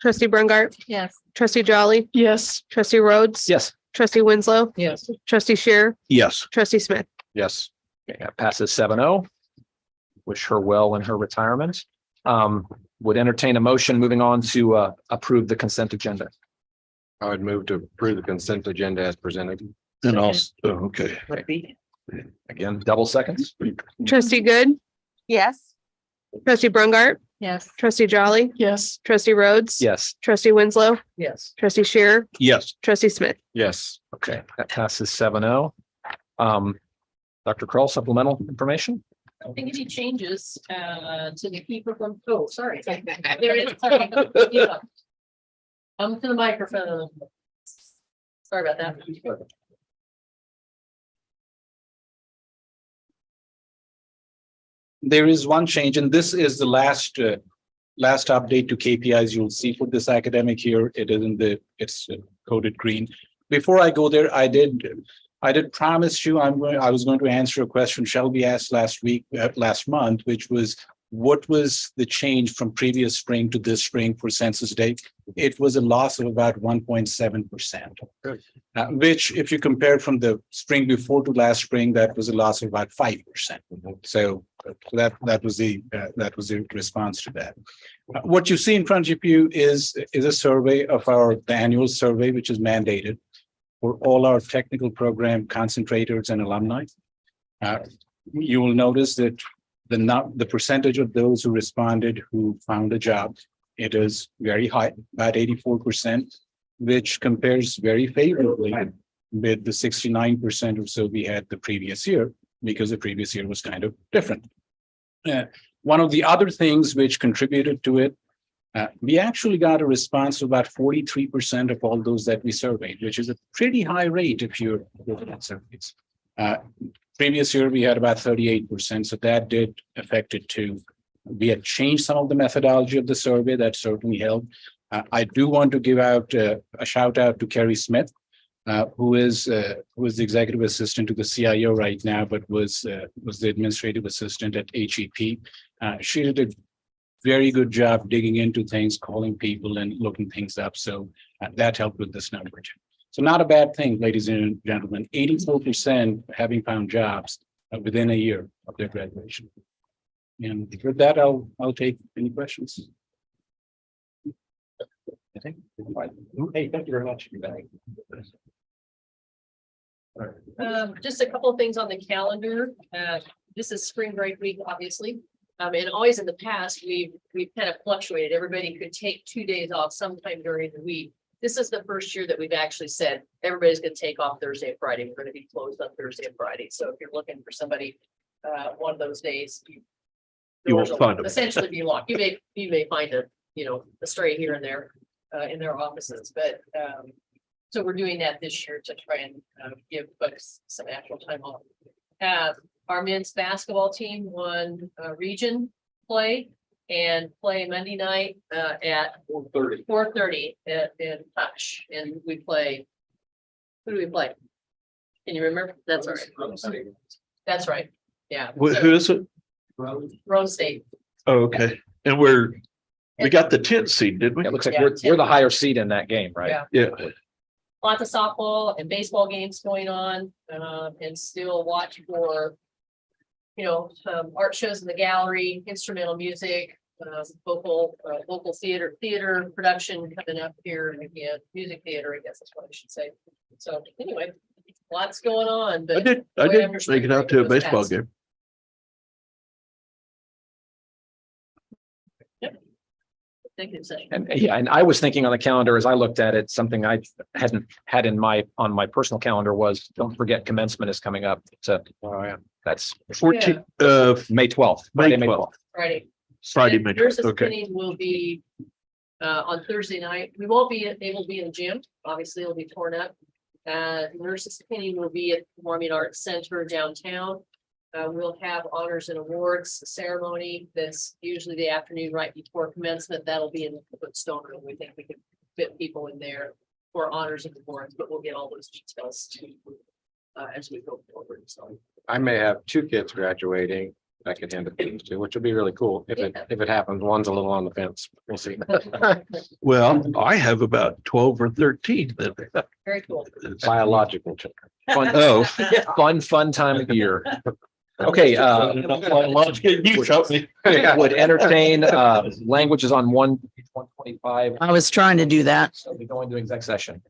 trustee Brungart, Yes. trustee Jolly, Yes. trustee Rhodes, Yes. trustee Winslow, Yes. trustee Shear, Yes. trustee Smith. Yes. Okay, that passes 7-0. Wish her well in her retirement. Would entertain a motion moving on to approve the consent agenda. I would move to approve the consent agenda as presented. And also, okay. Again, double seconds. Trustee Good, Yes. trustee Brungart, Yes. trustee Jolly, Yes. trustee Rhodes. Yes. Trustee Winslow, Yes. trustee Shear, Yes. trustee Smith. Yes. Okay, that passes 7-0. Dr. Kroll, supplemental information? I don't think any changes to the keeper from, oh, sorry. There is. Sorry. Yeah. To the microphone. Sorry about that. There is one change, and this is the last update to KPIs you'll see for this academic year. It is it's coded green. Before I go there, I did promise you I was going to answer a question Shelby asked last month, which was what was the change from previous spring to this spring for census day? It was a loss of about 1.7%, which if you compare from the spring before to last spring, that was a loss of about 5%. So that was the response to that. What you see in front of you is a survey of the annual survey, which is mandated for all our technical program concentrators and alumni. You will notice that the percentage of those who responded who found a job, it is very high, about 84%, which compares very favorably with the 69% or so we had the previous year, because the previous year was kind of different. One of the other things which contributed to it, we actually got a response of about 43% of all those that we surveyed, which is a pretty high rate if you're looking at surveys. Previous year, we had about 38%, so that did affect it too. We had changed some of the methodology of the survey. That certainly helped. I do want to give out a shout out to Kerry Smith, who is the executive assistant to the CIO right now, but was the administrative assistant at HEP. She did a very good job digging into things, calling people and looking things up. So that helped with this number too. So not a bad thing, ladies and gentlemen, 84% having found jobs within a year of their graduation. And with that, I'll take any questions. I think. Hey, thank you very much. Just a couple of things on the calendar. This is spring break week, obviously. And always in the past, we've kind of fluctuated. Everybody could take 2 days off sometime during the week. This is the first year that we've actually said everybody's going to take off Thursday and Friday. We're going to be closed on Thursday and Friday. So if you're looking for somebody one of those days, You won't find them. essentially be locked. You may find a stray here and there in their offices, but so we're doing that this year to try and give folks some actual time off. Our men's basketball team won region play and play Monday night at 4:30 in Touch, and we play. Who do we play? Can you remember? That's all right. That's right. Yeah. Who is it? Rose State. Oh, okay. And we got the 10th seed, did we? It looks like we're the higher seed in that game, right? Yeah. Yeah. Lots of softball and baseball games going on, and still watch for, art shows in the gallery, instrumental music, local theater production coming up here, and again, music theater, I guess that's what I should say. So anyway, lots going on, but I did make it out to a baseball game. Executive session. And I was thinking on the calendar as I looked at it, something I hadn't had on my personal calendar was, don't forget commencement is coming up. So that's 14 May 12th. May Friday, 12th. Friday, May 12th. Nurses Okay. Pinning will be on Thursday night. We won't be able to be in the gym. Obviously, it'll be torn up. Nurses Penny will be at the Performing Arts Center downtown. We'll have honors and awards ceremony. That's usually the afternoon right before commencement. That'll be in the Footstone Room. We think we can fit people in there for honors and awards, but we'll get all those details too as we go forward. So I may have two kids graduating. I could hand it to, which would be really cool if it happens. One's a little on the fence. We'll see. Well, I have about 12 or 13 that very cool. Biological children. Fun, Oh. fun time of year. Okay, You shot me. would entertain, languages on 125. I was trying to do that. So we go into exec session.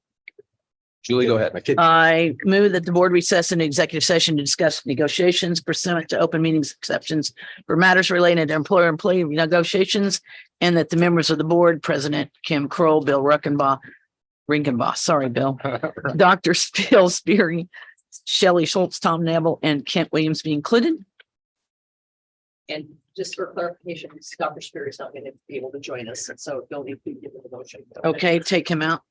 Julie, go ahead. I move that the board recess into executive session to discuss negotiations pursuant to open meetings exceptions for matters related to employer-employee negotiations, and that the members of the board, President Kim Kroll, Bill Rinkenbaugh, sorry, Bill, Dr. Phil Speary, Shelley Schultz, Tom Neville, and Kent Williams be included. And just for clarification, Dr. Spear is not going to be able to join us, so don't need to give the motion. Okay, take him out.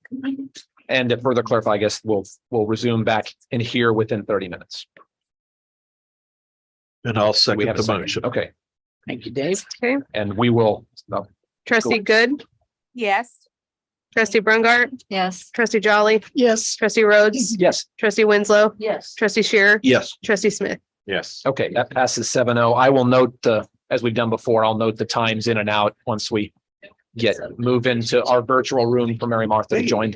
And to further clarify, I guess we'll resume back in here within 30 minutes. And I'll We second have a the second. motion. Okay, Thank you, Dave. Okay, and we will. trustee Good, Yes. trustee Brungart, Yes. trustee Jolly, Yes. trustee Rhodes, Yes. trustee Winslow, Yes. trustee Shearer, Yes. trustee Smith. Yes. Okay, that passes 7-0. I will note as we've done before, I'll note the times in and out once we move into our virtual room for Mary Martha to join.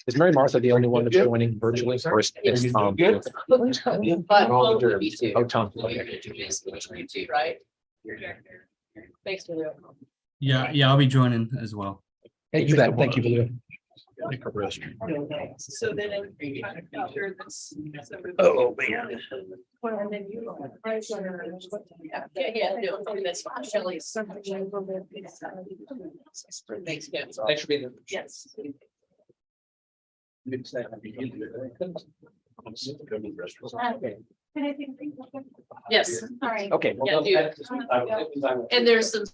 Is Mary Martha the only one that's joining virtually? Or is Tom? But all of you too. Oh, Tom. Right? Thanks for that. Yeah, I'll be joining as well. Hey, you bet. Thank you, Julia. So then. Oh, man. Yeah, no, that's fine. Shelley's. Thanks again. Thanks for being here. Yes. Yes. Sorry. Okay. Yeah, do. And there's some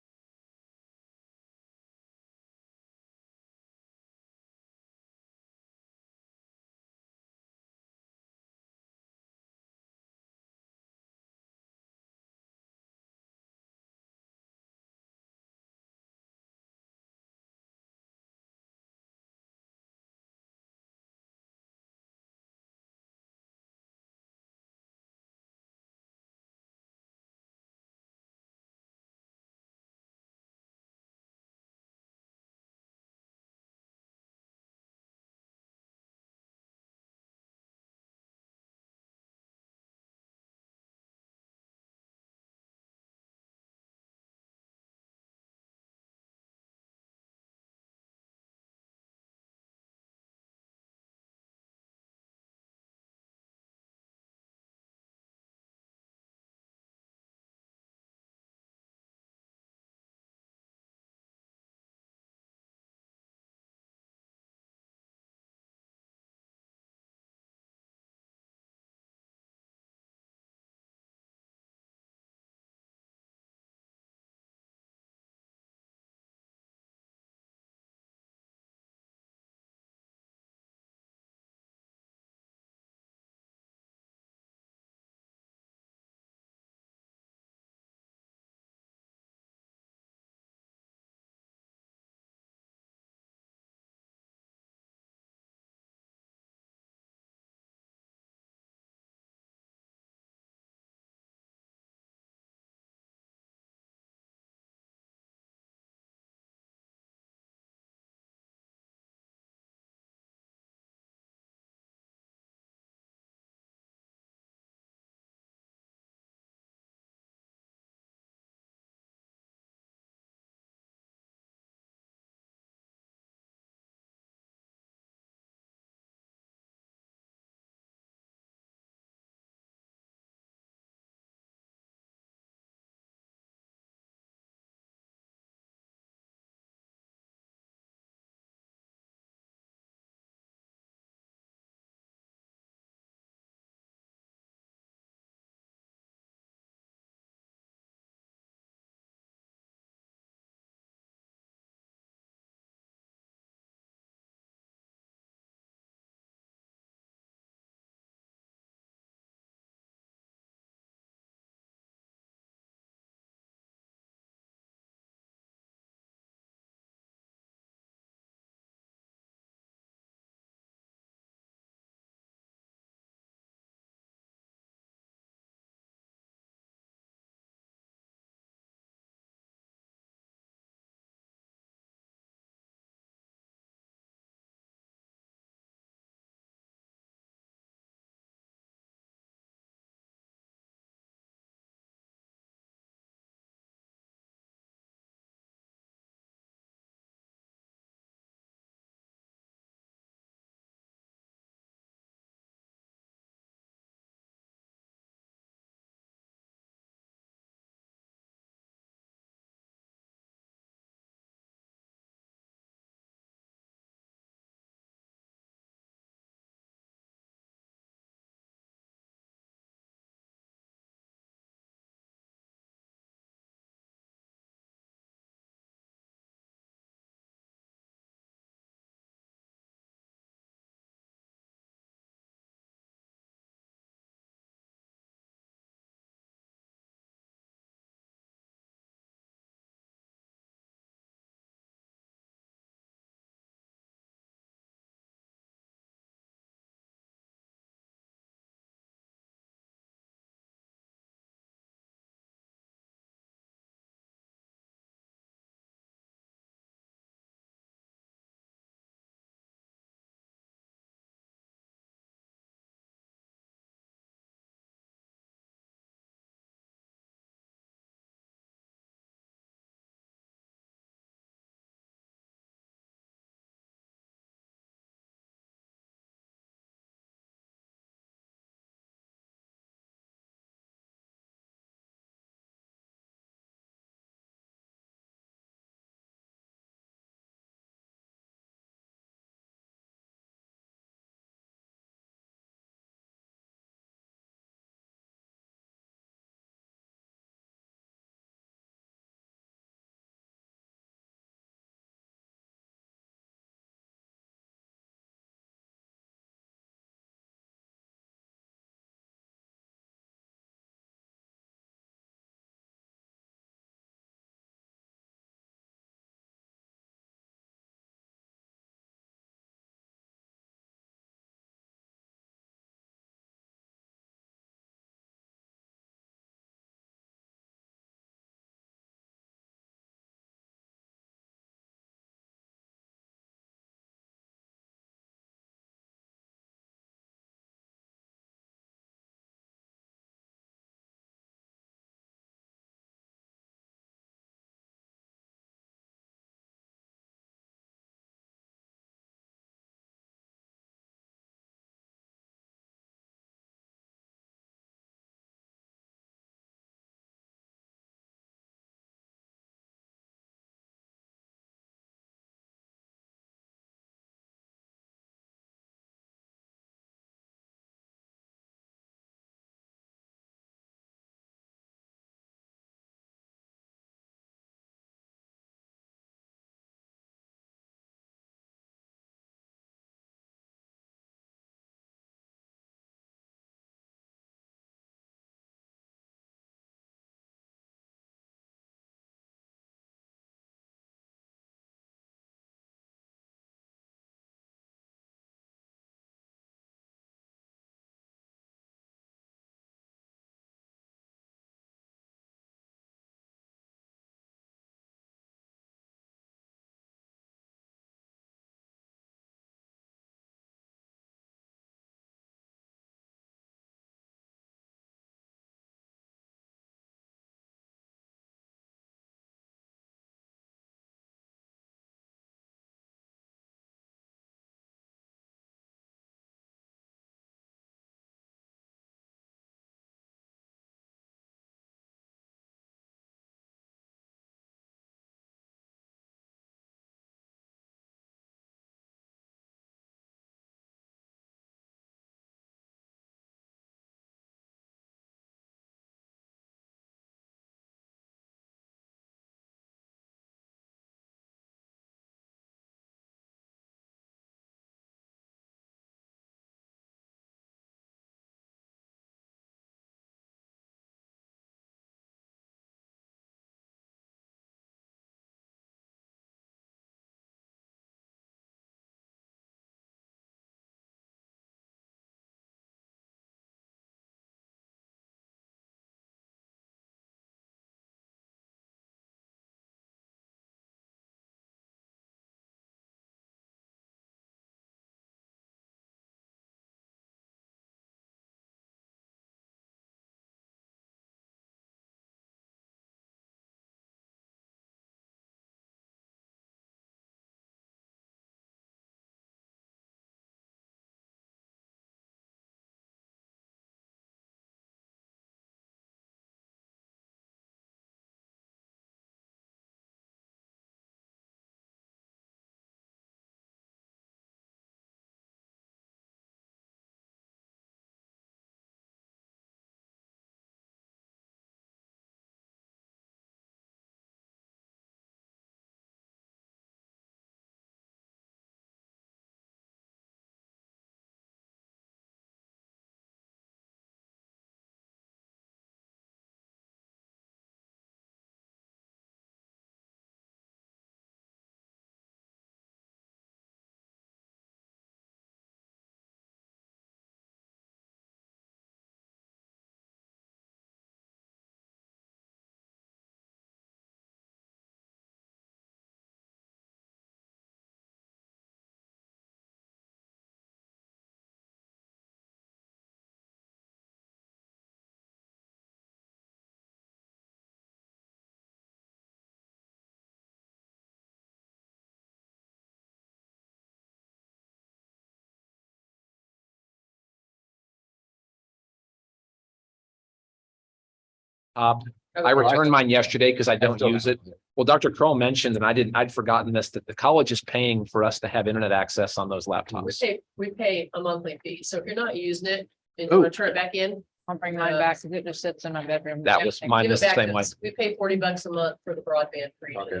I returned mine yesterday because I don't use it. Well, Dr. Kroll mentioned, and I'd forgotten this, that the college is paying for us to have internet access on those laptops. We pay a monthly fee. So if you're not using it and Oh. you want to turn it back in. I'll bring mine back because it just sits in my bedroom. That was mine give it is the back same to way. us. We pay $40 a month for the broadband free. Okay.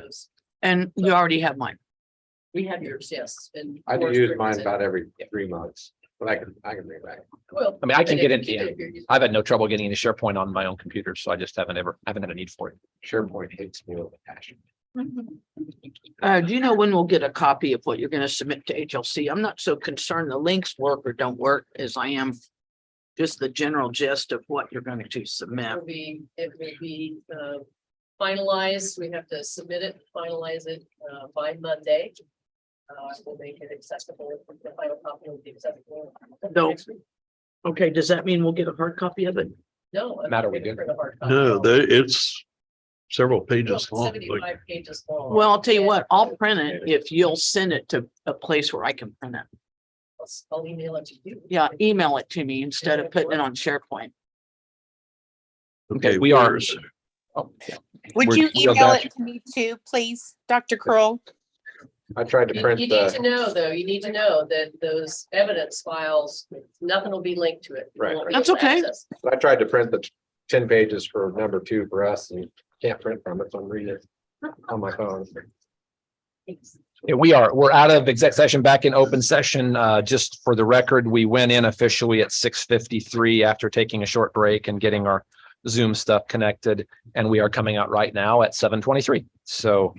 And you already have mine. We have yours, yes. And I do yours use brings mine it. about every 3 months, but I can bring it back. Well, I mean, I can get if it. you're using- I've had no trouble getting into SharePoint on my own computer, so I just haven't had a need for it. SharePoint hates me with a passion. Do you know when we'll get a copy of what you're gonna submit to HLC? I'm not so concerned the links work or don't work as I am just the general gist of what you're going to submit. It will be finalized. We have to submit it, finalize it by Monday. We'll make it accessible. The final copy will be accessible. No. next week. Okay, does that mean we'll get a hard copy of it? No. I'm Matter not we gonna do. print a hard copy. No, it's several pages long. 75 pages long. Well, I'll tell you what, I'll print it if you'll send it to a place where I can print it. I'll email it to you. Yeah, email it to me instead of putting it on SharePoint. Okay, we are. where's- Oh, yeah. Would We're- you we are email back. it to me too, please, Dr. Kroll? I tried to You print you need to the, know, though, you need to know that those evidence files, nothing will be linked to it. You Right. won't be That's able to okay. access. I tried to print the 10 pages for number 2 for us and can't print from it, so I'm reading it on my phone. Yeah, we're out of exec session, back in open session. Just for the record, we went in officially at 6:53 after taking a short break and getting our Zoom stuff connected. And we are coming out right now at 7:23. So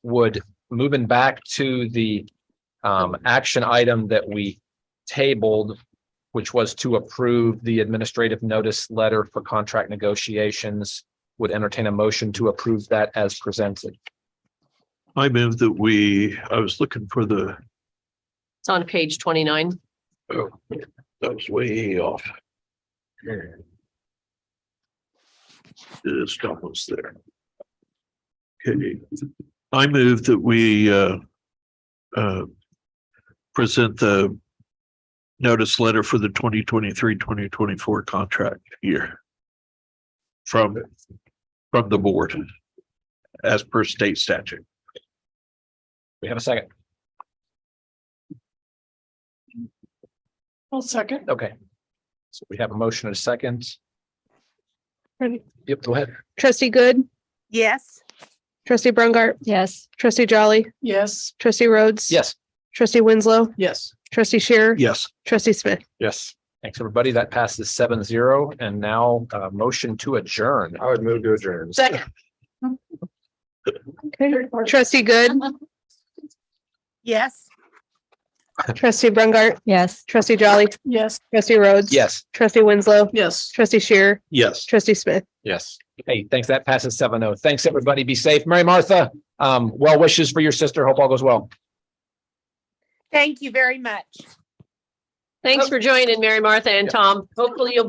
would moving back to the action item that we tabled, which was to approve the administrative notice letter for contract negotiations, would entertain a motion to approve that as presented. I move that I was looking for It's on page 29. oh, that was way off. It's almost there. Okay, I move that we present the notice letter for the 2023-2024 contract year from the board as per state statute. We have a second. I'll second. Okay. So we have a motion and a second. Ready? Yep, go ahead. Trustee Good, Yes. trustee Brungart, Yes. trustee Jolly, Yes. trustee Rhodes. Yes. Trustee Winslow, Yes. trustee Shearer. Yes. Trustee Smith. Yes. Thanks, everybody. That passes 7-0. And now motion to adjourn. I would move to adjourn. Second. Okay, trustee Good, Yes. trustee Brungart, Yes. trustee Jolly, Yes. trustee Rhodes. Yes. Trustee Winslow, Yes. trustee Shearer, Yes. trustee Smith. Yes. Hey, thanks. That passes 7-0. Thanks, everybody. Be safe. Mary Martha, well wishes for your sister. Hope all goes well. Thank you very much. Thanks for joining, Mary Martha and Tom. Hopefully you'll